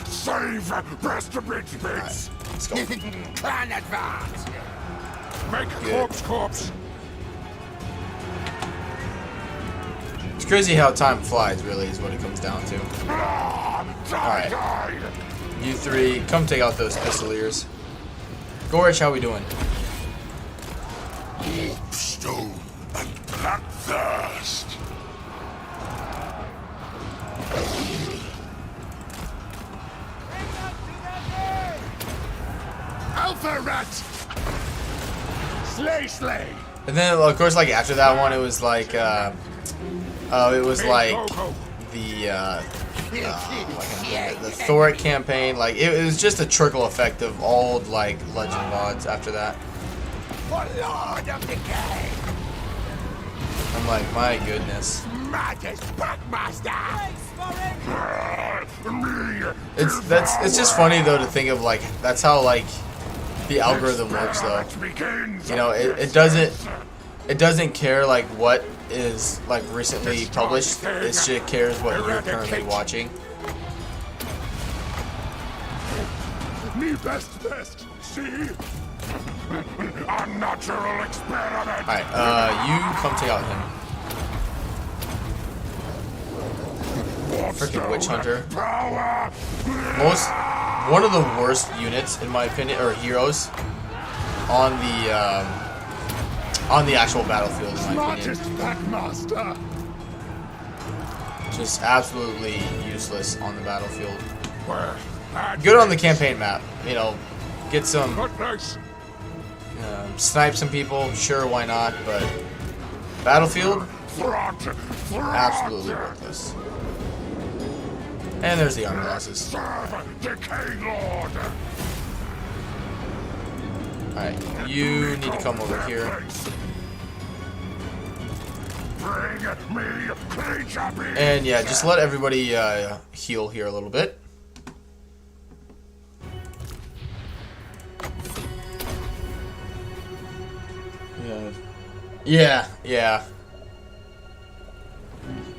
Save best bits. Right, let's go. Clan advance. Make corpse. It's crazy how time flies, really, is what it comes down to. Alright. You three, come take out those pistoliers. Gorge, how we doing? Stone and bloodthirst. Alpha rat. Slay. And then, of course, like after that one, it was like, the Throt campaign. Like it was just a trickle effect of all like legend mods after that. Lord of Decay. I'm like, my goodness. Maddest Packmaster. It's just funny though to think of like that's how like the algorithm works though. You know, it doesn't care like what is like recently published. It just cares what you're currently watching. Me best. See? Unnatural experiment. Alright, you come take out him. Freaking witch hunter. One of the worst units in my opinion, or heroes on the actual battlefield in my opinion. Just absolutely useless on the battlefield. Good on the campaign map, you know, get some snipe some people, sure, why not, but battlefield, absolutely worthless. And there's the armor losses. Alright, you need to come over here. And yeah, just let everybody heal here a little bit. Yeah.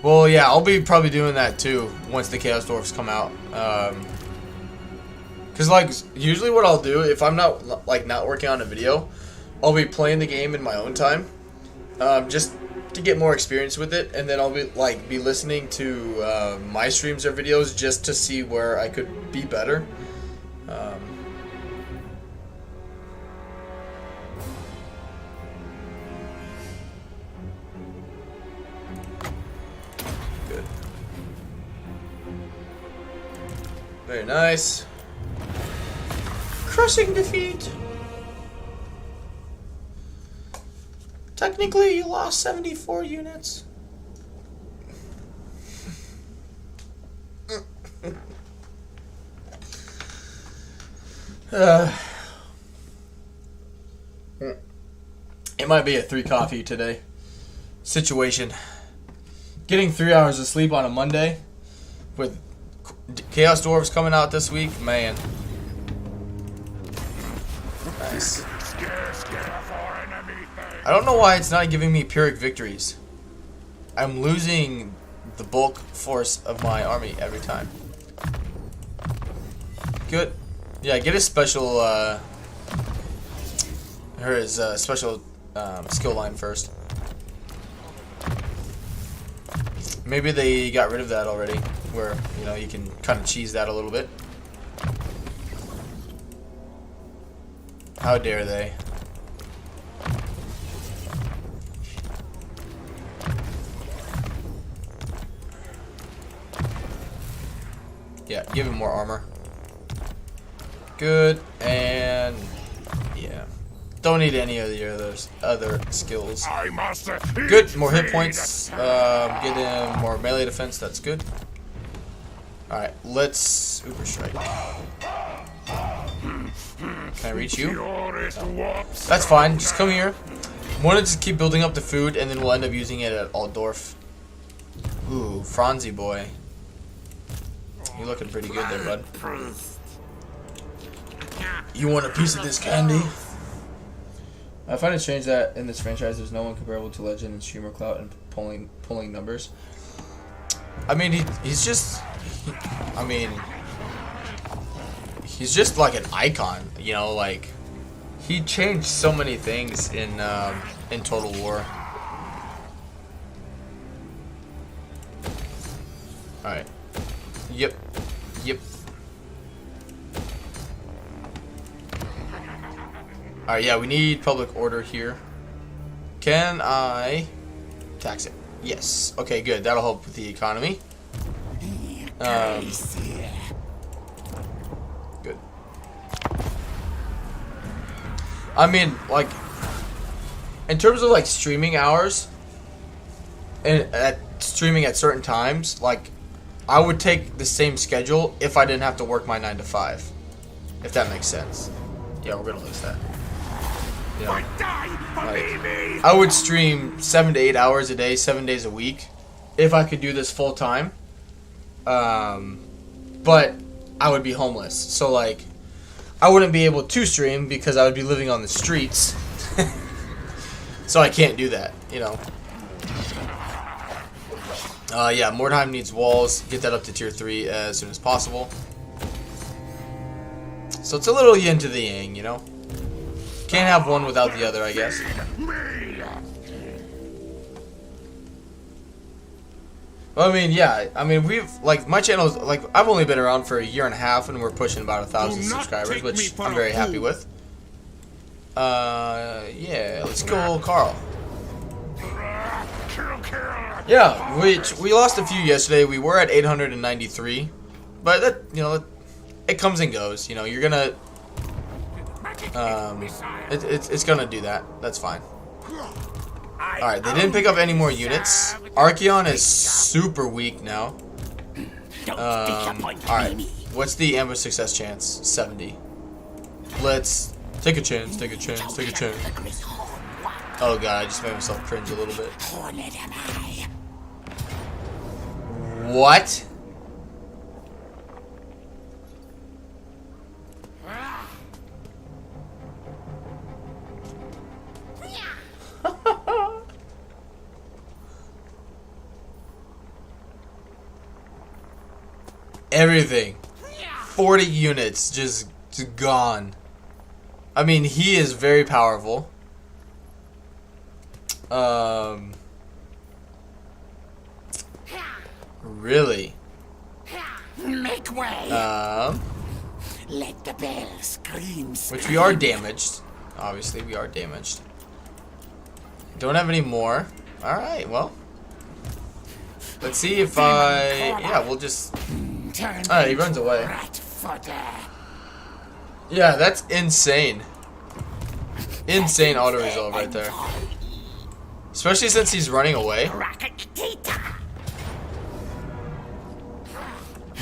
Well, yeah, I'll be probably doing that too once the Chaos Dwarfs come out. Cause like usually what I'll do if I'm not working on a video, I'll be playing the game in my own time, just to get more experience with it, and then I'll be listening to my streams or videos just to see where I could be better. Very nice. Crushing defeat. Technically, you lost 74 units. It might be a 3 coffee today situation. Getting 3 hours of sleep on a Monday with Chaos Dwarves coming out this week, man. Nice. I don't know why it's not giving me Pyrrhic victories. I'm losing the bulk force of my army every time. Good. Yeah, get his special, his special skill line first. Maybe they got rid of that already, where, you know, you can kind of cheese that a little bit. How dare they? Yeah, give him more armor. Good, and yeah. Don't need any of the other skills. Good, more hit points. Get him more melee defense, that's good. Alright, let's Uber Strike. Can I reach you? No. That's fine, just come here. I want to just keep building up the food, and then we'll end up using it at Altdorf. Ooh, Franzi boy. You're looking pretty good there, bud. You want a piece of this candy? I find it strange that in this franchise there's no one comparable to Legend and Streamer Clout and pulling numbers. I mean, he's just... I mean... He's just like an icon, you know, like... He changed so many things in Total War. Alright. Yep. Alright, yeah, we need public order here. Can I tax it? Yes. Okay, good. That'll help with the economy. Good. I mean, like, in terms of like streaming hours and streaming at certain times, like, I would take the same schedule if I didn't have to work my 9 to 5. If that makes sense. Yeah, we're gonna lose that. Yeah. Like, I would stream 7 to 8 hours a day, 7 days a week, if I could do this full time. But I would be homeless, so like, I wouldn't be able to stream because I would be living on the streets. So I can't do that, you know. Yeah, Mordheim needs walls. Get that up to tier 3 as soon as possible. So it's a little yin to the yang, you know. Can't have one without the other, I guess. Well, I mean, yeah. I mean, we've, like, my channel's, like, I've only been around for a year and a half, and we're pushing about 1,000 subscribers, which I'm very happy with. Yeah, let's go, Carl. Yeah, we lost a few yesterday. We were at 893, but that, you know, it comes and goes. You know, you're gonna, it's gonna do that. That's fine. All right, they didn't pick up any more units. Archeon is super weak now. All right, what's the ambush success chance? 70. Let's take a chance. Take a chance. Take a chance. Oh god, I just made myself cringe a little bit. What? Everything. 40 units just gone. I mean, he is very powerful. Really? Make way. Let the bell scream. Which we are damaged. Obviously, we are damaged. Don't have any more. Alright, well. Let's see if yeah, we'll just... Alright, he runs away. Yeah, that's insane. Insane auto-resolve right there. Especially since he's running away.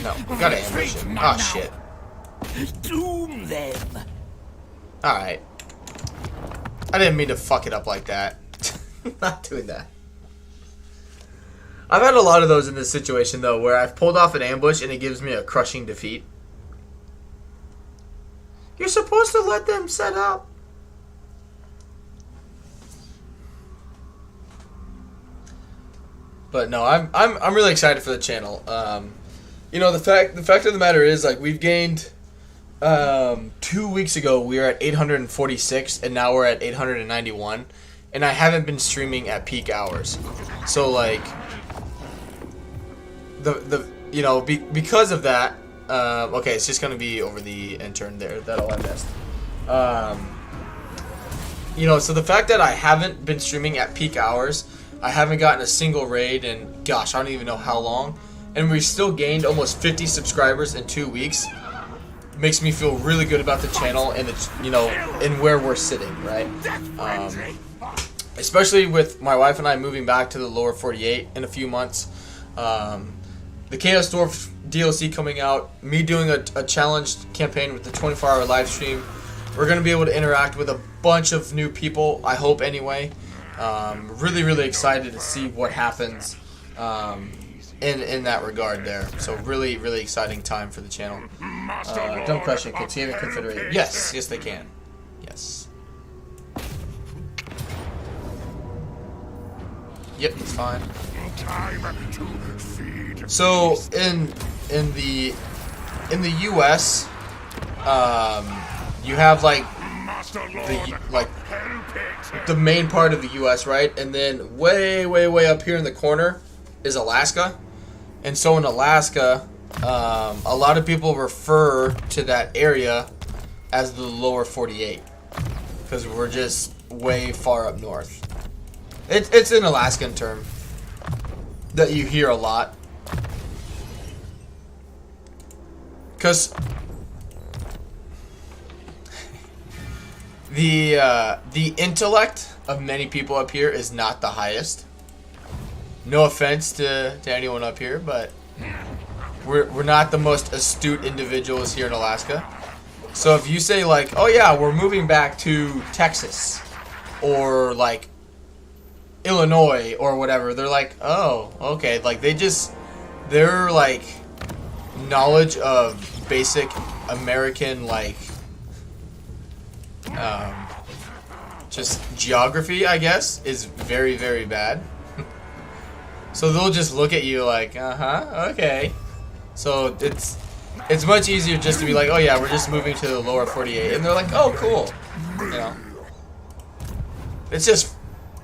No, we gotta ambush him. Oh, shit. Doom them. Alright. I didn't mean to fuck it up like that. Not doing that. I've had a lot of those in this situation, though, where I've pulled off an ambush and it gives me a crushing defeat. You're supposed to let them set up. But no, I'm really excited for the channel. You know, the fact of the matter is, like, we've gained 2 weeks ago we were at 846 and now we're at 891, and I haven't been streaming at peak hours. So like the you know, because of that, okay, it's just gonna be over the intern there. That'll I missed. You know, so the fact that I haven't been streaming at peak hours, I haven't gotten a single raid in, gosh, I don't even know how long, and we still gained almost 50 subscribers in 2 weeks, makes me feel really good about the channel and it's, you know, and where we're sitting, right? Especially with my wife and I moving back to the lower 48 in a few months. The Chaos Dwarf DLC coming out, me doing a challenge campaign with the 24-hour live stream. We're going to be able to interact with a bunch of new people, I hope anyway. Really, really excited to see what happens in that regard there. So really, really exciting time for the channel. Dumb question, can see the confederation? Yes, yes they can. Yes. Yep, it's fine. So in the US, you have like the main part of the US, right? And then way up here in the corner is Alaska. And so in Alaska, a lot of people refer to that area as the lower 48 because we're just way far up north. It's an Alaskan term that you hear a lot. Because the intellect of many people up here is not the highest. No offense to anyone up here, but we're not the most astute individuals here in Alaska. So if you say like, oh yeah, we're moving back to Texas or like Illinois or whatever, they're like, oh, okay. Like their like knowledge of basic American like just geography, I guess, is very, very bad. So they'll just look at you like, okay. So it's much easier just to be like, oh yeah, we're just moving to the lower 48, and they're like, oh cool, you know. It's just,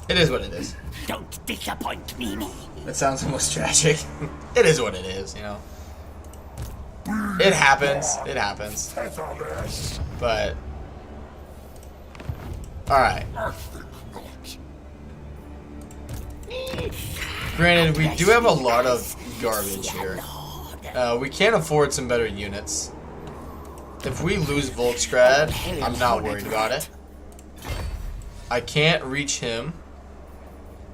it is what it is. Don't disappoint me. That sounds almost tragic. It is what it is, you know. It happens. It happens. But alright. Granted, we do have a lot of garbage here. We can't afford some better units. If we lose Volksgrad, I'm not worried about it. I can't reach him.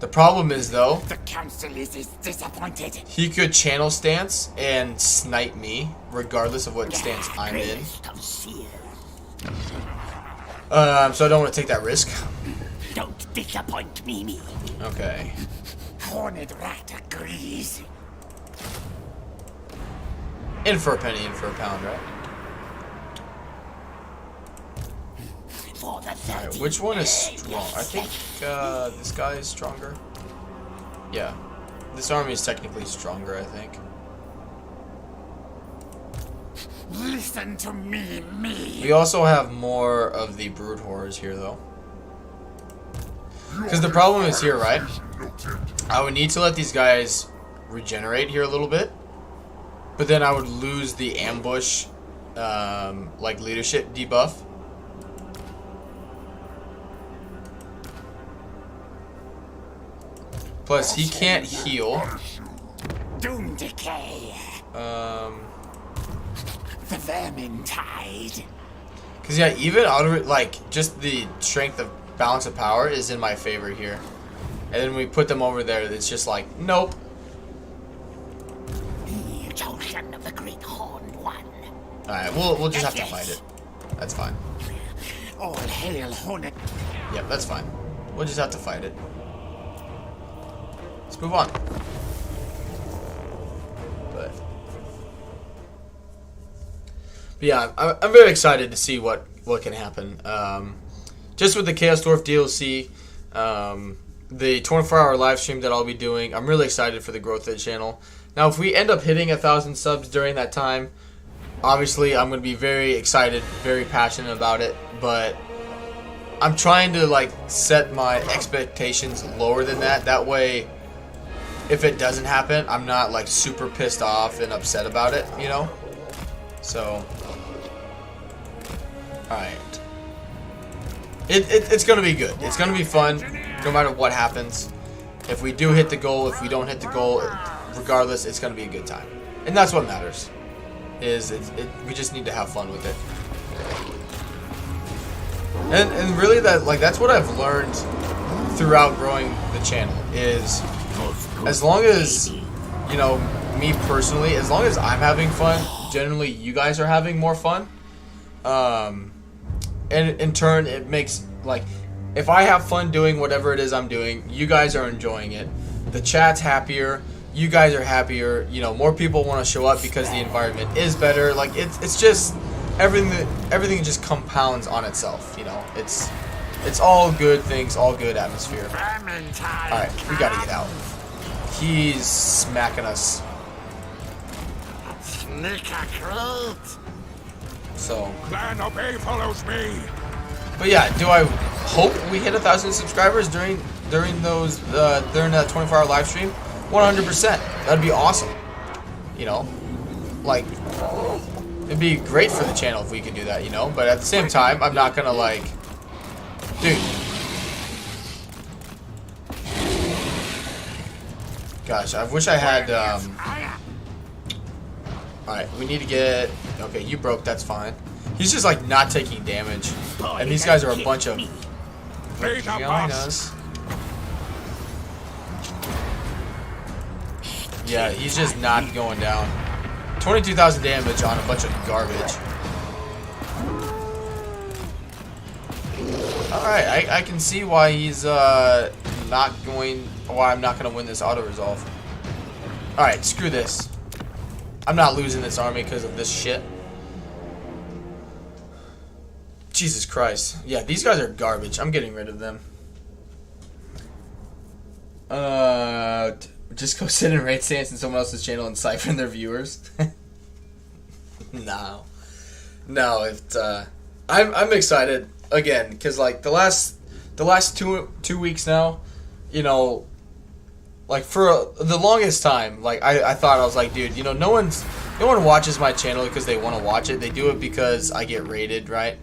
The problem is, though, The council is disappointed. he could channel stance and snipe me, regardless of what stance I'm in. So I don't want to take that risk. Don't disappoint me. Okay. Horned rat agrees. In for a penny, in for a pound, right? For the Alright, which one is strong? I think this guy is stronger. Yeah. This army is technically stronger, I think. Listen to me. We also have more of the brood horrors here, though. Because the problem is here, right? I would need to let these guys regenerate here a little bit. But then I would lose the ambush, like, leadership debuff. Plus, he can't heal. Doom decay. The vermin tide. Because, yeah, even out of it, like, just the strength of balance of power is in my favor here. And then we put them over there, it's just like, nope. The chosen of the great horned one. Alright, we'll just have to fight it. That's fine. All hail Hornet. Yep, that's fine. We'll just have to fight it. Let's move on. But yeah, I'm very excited to see what can happen. Just with the Chaos Dwarf DLC, the 24-hour live stream that I'll be doing, I'm really excited for the growth of the channel. Now, if we end up hitting 1,000 subs during that time, obviously I'm going to be very excited, very passionate about it, but I'm trying to like set my expectations lower than that. That way, if it doesn't happen, I'm not like super pissed off and upset about it, you know? So, alright. It's going to be good. It's going to be fun, no matter what happens. If we do hit the goal, if we don't hit the goal, regardless, it's going to be a good time. And that's what matters. We just need to have fun with it. And really, that's what I've learned throughout growing the channel is, as long as, you know, me personally, as long as I'm having fun, generally you guys are having more fun. And in turn, it makes, like, if I have fun doing whatever it is I'm doing, you guys are enjoying it. The chat's happier. You guys are happier. You know, more people want to show up because the environment is better. Like, it's just, everything just compounds on itself, you know. It's all good things, all good atmosphere. Alright, we gotta get out. He's smacking us. So, Plan obey follows me. but yeah, do I hope we hit 1,000 subscribers during that 24-hour live stream? 100%. That'd be awesome. You know, like, it'd be great for the channel if we could do that, you know. But at the same time, I'm not gonna like, dude. Gosh, I wish I had, Alright, we need to get... Okay, you broke, that's fine. He's just, like, not taking damage. And these guys are a bunch of... Vaginas. Yeah, he's just not going down. 22,000 damage on a bunch of garbage. Alright, I can see why he's, not going... Why I'm not going to win this auto-resolve. Alright, screw this. I'm not losing this army because of this shit. Jesus Christ. Yeah, these guys are garbage. I'm getting rid of them. Just go sit in raid stance in someone else's channel and siphon their viewers. No. No, it's, I'm excited again, because, like, the last two weeks now, you know, like, for the longest time, like, I thought, I was like, dude, you know, no one watches my channel because they want to watch it. They do it because I get rated, right?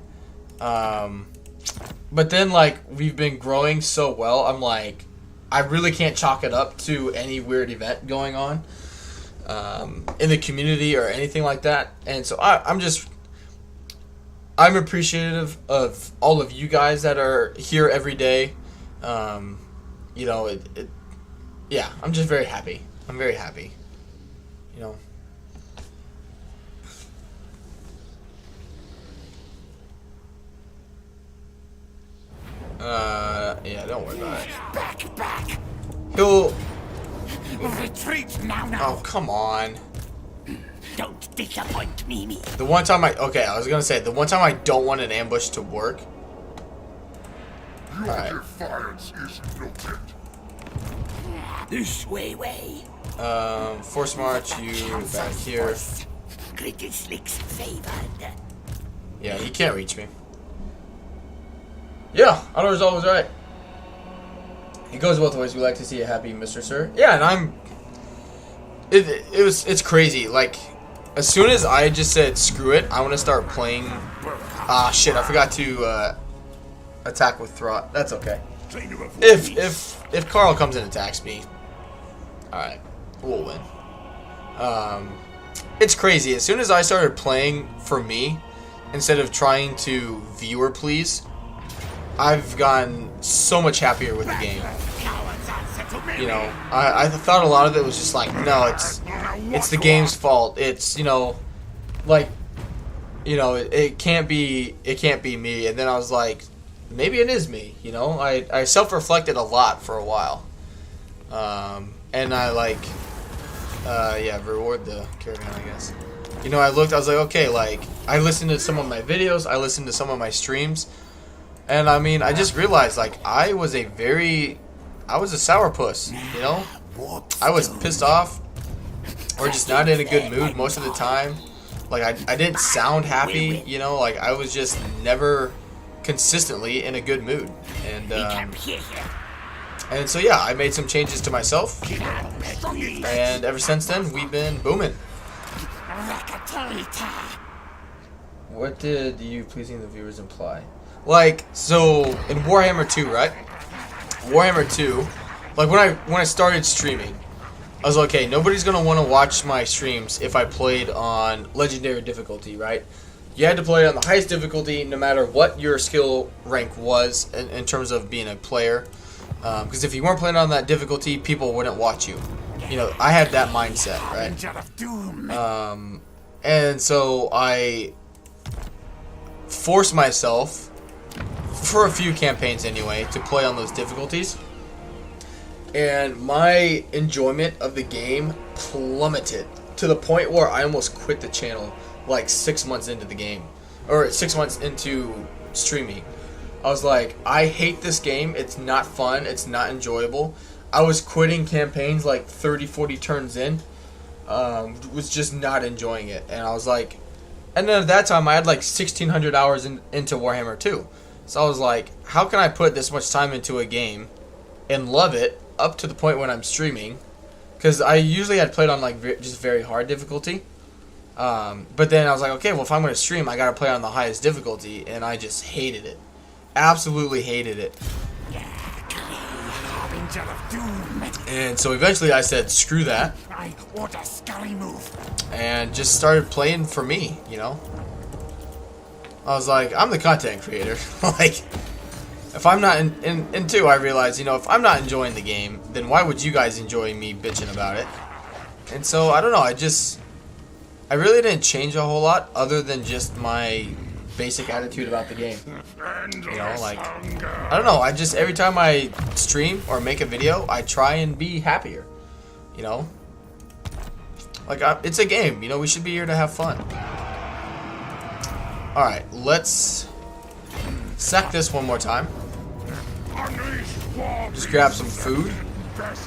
But then, like, we've been growing so well, I'm like, I really can't chalk it up to any weird event going on in the community or anything like that. And so I'm appreciative of all of you guys that are here every day. You know, yeah, I'm just very happy. I'm very happy. You know. Yeah, don't worry about it. Back. He'll... Retreat now. Oh, come on. Don't disappoint me. The one time okay, I was gonna say, the one time I don't want an ambush to work. Alright. Defiance is noted. This way. Force march you back here. Slicks favored. Yeah, he can't reach me. Yeah, auto-resolve was right. It goes both ways. We like to see a happy Mr. Sir. Yeah, and it's crazy. Like, as soon as I just said screw it, I want to start playing. Ah, shit! I forgot to attack with Throt. That's okay. If Carl comes and attacks me, all right, we'll win. It's crazy. As soon as I started playing for me, instead of trying to viewer please, I've gotten so much happier with the game. You know, I thought a lot of it was just like, no, it's the game's fault. It's, you know, like, you know, it can't be me. And then I was like, maybe it is me. You know, I self-reflected a lot for a while, and I like, yeah, reward the caravan, I guess. You know, I was like, okay, like, I listened to some of my videos, I listened to some of my streams. And I mean, I just realized, like, I was a sourpuss, you know? I was pissed off, or just not in a good mood most of the time. Like, I didn't sound happy, you know? Like, I was just never consistently in a good mood. And so, yeah, I made some changes to myself. And ever since then, we've been booming. What did you pleasing the viewers imply? Like, so in Warhammer 2, right? Warhammer 2, like when I started streaming, I was like, okay, nobody's gonna want to watch my streams if I played on legendary difficulty, right? You had to play on the highest difficulty no matter what your skill rank was in terms of being a player. Because if you weren't playing on that difficulty, people wouldn't watch you. You know, I had that mindset, right? And so I forced myself, for a few campaigns anyway, to play on those difficulties. And my enjoyment of the game plummeted to the point where I almost quit the channel like 6 months into the game. Or 6 months into streaming. I was like, I hate this game. It's not fun. It's not enjoyable. I was quitting campaigns like 30, 40 turns in. Was just not enjoying it. And I was like, and then at that time I had like 1,600 hours into Warhammer 2. So I was like, how can I put this much time into a game and love it up to the point when I'm streaming? Because I usually had played on like just very hard difficulty. But then I was like, okay, well, if I'm going to stream, I got to play on the highest difficulty. And I just hated it. Absolutely hated it. angel of doom. And so eventually I said, screw that. I want a scurry move. And just started playing for me, you know. I was like, I'm the content creator. Like, if I'm not in two, I realized, you know, if I'm not enjoying the game, then why would you guys enjoy me bitching about it? And so, I don't know, I really didn't change a whole lot other than just my basic attitude about the game. You know, like, I don't know, every time I stream or make a video, I try and be happier. You know? Like, it's a game, you know, we should be here to have fun. Alright, let's sack this one more time. Just grab some food,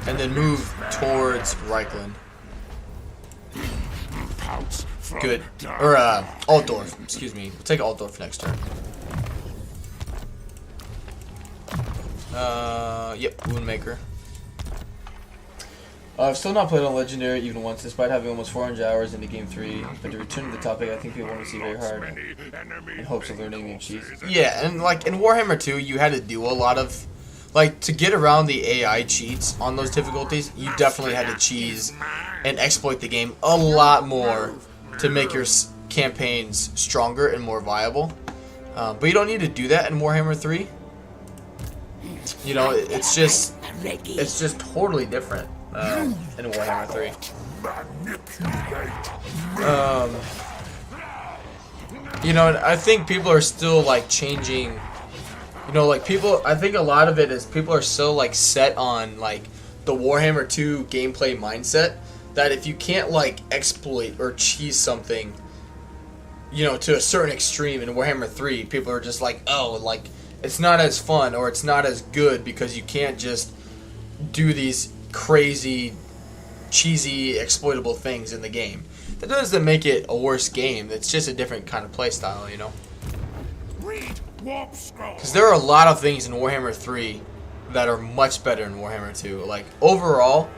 and then move towards Reichland. Good. Or, Altdorf, excuse me. We'll take Altdorf next turn. Yep, Woundmaker. I've still not played on Legendary even once, despite having almost 400 hours into Game 3. But to return to the topic, I think people want to see very hard in hopes of learning new cheese. Yeah, and like in Warhammer 2, you had to do a lot of... Like, to get around the AI cheats on those difficulties, you definitely had to cheese and exploit the game a lot more to make your campaigns stronger and more viable. But you don't need to do that in Warhammer 3. You know, it's just totally different in Warhammer 3. You know, and I think people are still like changing. You know, like I think a lot of it is people are so like set on like the Warhammer 2 gameplay mindset that if you can't like exploit or cheese something, you know, to a certain extreme in Warhammer 3, people are just like, oh, like it's not as fun or it's not as good because you can't just do these crazy, cheesy, exploitable things in the game. That doesn't make it a worse game. It's just a different kind of play style, you know. Because there are a lot of things in Warhammer 3 that are much better in Warhammer 2. Like, overall,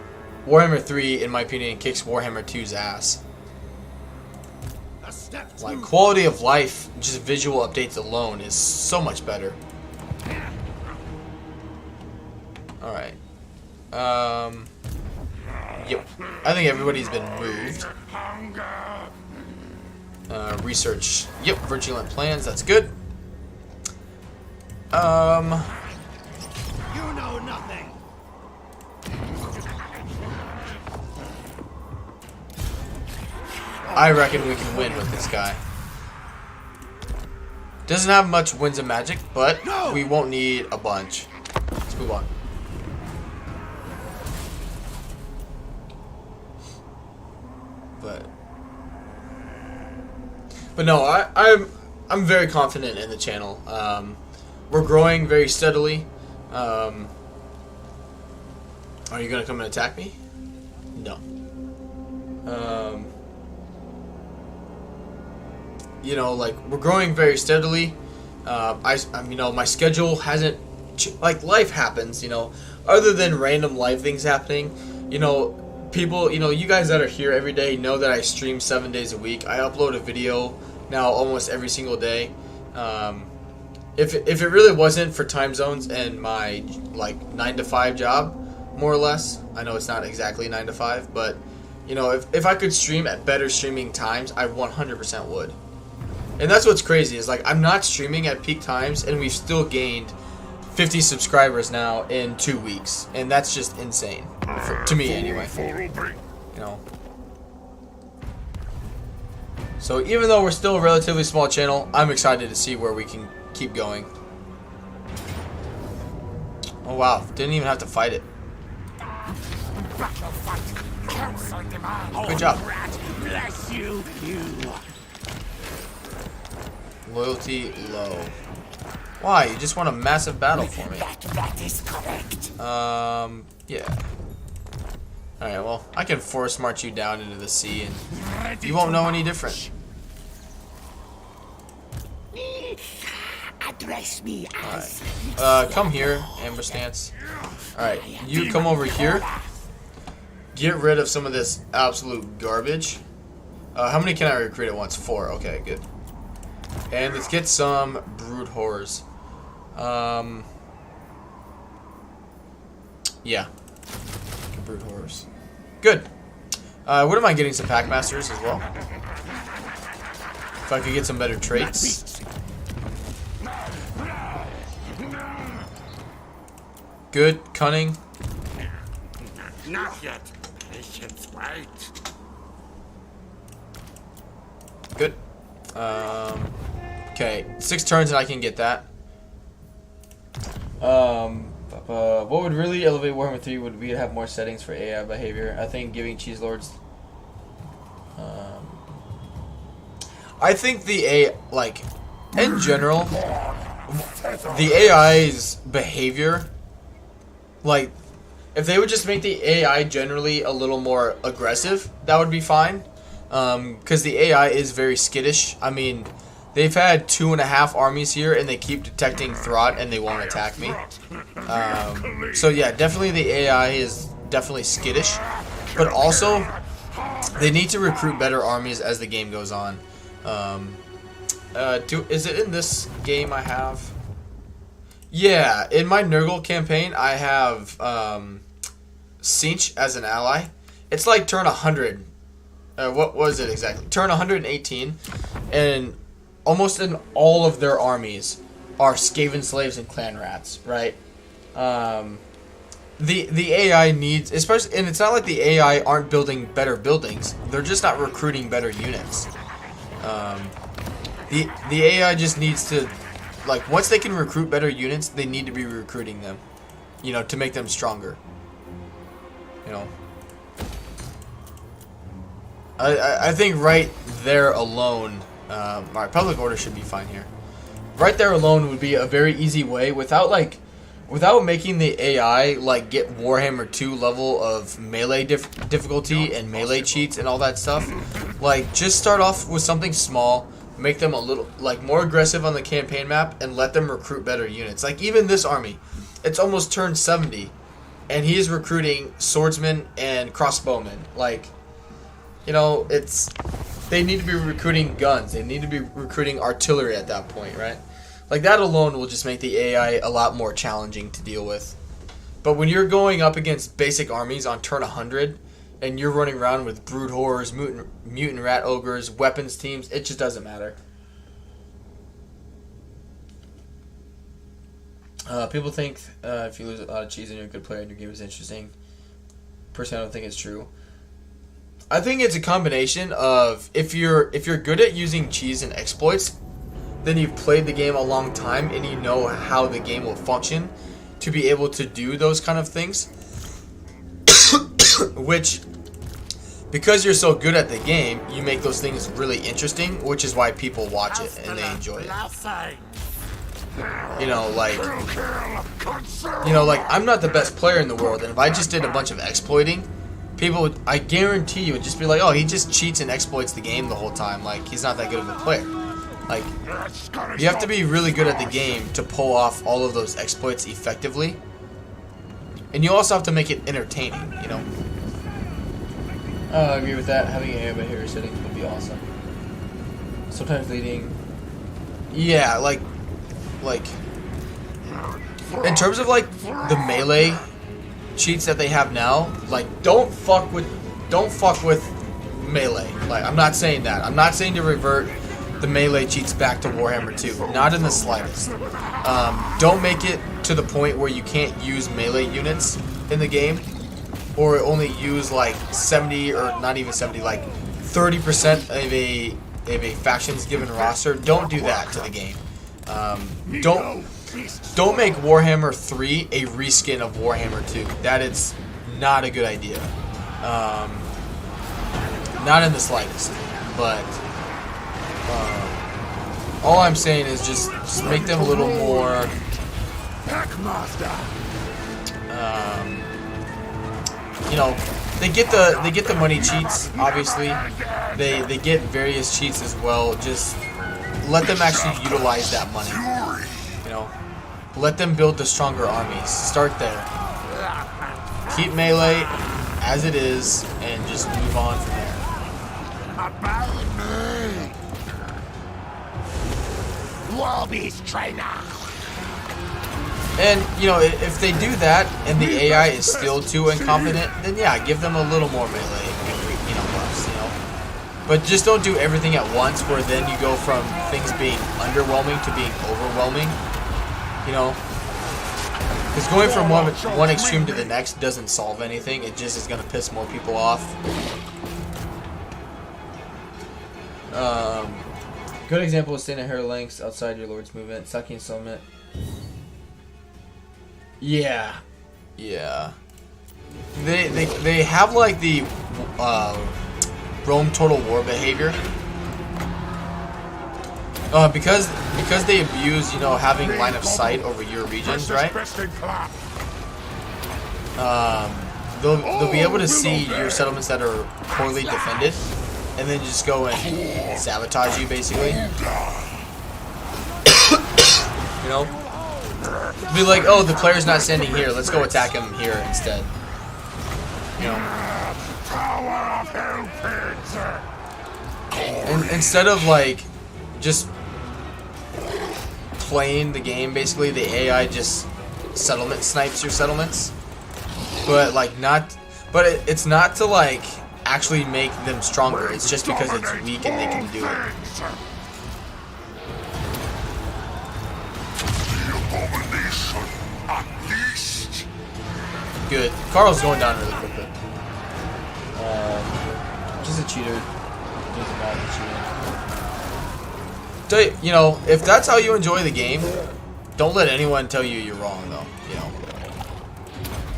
Warhammer 3, in my opinion, kicks Warhammer 2's ass. Like, quality of life, just visual updates alone, is so much better. Alright. Yep. I think everybody's been moved. Research. Yep, virulent plans, that's good. You know nothing. I reckon we can win with this guy. Doesn't have much winds of magic, but we won't need a bunch. Let's move on. But no, I'm very confident in the channel. We're growing very steadily. Are you gonna come and attack me? No. You know, like, we're growing very steadily. You know, my schedule hasn't, like, life happens, you know, other than random life things happening. You know, people, you know, you guys that are here every day know that I stream 7 days a week. I upload a video now almost every single day. If it really wasn't for time zones and my, like, 9 to 5 job, more or less, I know it's not exactly 9 to 5, but, you know, if I could stream at better streaming times, I 100% would. And that's what's crazy, is like, I'm not streaming at peak times, and we've still gained 50 subscribers now in 2 weeks. And that's just insane. To me, anyway. You know. So even though we're still a relatively small channel, I'm excited to see where we can keep going. Oh wow, didn't even have to fight it. Good job. Bless you, Loyalty low. Why? You just want a massive battle for me. That is correct. Yeah. Alright, well, I can force march you down into the sea and you won't know any different. Address me as Come here, ambush stance. Alright, you come over here. Get rid of some of this absolute garbage. How many can I recruit at once? 4. Okay, good. And let's get some brood horrors. Yeah. Brute horrors. Good. Wouldn't mind getting some Packmasters as well. If I could get some better traits. Good. Cunning. Not yet. Patience, wait. Good. Okay. 6 turns and I can get that. What would really elevate Warhammer 3 would be to have more settings for AI behavior. I think giving Cheese Lords... I think the AI... Like, in general, the AI's behavior... Like, if they would just make the AI generally a little more aggressive, that would be fine. Because the AI is very skittish. I mean... They've had 2.5 armies here, and they keep detecting Throt, and they won't attack me. So yeah, definitely the AI is definitely skittish. But also, they need to recruit better armies as the game goes on. Is it in this game I have? Yeah, in my Nurgle campaign, I have Sinch as an ally. It's like turn 100. What was it exactly? Turn 118, and... almost in all of their armies are Skaven slaves and clan rats, right? The AI needs, especially, and it's not like the AI aren't building better buildings. They're just not recruiting better units. The AI just needs to, like, once they can recruit better units, they need to be recruiting them, you know, to make them stronger. You know. I think right there alone. Alright, public order should be fine here. Right there alone would be a very easy way without making the AI like get Warhammer 2 level of melee difficulty and melee cheats and all that stuff. Like, just start off with something small, make them a little like more aggressive on the campaign map, and let them recruit better units. Like, even this army, it's almost turned 70, and he is recruiting swordsmen and crossbowmen. Like, you know, they need to be recruiting guns. They need to be recruiting artillery at that point, right? Like, that alone will just make the AI a lot more challenging to deal with. But when you're going up against basic armies on turn 100, and you're running around with brood horrors, mutant rat ogres, weapons teams, it just doesn't matter. People think if you lose a lot of cheese and you're a good player and your game is interesting. Personally, I don't think it's true. I think it's a combination of if you're good at using cheese and exploits, then you've played the game a long time and you know how the game will function to be able to do those kind of things. Which, because you're so good at the game, you make those things really interesting, which is why people watch it and they enjoy it. You know, like I'm not the best player in the world, and if I just did a bunch of exploiting, people would, I guarantee you, would just be like, oh, he just cheats and exploits the game the whole time. Like, he's not that good of a player. Like, you have to be really good at the game to pull off all of those exploits effectively. And you also have to make it entertaining, you know? I agree with that. Having an AI behavior settings would be awesome. Sometimes leading... Yeah, like... In terms of, like, the melee cheats that they have now, like, don't fuck with melee. Like, I'm not saying that. I'm not saying to revert the melee cheats back to Warhammer 2. Not in the slightest. Don't make it to the point where you can't use melee units in the game, or only use like 70, or not even 70, like 30% of a faction's given roster. Don't do that to the game. Don't make Warhammer 3 a reskin of Warhammer 2. That is not a good idea. Not in the slightest. But all I'm saying is just make them a little more. You know, they get the money cheats. Obviously, they get various cheats as well. Just let them actually utilize that money. You know, let them build the stronger armies. Start there. Keep melee as it is, and just move on from there. Warbeast trainer. And, you know, if they do that and the AI is still too incompetent, then yeah, give them a little more melee, you know, buffs, you know. But just don't do everything at once where then you go from things being underwhelming to being overwhelming, you know. Because going from one extreme to the next doesn't solve anything. It just is going to piss more people off. Good example is staying at hair lengths outside your Lord's movement, sucking summit. Yeah. Yeah. They have like the Rome total war behavior. Because they abuse, you know, having line of sight over your regions, right? They'll be able to see your settlements that are poorly defended, and then just go and sabotage you, basically. You know, be like, oh, the player's not standing here. Let's go attack him here instead. You know. And instead of like just playing the game, basically the AI just settlement snipes your settlements, but like it's not to like actually make them stronger. It's just because it's weak and they can do it. Good. Carl's going down really quickly. Just a cheater. Doesn't matter cheating. You know, if that's how you enjoy the game, don't let anyone tell you you're wrong, though. You know,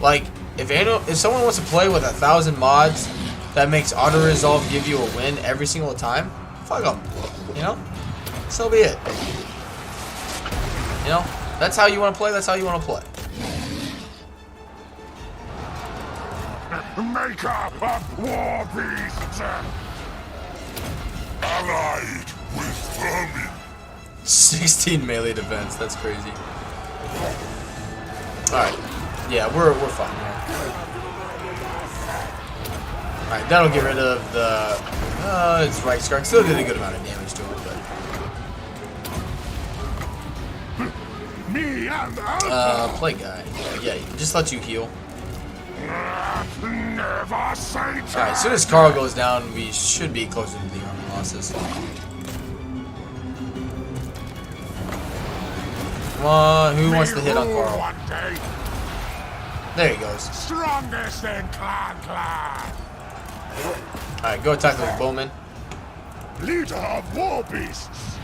like if someone wants to play with 1,000 mods that makes auto resolve give you a win every single time, fuck them. You know, so be it. You know, that's how you want to play. That's how you want to play. Maker of war beasts, allied with vermin. 16 melee defense. That's crazy. All right, yeah, we're fine here. All right, that'll get rid of the. It's right scar. Still did a good amount of damage to it, but. Play guy. Yeah, just let you heal. Alright, as soon as Carl goes down, we should be closer to the army losses. Come on, who wants to hit on Carl? There he goes. Strongest in clan. Alright, go attack those bowmen. Leader of war beasts.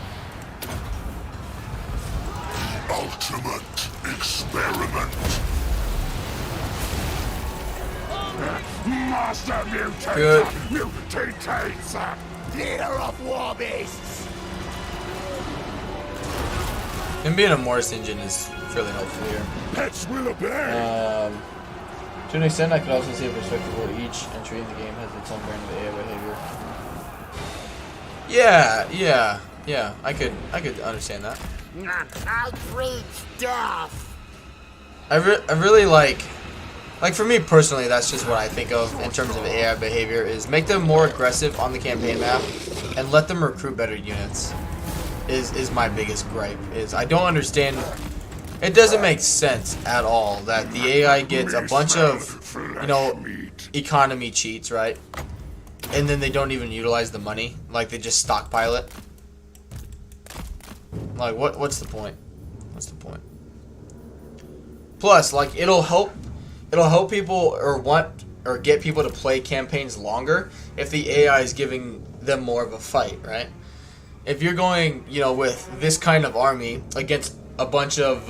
Ultimate experiment. Master mutator. Good. Mutates. Leader of war beasts. Him being a Morris engine is fairly helpful here. Pets will obey. To an extent, I could also see a perspective where each entry in the game has its own brand of AI behavior. Yeah. I could understand that. Outrage death. I really like for me personally, that's just what I think of in terms of AI behavior, is make them more aggressive on the campaign map and let them recruit better units. Is my biggest gripe. Is I don't understand. It doesn't make sense at all that the AI gets a bunch of, you know, economy cheats, right? And then they don't even utilize the money. Like, they just stockpile it. Like, what's the point? What's the point? Plus, like, it'll help people or get people to play campaigns longer if the AI is giving them more of a fight, right? If you're going, you know, with this kind of army against a bunch of,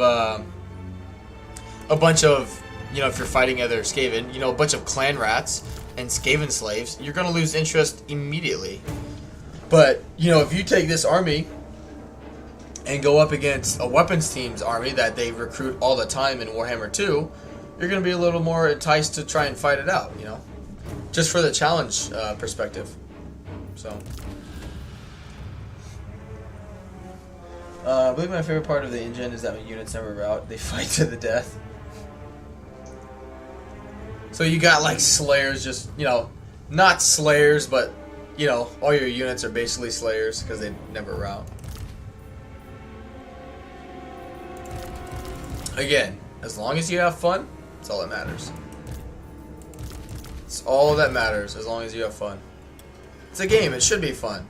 you know, if you're fighting other Skaven, you know, a bunch of clan rats and Skaven slaves, you're gonna lose interest immediately. But, you know, if you take this army and go up against a weapons team's army that they recruit all the time in Warhammer 2, you're going to be a little more enticed to try and fight it out, you know? Just for the challenge perspective. So. I believe my favorite part of the engine is that when units never rout, they fight to the death. So you got like Slayers, just, you know, not Slayers, but, you know, all your units are basically Slayers because they never rout. Again, as long as you have fun, that's all that matters. It's all that matters, as long as you have fun. It's a game, it should be fun.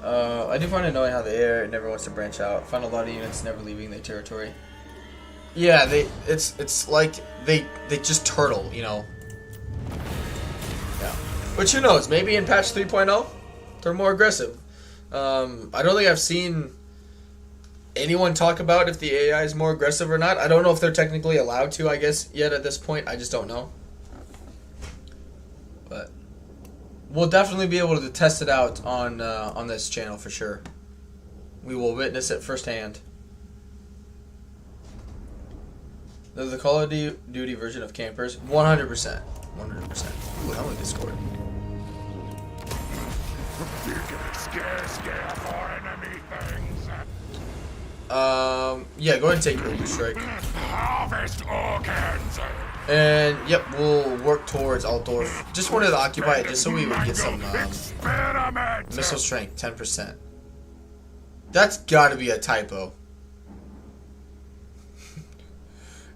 I do find it annoying how the air never wants to branch out. I find a lot of units never leaving their territory. Yeah, it's like they just turtle, you know. Yeah. But who knows, maybe in patch 3.0 they're more aggressive. I don't think I've seen anyone talk about if the AI is more aggressive or not. I don't know if they're technically allowed to, I guess, yet at this point. I just don't know. But we'll definitely be able to test it out on this channel for sure. We will witness it firsthand. The Call of Duty version of campers, 100%. 100%. Ooh, hello Discord. Scare for enemy things. Yeah, go ahead and take your Uber Strike. Harvest organs. And, yep, we'll work towards Altdorf. Just wanted to occupy it just so we would get some missile strength, 10%. That's gotta be a typo.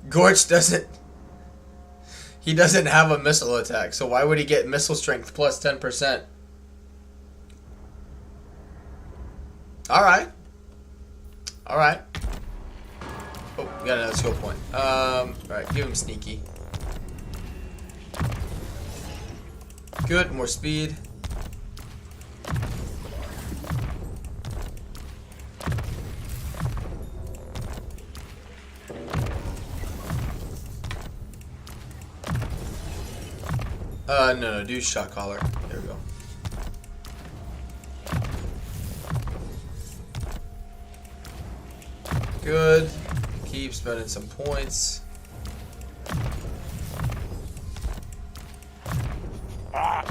Gorch doesn't... He doesn't have a missile attack, so why would he get missile strength plus 10%? Alright. Alright. Oh, we got another skill point. Alright, give him sneaky. Good, more speed. No, do shot caller. There we go. Good. Keep spending some points. Yeah,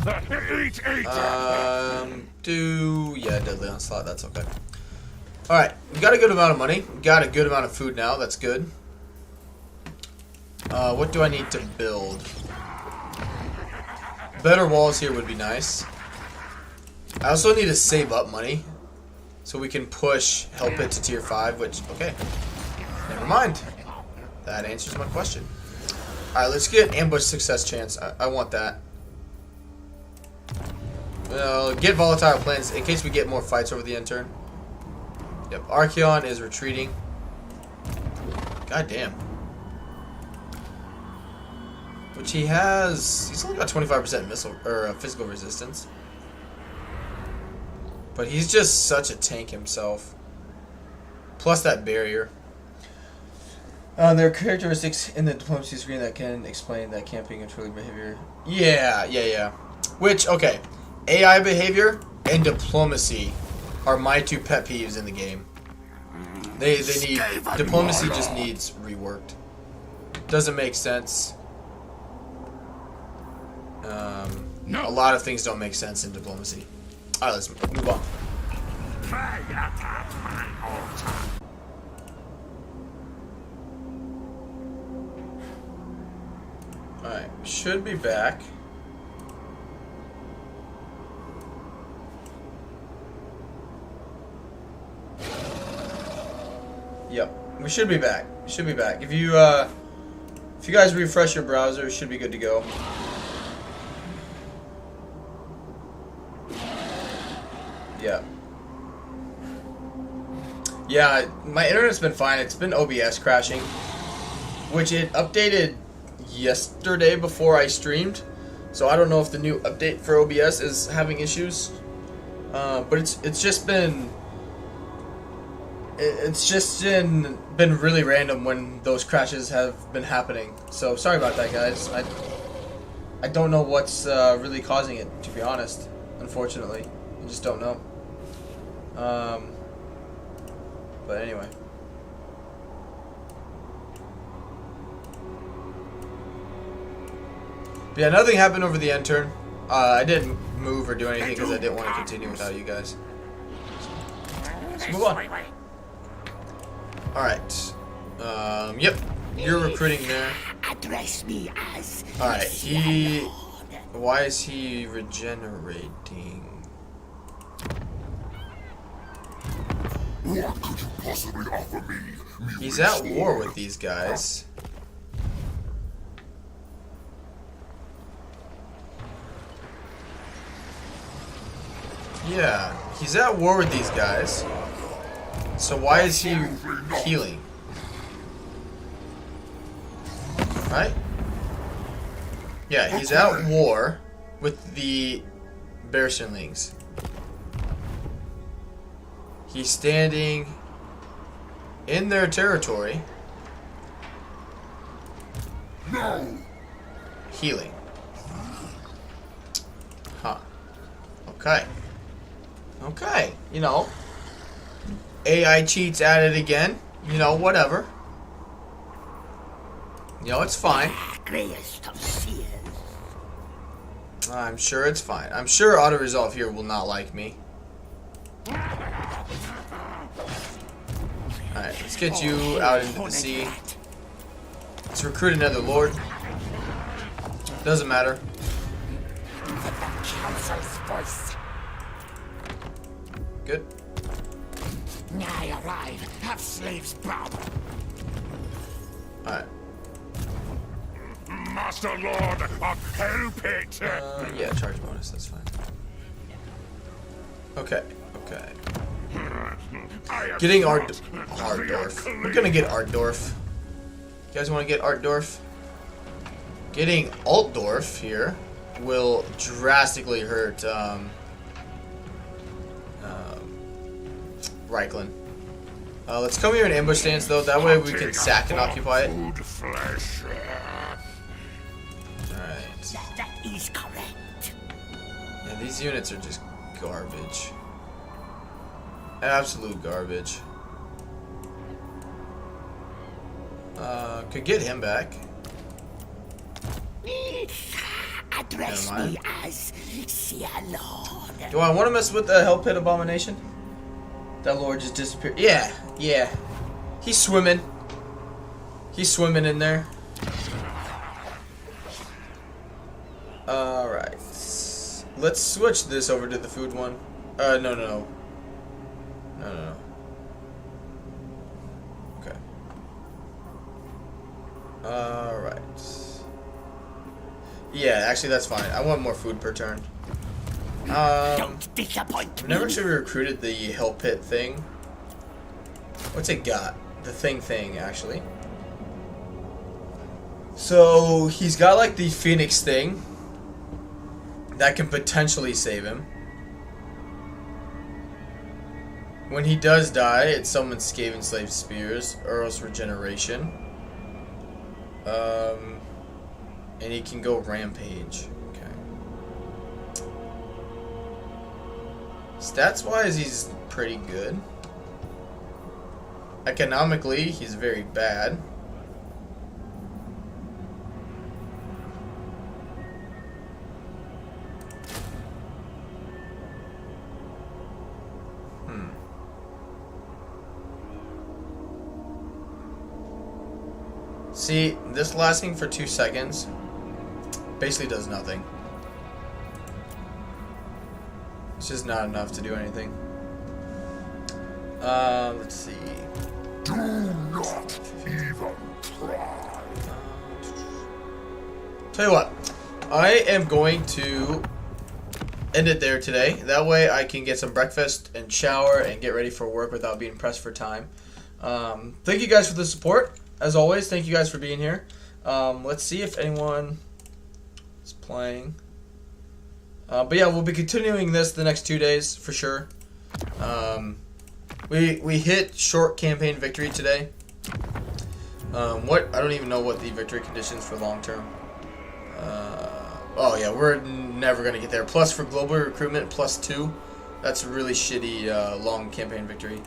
deadly onslaught. That's okay. All right, we got a good amount of money. We got a good amount of food now. That's good. What do I need to build? Better walls here would be nice. I also need to save up money so we can push help it to tier 5, which, okay, never mind. That answers my question. Alright, let's get ambush success chance. I want that. Get volatile plans in case we get more fights over the end turn. Yep, Archeon is retreating. God damn. Which he has... He's only got 25% missile or physical resistance. But he's just such a tank himself. Plus that barrier. There are characteristics in the diplomacy screen that can explain that camping and trolling behavior. Yeah. Which, okay. AI behavior and diplomacy are my two pet peeves in the game. They need... Diplomacy just needs reworked. Doesn't make sense. A lot of things don't make sense in diplomacy. Alright, let's move on. Alright, should be back. Yep, we should be back. We should be back. If you guys refresh your browser, it should be good to go. Yeah, my internet's been fine. It's been OBS crashing, which it updated yesterday before I streamed. So I don't know if the new update for OBS is having issues. But it's just been really random when those crashes have been happening. So sorry about that, guys. I don't know what's really causing it, to be honest. Unfortunately, I just don't know. But anyway. But yeah, nothing happened over the end turn. I didn't move or do anything because I didn't want to continue without you guys. Let's move on. Alright. Yep. You're recruiting there. Address me as... Alright, why is he regenerating? What could you possibly offer me? He's at war with these guys. Yeah, he's at war with these guys. So why is he healing? Right? Yeah, he's at war with the Bearsunlings. He's standing in their territory. No. Healing. Huh. Okay. Okay. You know. AI cheats at it again. You know, whatever. You know, it's fine. I'm sure it's fine. I'm sure auto-resolve here will not like me. Alright, let's get you out into the sea. Let's recruit another lord. Doesn't matter. Good. I arrive. Have slaves bow. Alright. Master Lord of Hell Pit. Yeah, charge bonus, that's fine. Okay, okay. Getting Artdorf. We're gonna get Artdorf. You guys wanna get Artdorf? Getting Altdorf here will drastically hurt Reichland. Let's come here in ambush stance though, that way we can sack and occupy it. Alright. That is correct. Yeah, these units are just garbage. Absolute garbage. Could get him back. Address me as Sir Lord. Do I want to mess with the Hell Pit Abomination? That lord just disappeared. Yeah, yeah. He's swimming. He's swimming in there. Alright. Let's switch this over to the food one. No. Okay. Alright. Yeah, actually that's fine. I want more food per turn. Don't disappoint I've me. never actually recruited the Hell Pit thing. What's it got? The thing, actually. So, he's got like the Phoenix thing. That can potentially save him. When he does die, it summons Skaven Slave Spears, Earl's Regeneration. And he can go Rampage. Okay. Stats-wise, he's pretty good. Economically, he's very bad. See, this lasting for 2 seconds basically does nothing. It's just not enough to do anything. Let's see. Do not even try. Tell you what, I am going to end it there today. That way I can get some breakfast and shower and get ready for work without being pressed for time. Thank you guys for the support. As always, thank you guys for being here. Let's see if anyone is playing. But yeah, we'll be continuing this the next 2 days for sure. We hit short campaign victory today. I don't even know what the victory conditions for long term. Oh yeah, we're never gonna get there. Plus for global recruitment, +2. That's a really shitty long campaign victory.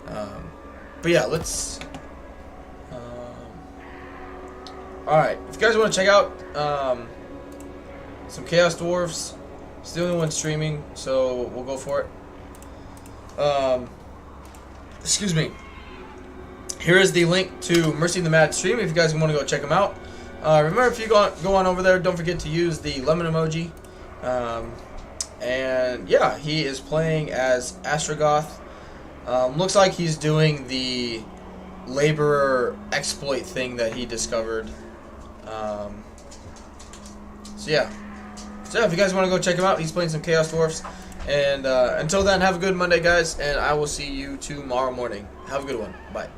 But yeah, let's. Alright, if you guys want to check out some Chaos Dwarfs, it's the only one streaming, so we'll go for it. Excuse me. Here is the link to Mercy the Mad stream if you guys want to go check them out. Remember, if you go on over there, don't forget to use the lemon emoji. And yeah, he is playing as Astrogoth. Looks like he's doing the laborer exploit thing that he discovered. So yeah, if you guys want to go check him out, he's playing some Chaos Dwarfs. And until then, have a good Monday, guys, and I will see you tomorrow morning. Have a good one. Bye.